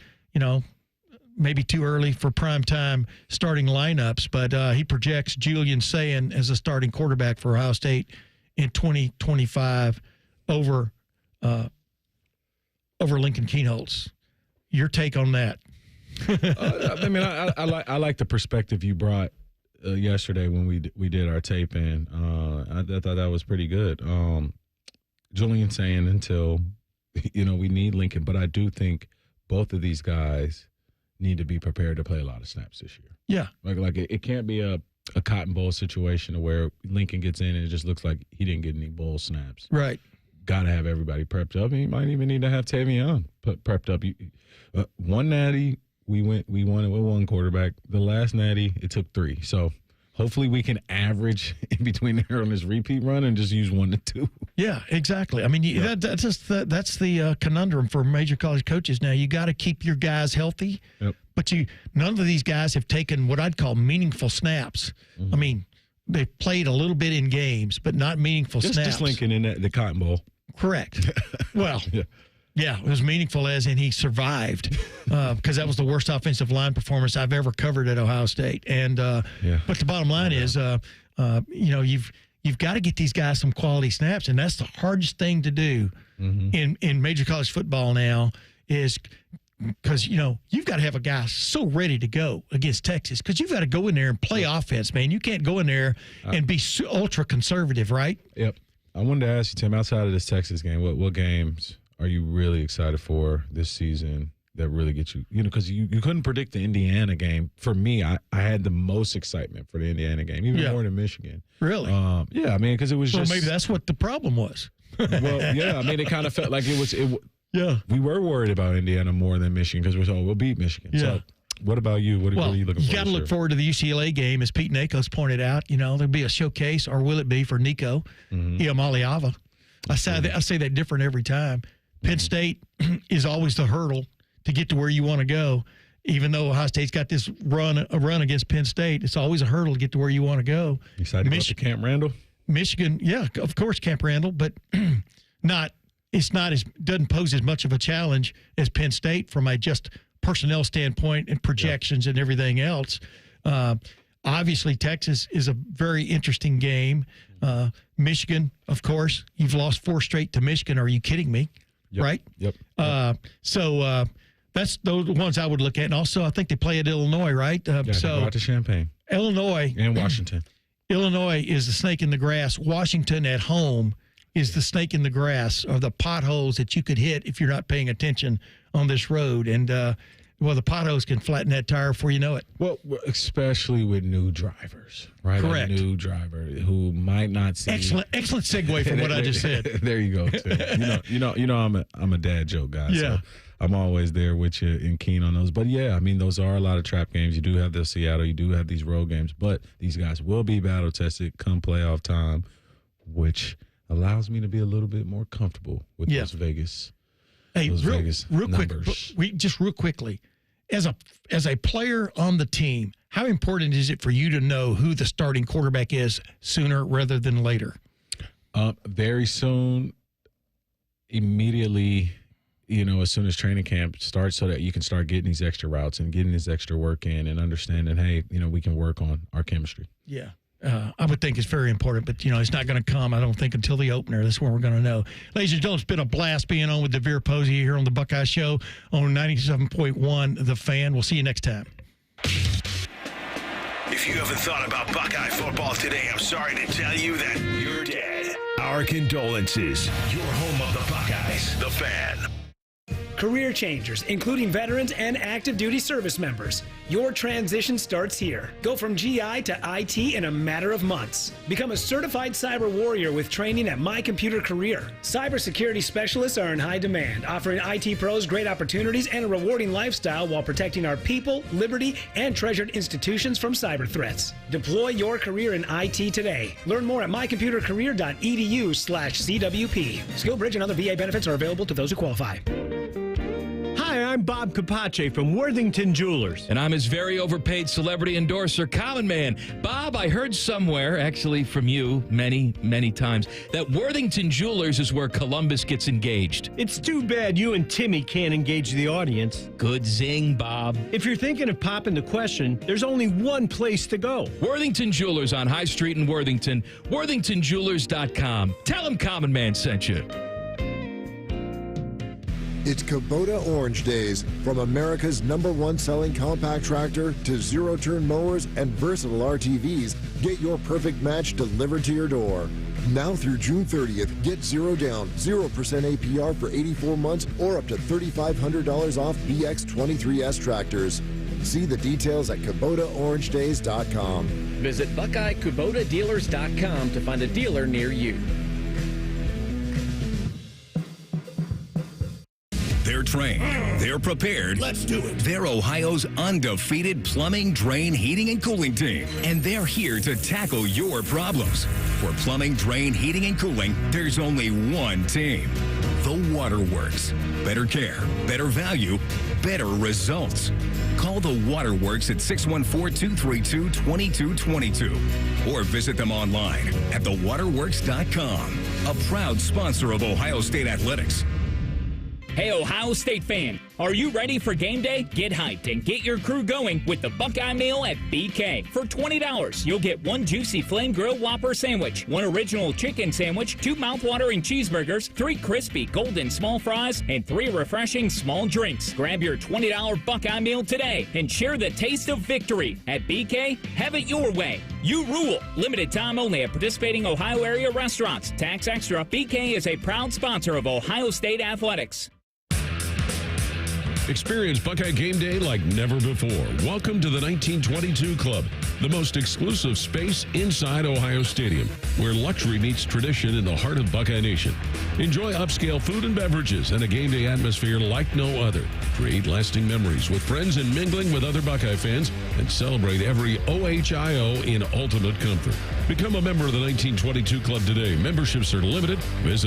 maybe too early for prime time starting lineups, but he projects Julian Sayin as a starting quarterback for Ohio State in 2025 over Lincoln Kienholz. Your take on that? I like the perspective you brought yesterday when we did our tape in. I thought that was pretty good. Julian Sayin until we need Lincoln, but I do think both of these guys need to be prepared to play a lot of snaps this year. Yeah. Like it can't be a Cotton Bowl situation where Lincoln gets in and it just looks like he didn't get any bowl snaps. Right. Got to have everybody prepped up. He might even need to have Tavion prepped up. One natty, we won it with one quarterback. The last natty, it took 3. So hopefully we can average in between there on this repeat run and just use 1 to 2. Yeah, exactly. That's the conundrum for major college coaches now. You got to keep your guys healthy, but none of these guys have taken what I'd call meaningful snaps. Mm-hmm. They've played a little bit in games, but not meaningful snaps. Just Lincoln in the Cotton Bowl. Correct. Well, yeah, it was meaningful as in he survived, because that was the worst offensive line performance I've ever covered at Ohio State. And but the bottom line is, you've got to get these guys some quality snaps, and that's the hardest thing to do in major college football now, is because you've got to have a guy so ready to go against Texas, because you've got to go in there and play offense, man. You can't go in there and be ultra conservative, right? Yep. I wanted to ask you, Tim, outside of this Texas game, what games are you really excited for this season that really get you? Because you couldn't predict the Indiana game. For me, I had the most excitement for the Indiana game, even more than Michigan. Really? Because it was just. Well, maybe that's what the problem was. Well, yeah. It kind of felt like it was. Yeah. We were worried about Indiana more than Michigan because we're we'll beat Michigan. Yeah. So, what about you? What are you looking for? You got to look forward to the UCLA game, as Pete Nakos pointed out. There'll be a showcase, or will it be, for Nico Iamaleava? I say that different every time. Penn State is always the hurdle to get to where you want to go. Even though Ohio State's got this run against Penn State, it's always a hurdle to get to where you want to go. Excited about the Camp Randall? Michigan, yeah, of course, Camp Randall, but doesn't pose as much of a challenge as Penn State from a just personnel standpoint and projections and everything else. Obviously, Texas is a very interesting game. Michigan, of course, you've lost 4 straight to Michigan. Are you kidding me? Yep. Right? Yep. So that's those ones I would look at. And also, I think they play at Illinois, right? So go out to Champaign. Illinois. And Washington. Illinois is the snake in the grass. Washington at home is the snake in the grass, or the potholes that you could hit if you're not paying attention on this road. And, the potholes can flatten that tire before you know it. Well, especially with new drivers, right? Correct. A new driver who might not see. Excellent segue from what I just said. There you go. Too. I'm a dad joke guy. Yeah. So I'm always there with you and keen on those. But yeah, I mean, those are a lot of trap games. You do have the Seattle, you do have these road games, but these guys will be battle tested come playoff time, which allows me to be a little bit more comfortable with those Vegas. Hey, Vegas real quick, numbers. real quickly, as a player on the team, how important is it for you to know who the starting quarterback is sooner rather than later? Very soon, immediately, as soon as training camp starts, so that you can start getting these extra routes and getting this extra work in and understanding, hey, we can work on our chemistry. Yeah. I would think it's very important, but, it's not going to come, I don't think, until the opener. That's when we're going to know. Ladies and gentlemen, it's been a blast being on with Devier Posey here on the Buckeye Show on 97.1 The Fan. We'll see you next time. If you haven't thought about Buckeye football today, I'm sorry to tell you that you're dead. Our condolences. Your home of the Buckeyes, The Fan. Career changers, including veterans and active duty service members. Your transition starts here. Go from GI to IT in a matter of months. Become a certified cyber warrior with training at My Computer Career. Cybersecurity specialists are in high demand, offering IT pros great opportunities and a rewarding lifestyle while protecting our people, liberty, and treasured institutions from cyber threats. Deploy your career in IT today. Learn more at mycomputercareer.edu/CWP. SkillBridge and other VA benefits are available to those who qualify. Hi, I'm Bob Capace from Worthington Jewelers. And I'm his very overpaid celebrity endorser, Common Man. Bob, I heard somewhere, actually from you many, many times, that Worthington Jewelers is where Columbus gets engaged. It's too bad you and Timmy can't engage the audience. Good zing, Bob. If you're thinking of popping the question, there's only one place to go. Worthington Jewelers on High Street in Worthington. WorthingtonJewelers.com. Tell them Common Man sent you. It's Kubota Orange Days. From America's #1 selling compact tractor to zero-turn mowers and versatile RTVs, get your perfect match delivered to your door. Now through June 30th, get 0 down, 0% APR for 84 months or up to $3,500 off BX23S tractors. See the details at KubotaOrangeDays.com. Visit BuckeyeKubotaDealers.com to find a dealer near you. They're trained. They're prepared. Let's do it. They're Ohio's undefeated plumbing, drain, heating, and cooling team. And they're here to tackle your problems. For plumbing, drain, heating, and cooling, there's only one team. The Waterworks. Better care, better value, better results. Call the Waterworks at 614-232-2222 or visit them online at thewaterworks.com. A proud sponsor of Ohio State Athletics. Hey, Ohio State fan, are you ready for game day? Get hyped and get your crew going with the Buckeye Meal at BK. For $20, you'll get 1 juicy flame grilled Whopper sandwich, 1 original chicken sandwich, 2 mouthwatering cheeseburgers, 3 crispy golden small fries, and 3 refreshing small drinks. Grab your $20 Buckeye Meal today and share the taste of victory. At BK, have it your way. You rule. Limited time only at participating Ohio area restaurants. Tax extra. BK is a proud sponsor of Ohio State Athletics. Experience Buckeye game day like never before. Welcome to the 1922 Club, the most exclusive space inside Ohio Stadium, where luxury meets tradition in the heart of Buckeye Nation. Enjoy upscale food and beverages and a game day atmosphere like no other. Create lasting memories with friends and mingling with other Buckeye fans, and celebrate every OHIO in ultimate comfort. Become a member of the 1922 Club today. Memberships are limited. Visit